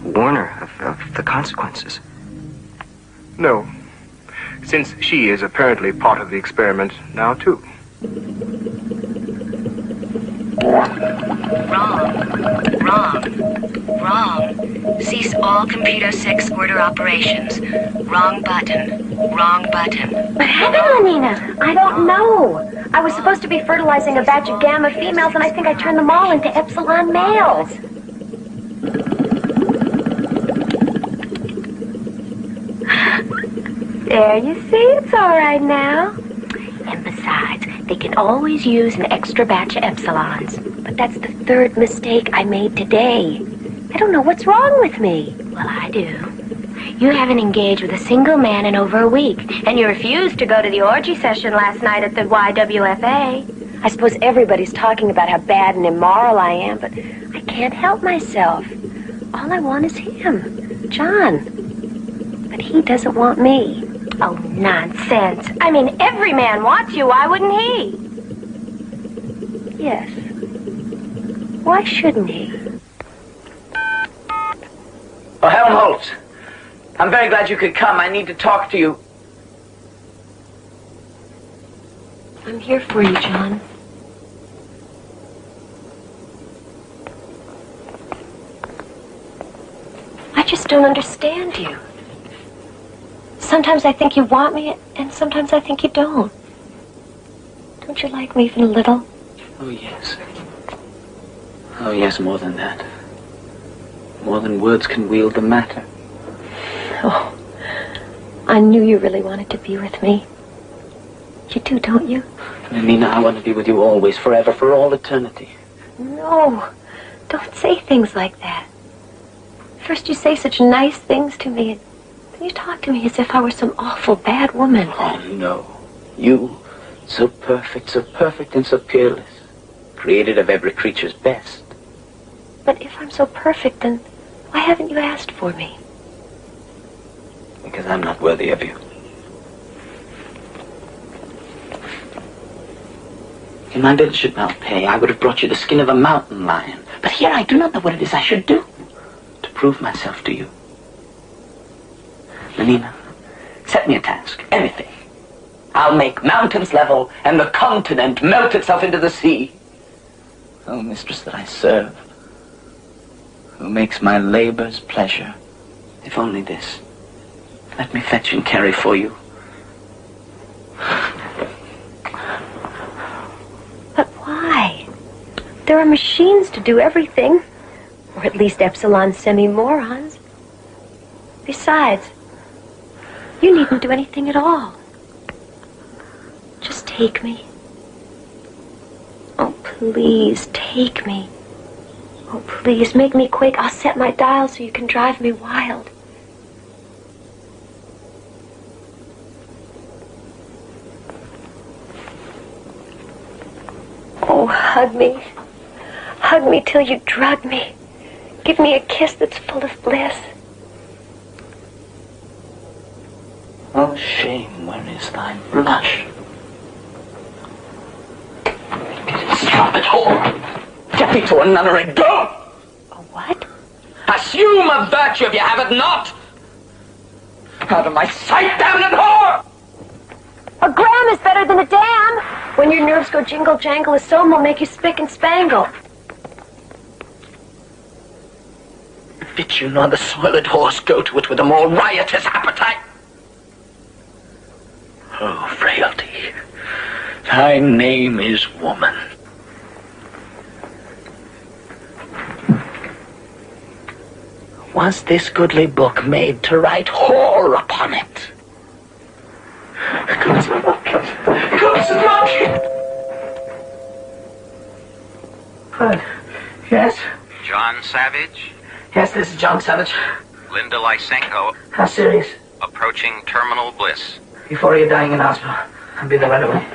warn her of the consequences. No, since she is apparently part of the experiment now, too. Wrong. Cease all computer sex squirter operations. Wrong button. Wrong button. What happened, Lenina? I don't know. I was supposed to be fertilizing a batch of gamma females, and I think I turned them all into epsilon males. There, you see, it's all right now. And besides, they can always use an extra batch of epsilons. But that's the third mistake I made today. I don't know what's wrong with me. Well, I do. You haven't engaged with a single man in over a week, and you refused to go to the orgy session last night at the YWFA. I suppose everybody's talking about how bad and immoral I am, but I can't help myself. All I want is him, John. But he doesn't want me. Oh, nonsense. I mean, every man wants you. Why wouldn't he? Yes. Why shouldn't he? Oh, Helmholtz. I'm very glad you could come. I need to talk to you. I'm here for you, John. I just don't understand you. Sometimes I think you want me, and sometimes I think you don't. Don't you like me even a little? Oh, yes. Oh, yes, more than that. More than words can wield the matter. Oh, I knew you really wanted to be with me. You do, don't you? Nina, I want to be with you always, forever, for all eternity. No, don't say things like that. First you say such nice things to me, and then you talk to me as if I were some awful bad woman. Oh, no. You, so perfect and so peerless. Created of every creature's best. But if I'm so perfect, then why haven't you asked for me? Because I'm not worthy of you. If my bill should not pay, I would have brought you the skin of a mountain lion. But here I do not know what it is I should do to prove myself to you. Lenina, set me a task, anything. I'll make mountains level and the continent melt itself into the sea. Oh, mistress that I serve, who makes my labors pleasure, if only this. Let me fetch and carry for you. But why? There are machines to do everything. Or at least epsilon semi-morons. Besides, you needn't do anything at all. Just take me. Oh, please, take me. Oh, please, make me quake. I'll set my dial so you can drive me wild. Oh, hug me. Hug me till you drug me. Give me a kiss that's full of bliss. Oh, shame, where is thy blush? Stop it, whore! Get me to a nunnery, go! A what? Assume a virtue if you have it not! Out of my sight, damned whore! A gram is better than a dam. When your nerves go jingle jangle, a soul will make you spick and spangle. Fit you nor the soiled horse go to it with a more riotous appetite. Oh, frailty, thy name is woman. was this goodly book made to write whore upon it? Close the bucket. Close the bucket. What? Yes? John Savage? Yes, this is John Savage. Linda Lysenko. How serious? Approaching terminal bliss. Before you're dying in hospital. I'll be there right away.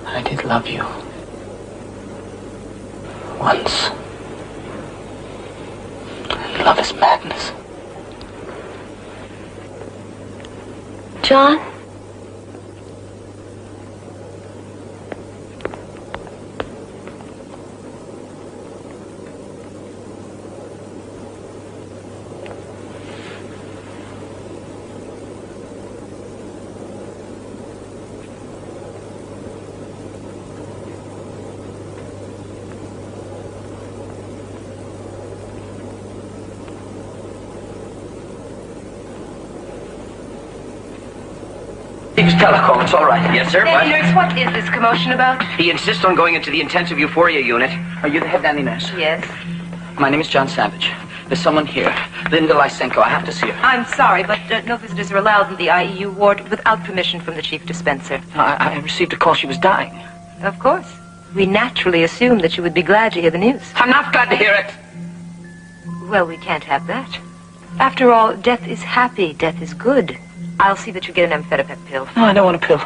I did love you. Once. Love is madness. John? He was telecom, it's all right. Yes, sir. Nanny nurse, what is this commotion about? He insists on going into the intensive euphoria unit. Are you the head nanny nurse? Yes. My name is John Savage. There's someone here. Linda Lysenko. I have to see her. I'm sorry, but no visitors are allowed in the IEU ward without permission from the chief dispenser. I received a call she was dying. Of course. We naturally assumed that you would be glad to hear the news. I'm not glad to hear it. Well, we can't have that. After all, death is happy. Death is good. I'll see that you get an amphetamine pill. No, I don't want a pill.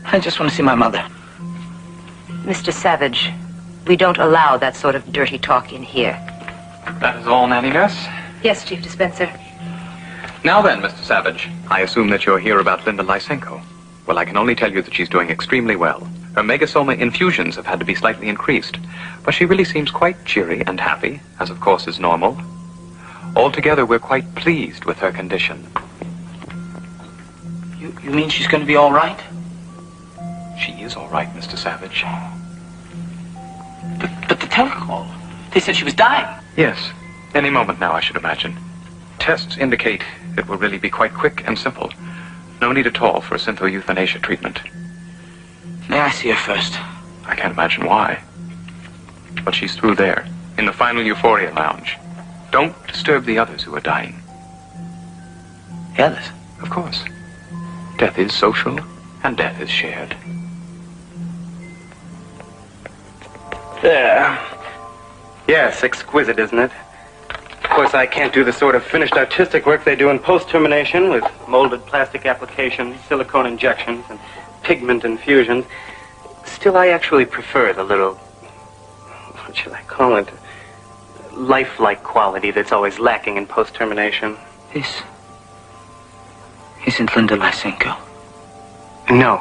I just want to see my mother. Mr. Savage, we don't allow that sort of dirty talk in here. That is all, Nanny Nurse? Yes, Chief Dispenser. Now then, Mr. Savage, I assume that you're here about Linda Lysenko. Well, I can only tell you that she's doing extremely well. Her megasoma infusions have had to be slightly increased, but she really seems quite cheery and happy, as of course is normal. Altogether, we're quite pleased with her condition. You mean she's going to be all right? She is all right, Mr. Savage. But the telecall, they said she was dying. Yes, any moment now, I should imagine. Tests indicate it will really be quite quick and simple. No need at all for a syntho-euthanasia treatment. May I see her first? I can't imagine why. But she's through there, in the final euphoria lounge. Don't disturb the others who are dying. The others? Of course. Death is social, and death is shared. There. Yes, exquisite, isn't it? Of course, I can't do the sort of finished artistic work they do in post-termination with molded plastic applications, silicone injections, and pigment infusions. Still, I actually prefer the little, what should I call it, lifelike quality that's always lacking in post-termination. This isn't Linda Lysenko. No.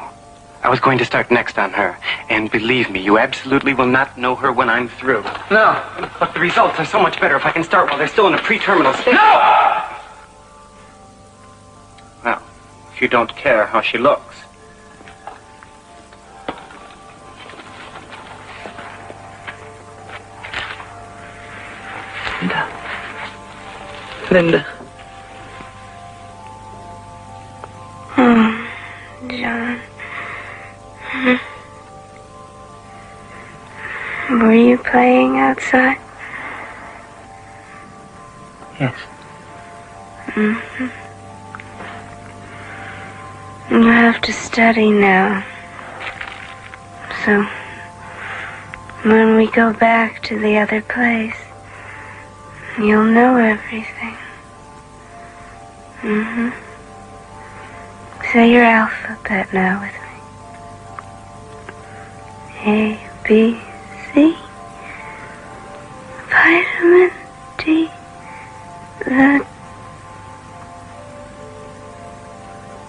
I was going to start next on her. And believe me, you absolutely will not know her when I'm through. No. But the results are so much better if I can start while they're still in a pre-terminal state. No! Well, if you don't care how she looks. Linda. Oh, John. Were you playing outside? Yes. Mm-hmm. You have to study now. So, when we go back to the other place, you'll know everything. Mm-hmm. Say your alphabet now with me. A, B, C. Vitamin D.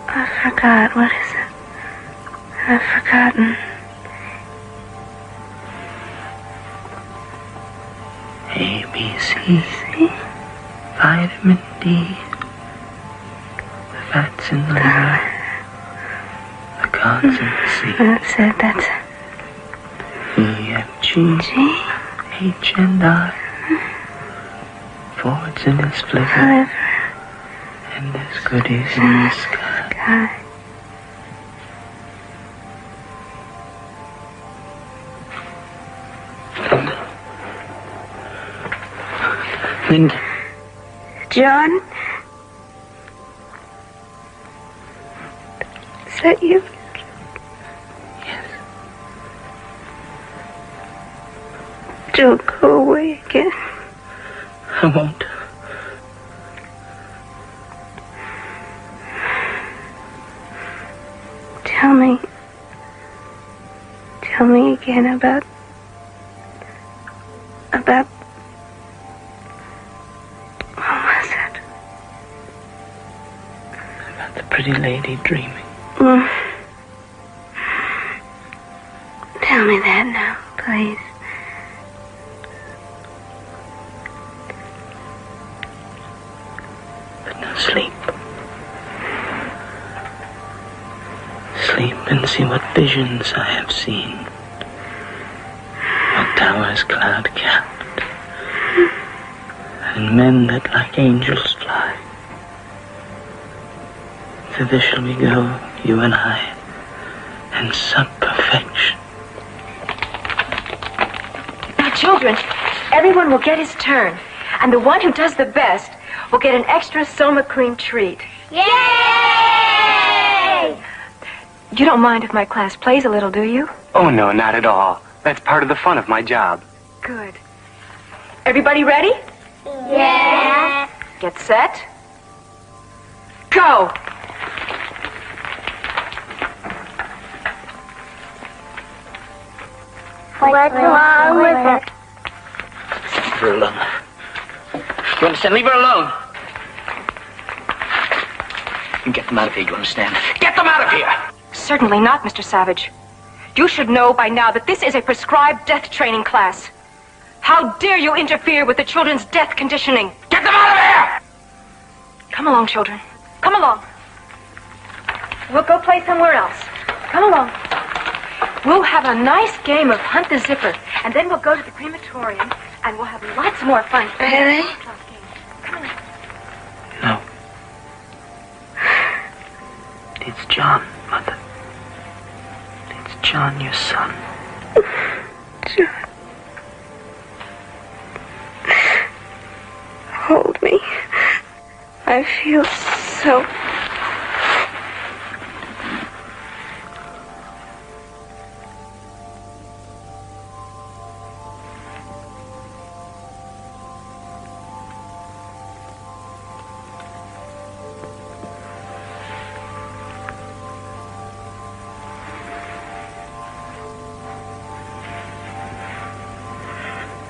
I forgot. What is it? I've forgotten. A, B, C. Vitamin D. The fats in the liver. The carbs in the sea. That's it. E, F, G, H, and I. Forwards in his flivver, and there's goodies in the sky. Linda. John? Is that you? Yes. Don't go away again. I won't. Tell me again about what was it? About the pretty lady dreaming. Tell me that now, please. But now sleep. Sleep and see what visions I have seen. What towers cloud-capped, and men that like angels fly. Thither shall we go, you and I, and sup perfection. Now, children, everyone will get his turn, and the one who does the best will get an extra Soma cream treat. Yay! You don't mind if my class plays a little, do you? Oh, no, not at all. That's part of the fun of my job. Good. Everybody ready? Yeah. Get set. Go! What's wrong with it? Leave her alone. You understand? Leave her alone. And get them out of here, you understand? Get them out of here! Certainly not, Mr. Savage. You should know by now that this is a prescribed death training class. How dare you interfere with the children's death conditioning? Get them out of here! Come along, children. Come along. We'll go play somewhere else. Come along. We'll have a nice game of Hunt the Zipper, and then we'll go to the crematorium, and we'll have lots more fun. Really? Come on. No. It's John, Mother. It's John, your son. John. Hold me. I feel so...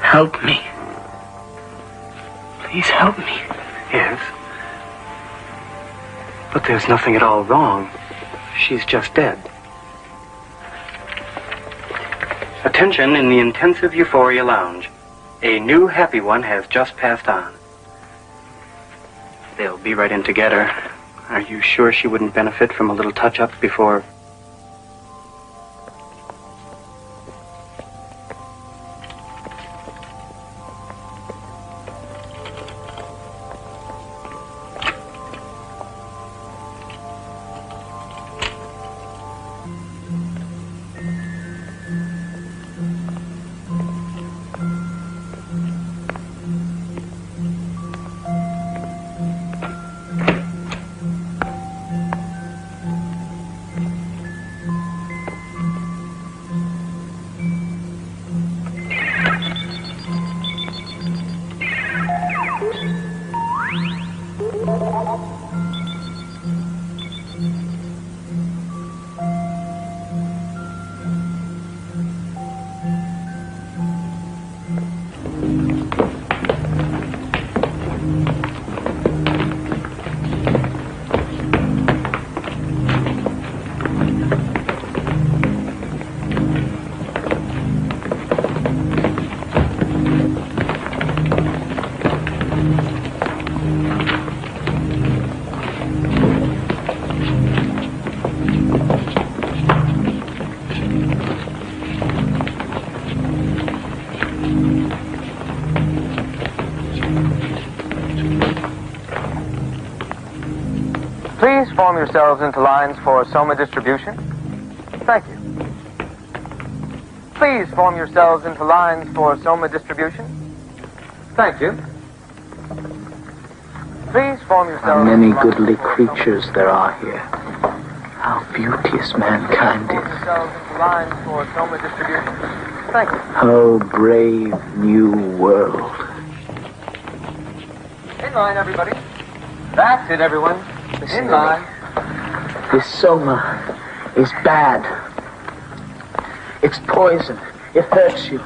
Help me. Please help me. Yes. But there's nothing at all wrong. She's just dead. Attention in the intensive euphoria lounge. A new happy one has just passed on. They'll be right in to get her. Are you sure she wouldn't benefit from a little touch-up before... Please form yourselves into lines for Soma distribution. Thank you. Please form yourselves into lines for Soma distribution. Thank you. Please form yourselves. How many goodly creatures there are here. How beauteous mankind Form is. yourselves into lines for Soma distribution. Thank you. Oh, brave new world. In line, everybody. That's it, everyone. In line. This Soma is bad. It's poison. It hurts you.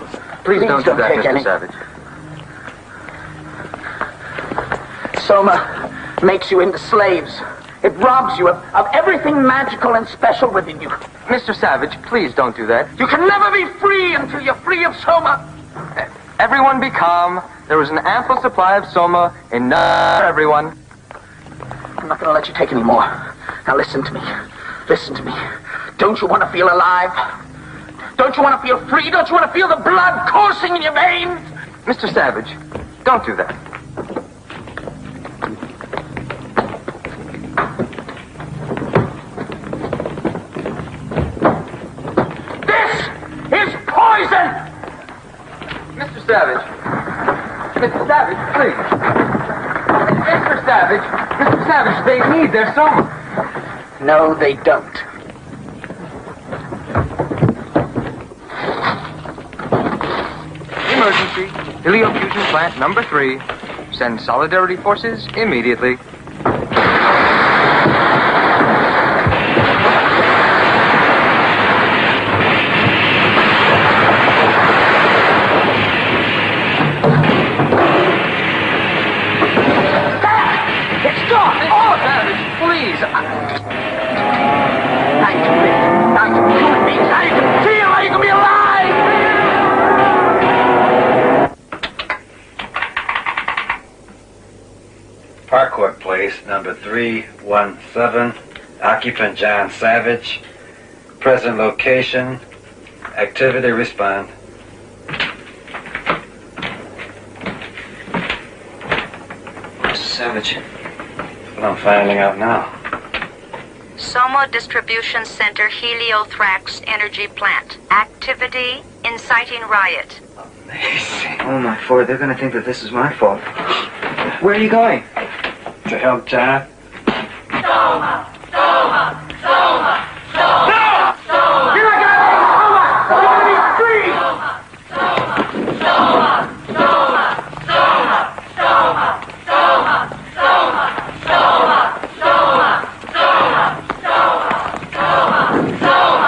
Please don't do that, take Mr. any. Savage. Soma makes you into slaves. It robs you of everything magical and special within you. Mr. Savage, please don't do that. You can never be free until you're free of Soma. Everyone be calm. There is an ample supply of Soma enough for everyone. I'm not going to let you take any more. Now listen to me. Listen to me. Don't you want to feel alive? Don't you want to feel free? Don't you want to feel the blood coursing in your veins? Mr. Savage, don't do that. This is poison! Mr. Savage. Mr. Savage, please. Mr. Savage. Mr. Savage, they need their Soma. No, they don't. Emergency. Heliofusion plant number 3. Send solidarity forces immediately. Please. Now you can live. Now you can be human beings. Now you can feel. Now you can be alive. Parkwood Place, number 317. Occupant John Savage. Present location. Activity respond. Mr. Savage. What I'm finding out now. Soma Distribution Center Heliothrax Energy Plant. Activity inciting riot. Oh, my Ford, they're going to think that this is my fault. Where are you going? To help John. Soma! Soma! Soma! Soma! No! Soma! You're not going to be Soma! You're going to be free! Soma! Soma! Soma! Soma! Soma! Soma! Soma! Soma! Soma! Soma!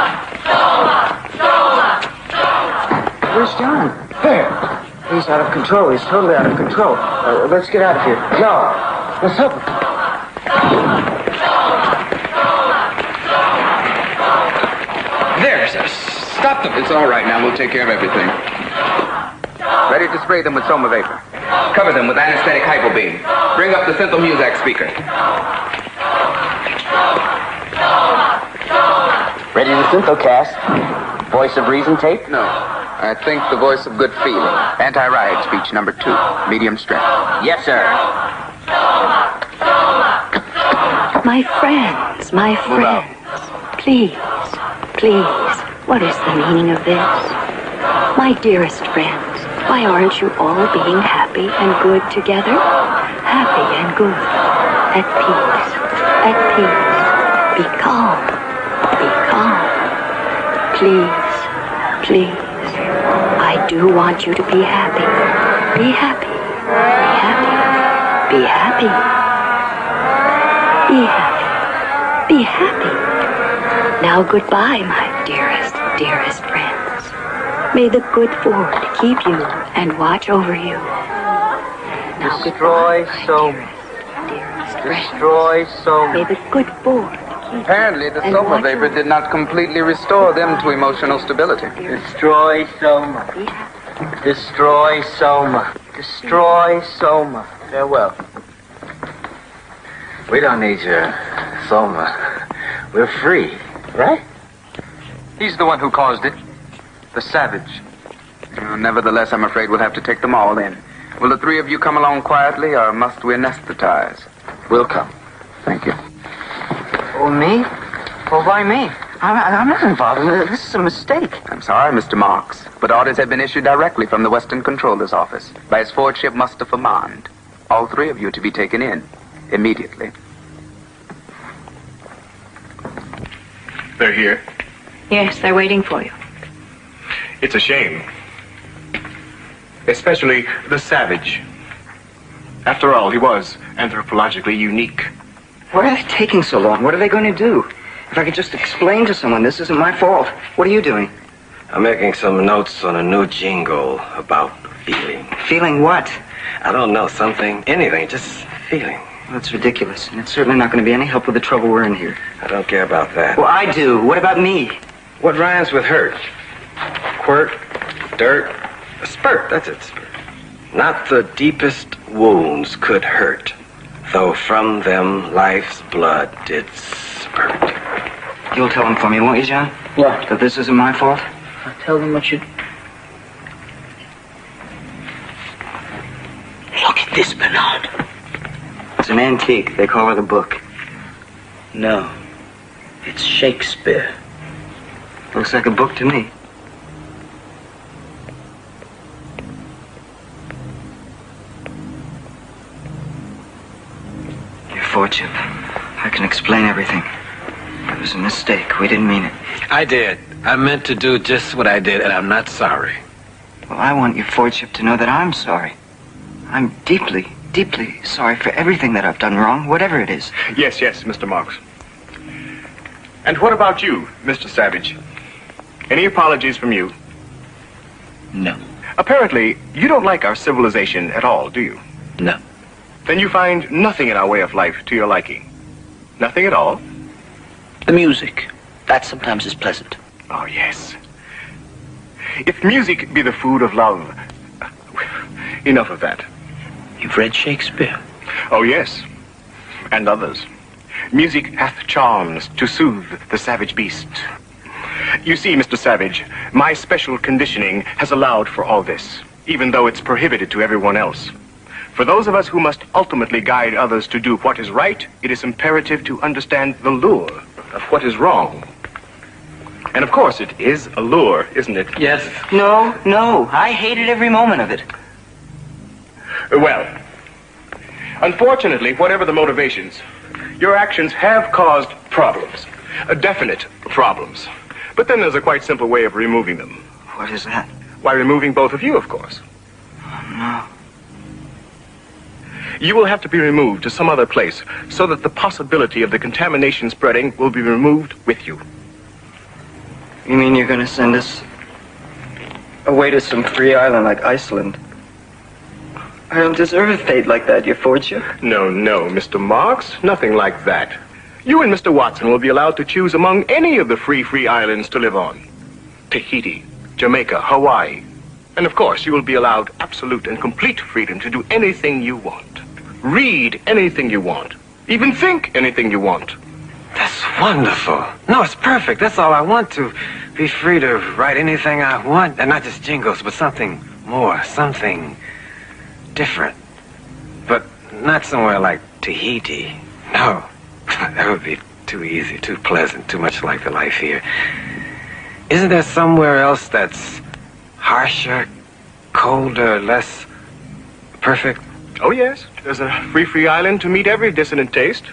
Soma! Soma! Where's John? There. He's out of control. He's totally out of control. Let's get out of here. No. Let's help him. There, sir. Stop them. It's all right now. We'll take care of everything. Ready to spray them with Soma vapor. Cover them with anesthetic hypobeam. Bring up the Synthel Muzak speaker. Ready to Synthocast. Voice of reason tape? No. I think the voice of good feeling. Anti-riot speech number 2. Medium strength. Yes, sir. My friends, please, please, what is the meaning of this? My dearest friends, why aren't you all being happy and good together? Happy and good, at peace, be calm, please, please. I do want you to be happy, be happy, be happy. Be happy. Be happy. Now goodbye, my dearest, dearest friends. May the good Ford keep you and watch over you. Now Destroy Soma. Destroy Soma. May the good Ford Apparently, the Soma vapor did not completely restore them to emotional stability. Destroy Soma. Destroy Soma. Destroy Soma. Farewell. We don't need your Soma. We're free, right? He's the one who caused it. The Savage. Nevertheless, I'm afraid we'll have to take them all in. Will the 3 of you come along quietly, or must we anesthetize? We'll come. Thank you. Oh, me? Well, why me? I'm not involved in it. This is a mistake. I'm sorry, Mr. Marks, but orders have been issued directly from the Western Controller's office by his forward ship Mustafa Mond. All three of you to be taken in immediately. They're here. Yes, they're waiting for you. It's a shame. Especially the Savage. After all, he was anthropologically unique. Why are they taking so long? What are they going to do? If I could just explain to someone, this isn't my fault. What are you doing? I'm making some notes on a new jingle about feeling. Feeling what? I don't know, something, anything, just feeling. Well, that's ridiculous, and it's certainly not going to be any help with the trouble we're in here. I don't care about that. Well, I do. What about me? What rhymes with hurt? Quirt, dirt, a spurt, that's it, spurt. Not the deepest wounds could hurt, though from them life's blood did spurt. You'll tell them for me, won't you, John? What? That this isn't my fault? I'll tell them what you... Look at this, Bernard. It's an antique. They call it a book. No. It's Shakespeare. Looks like a book to me. Your fortune. I can explain everything. It was a mistake. We didn't mean it. I did. I meant to do just what I did, and I'm not sorry. Well, I want your Fordship to know that I'm sorry. I'm deeply, deeply sorry for everything that I've done wrong, whatever it is. Yes, Mr. Marks. And what about you, Mr. Savage? Any apologies from you? No. Apparently, you don't like our civilization at all, do you? No. Then you find nothing in our way of life to your liking. Nothing at all? The music. That sometimes is pleasant. Oh, yes. If music be the food of love... Enough of that. You've read Shakespeare? Oh, yes. And others. Music hath charms to soothe the savage beast. You see, Mr. Savage, my special conditioning has allowed for all this, even though it's prohibited to everyone else. For those of us who must ultimately guide others to do what is right, it is imperative to understand the lure of what is wrong. And of course, it is a lure, isn't it? Yes. No. I hated every moment of it. Well, unfortunately, whatever the motivations, your actions have caused problems. Definite problems. But then there's a quite simple way of removing them. What is that? Why, removing both of you, of course. No. You will have to be removed to some other place so that the possibility of the contamination spreading will be removed with you. You mean you're going to send us away to some free island like Iceland? I don't deserve a fate like that, your fortune. No, Mr. Marks. Nothing like that. You and Mr. Watson will be allowed to choose among any of the free islands to live on. Tahiti, Jamaica, Hawaii. And of course, you will be allowed absolute and complete freedom to do anything you want. Read anything you want. Even think anything you want. That's wonderful. No, it's perfect. That's all I want, to be free to write anything I want. And not just jingles, but something more, something different. But not somewhere like Tahiti. No, that would be too easy, too pleasant, too much like the life here. Isn't there somewhere else that's harsher, colder, less perfect? Oh, yes. There's a free island to meet every dissonant taste.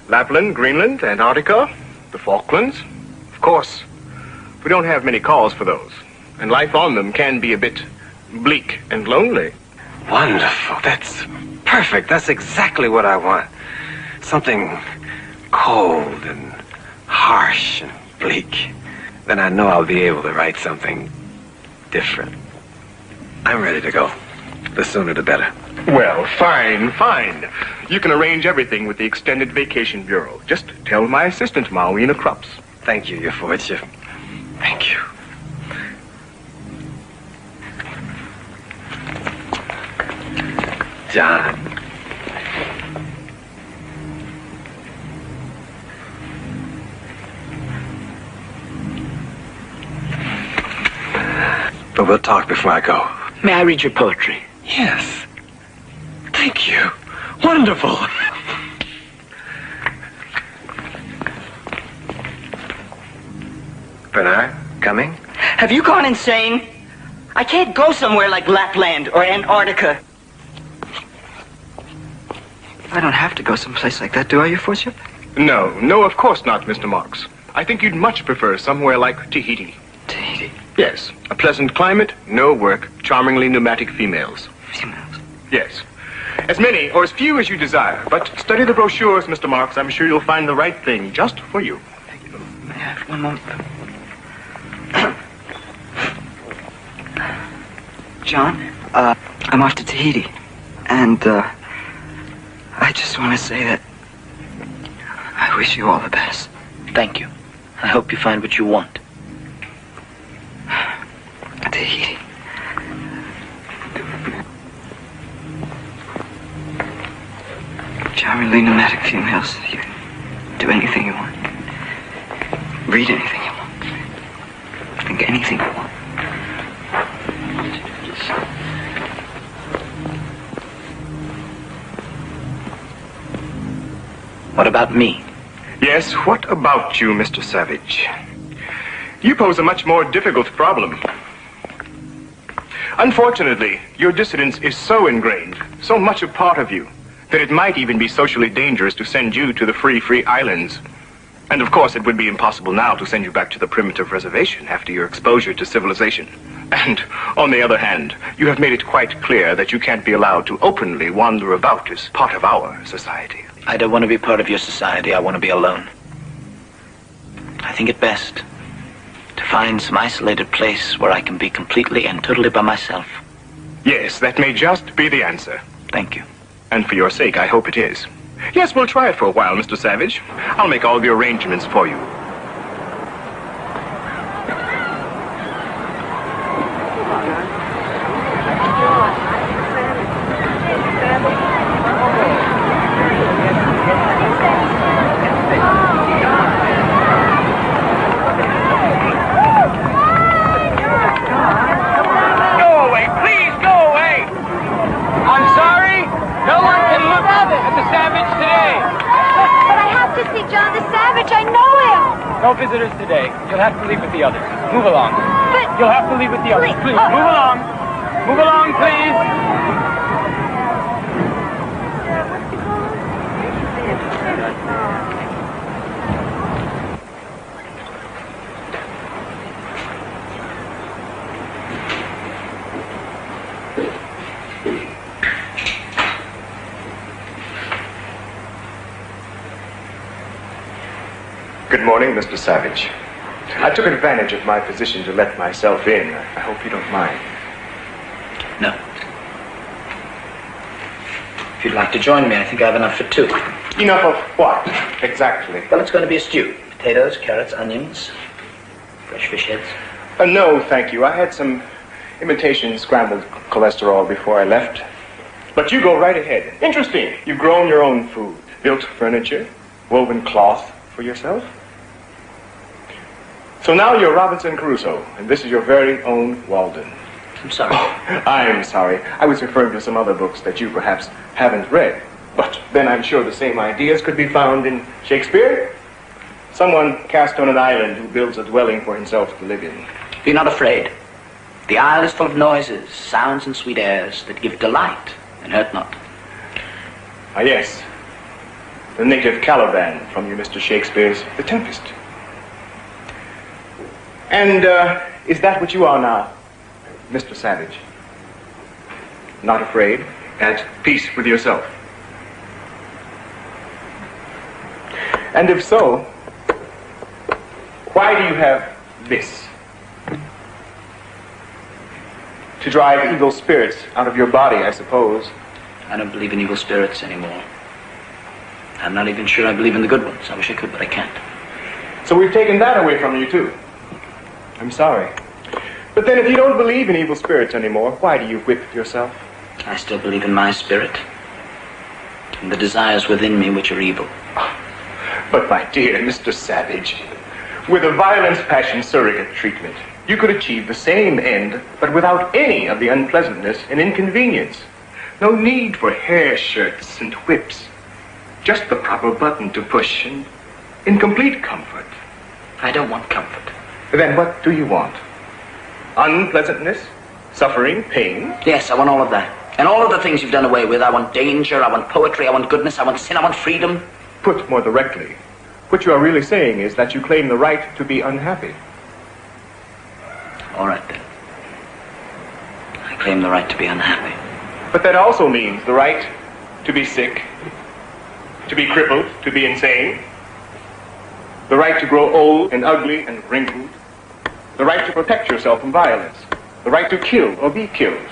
Lapland, Greenland, Antarctica, the Falklands. Of course, we don't have many calls for those. And life on them can be a bit bleak and lonely. Wonderful. That's perfect. That's exactly what I want. Something cold and harsh and bleak. Then I know I'll be able to write something different. I'm ready to go. The sooner the better. Well, fine. You can arrange everything with the Extended Vacation Bureau. Just tell my assistant, Mawina Krups. Thank you, your fortune. Thank you. John. But we'll talk before I go. May I read your poetry? Yes. Thank you. Wonderful. Bernard, coming? Have you gone insane? I can't go somewhere like Lapland or Antarctica. I don't have to go someplace like that, do I, Your Worship? No, of course not, Mr. Marks. I think you'd much prefer somewhere like Tahiti. Tahiti? Yes. A pleasant climate, no work, charmingly pneumatic females. Females? Yes. As many or as few as you desire, but study the brochures, Mr. Marks. I'm sure you'll find the right thing just for you. May I have one moment? John, I'm off to Tahiti, and, I just want to say that I wish you all the best. Thank you. I hope you find what you want. Tahiti. Charmingly pneumatic females. You do anything you want. Read anything you want. Think anything you want. What about me? Yes, what about you, Mr. Savage? You pose a much more difficult problem. Unfortunately, your dissidence is so ingrained, so much a part of you, that it might even be socially dangerous to send you to the free islands. And of course, it would be impossible now to send you back to the primitive reservation after your exposure to civilization. And, on the other hand, you have made it quite clear that you can't be allowed to openly wander about as part of our society. I don't want to be part of your society. I want to be alone. I think it best to find some isolated place where I can be completely and totally by myself. Yes, that may just be the answer. Thank you. And for your sake, I hope it is. Yes, we'll try it for a while, Mr. Savage. I'll make all the arrangements for you. No visitors today. You'll have to leave with the others. Move along. But you'll have to leave with the others. Please, move along. Move along, please. Good morning, Mr. Savage. I took advantage of my position to let myself in. I hope you don't mind. No. If you'd like to join me, I think I have enough for two. Enough of what, exactly? Well, it's going to be a stew. Potatoes, carrots, onions, fresh fish heads. No, thank you. I had some imitation scrambled cholesterol before I left. But you go right ahead. Interesting. You've grown your own food, built furniture, woven cloth for yourself. So now you're Robinson Crusoe, and this is your very own Walden. I'm sorry. Oh, I'm sorry. I was referring to some other books that you perhaps haven't read. But then I'm sure the same ideas could be found in Shakespeare. Someone cast on an island who builds a dwelling for himself to live in. Be not afraid. The isle is full of noises, sounds, and sweet airs that give delight and hurt not. Ah, yes. The native Caliban from your Mr. Shakespeare's The Tempest. And, is that what you are now, Mr. Savage? Not afraid, at peace with yourself? And if so, why do you have this? To drive evil spirits out of your body, I suppose. I don't believe in evil spirits anymore. I'm not even sure I believe in the good ones. I wish I could, but I can't. So we've taken that away from you, too. I'm sorry. But then if you don't believe in evil spirits anymore, why do you whip yourself? I still believe in my spirit and the desires within me which are evil. But my dear Mr. Savage, with a violence passion surrogate treatment, you could achieve the same end, but without any of the unpleasantness and inconvenience. No need for hair shirts and whips. Just the proper button to push and in complete comfort. I don't want comfort. Then what do you want? Unpleasantness? Suffering? Pain? Yes, I want all of that. And all of the things you've done away with. I want danger, I want poetry, I want goodness, I want sin, I want freedom. Put more directly, what you are really saying is that you claim the right to be unhappy. All right, then. I claim the right to be unhappy. But that also means the right to be sick, to be crippled, to be insane, the right to grow old and ugly and wrinkled, the right to protect yourself from violence, the right to kill or be killed,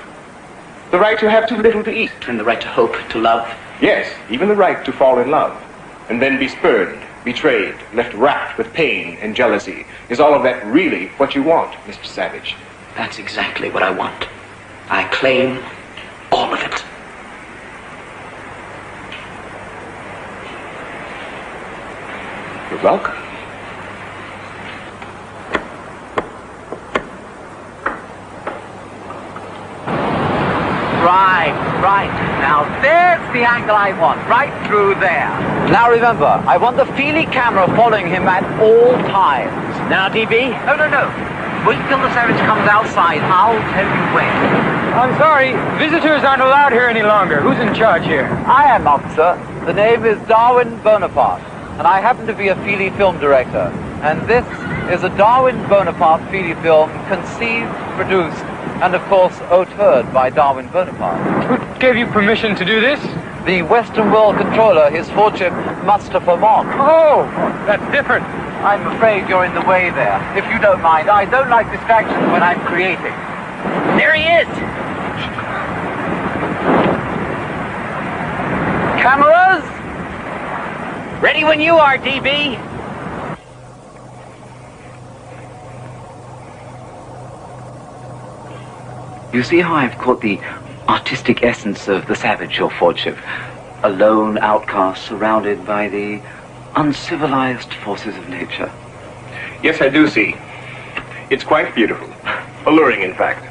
the right to have too little to eat. And the right to hope, to love. Yes, even the right to fall in love, and then be spurned, betrayed, left racked with pain and jealousy. Is all of that really what you want, Mr. Savage? That's exactly what I want. I claim all of it. You're welcome. Right. Now there's the angle I want, right through there. Now remember, I want the Feely camera following him at all times. Now, DB? No. Wait till the Savage comes outside. I'll tell you when. I'm sorry, visitors aren't allowed here any longer. Who's in charge here? I am, officer. The name is Darwin Bonaparte, and I happen to be a Feely film director. And this is a Darwin Bonaparte Feely film conceived, produced, and of course, auteured by Darwin Bonaparte. Who gave you permission to do this? The Western World Controller, his lordship, Mustafa Mon. Oh, that's different. I'm afraid you're in the way there. If you don't mind, I don't like distractions when I'm creating. There he is! Cameras? Ready when you are, DB. You see how I've caught the artistic essence of the Savage, your lordship? A lone outcast surrounded by the uncivilized forces of nature. Yes, I do see. It's quite beautiful. Alluring, in fact.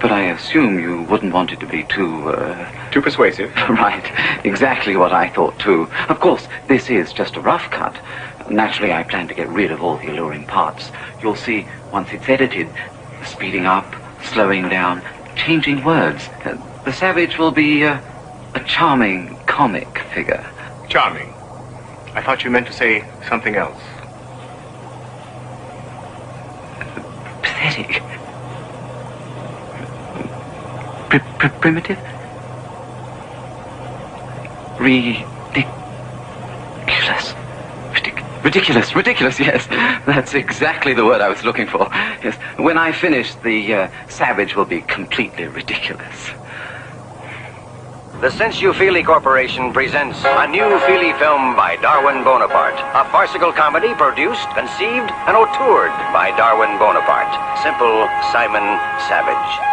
But I assume you wouldn't want it to be too, Too persuasive? Right. Exactly what I thought, too. Of course, this is just a rough cut. Naturally, I plan to get rid of all the alluring parts. You'll see, once it's edited, speeding up, slowing down, changing words. The Savage will be a charming comic figure. Charming. I thought you meant to say something else. Pathetic. Primitive? Ridiculous, yes. That's exactly the word I was looking for. Yes. When I finish, the Savage will be completely ridiculous. The Since You Feely Corporation presents a new Feely film by Darwin Bonaparte. A farcical comedy produced, conceived, and auteured by Darwin Bonaparte. Simple Simon Savage.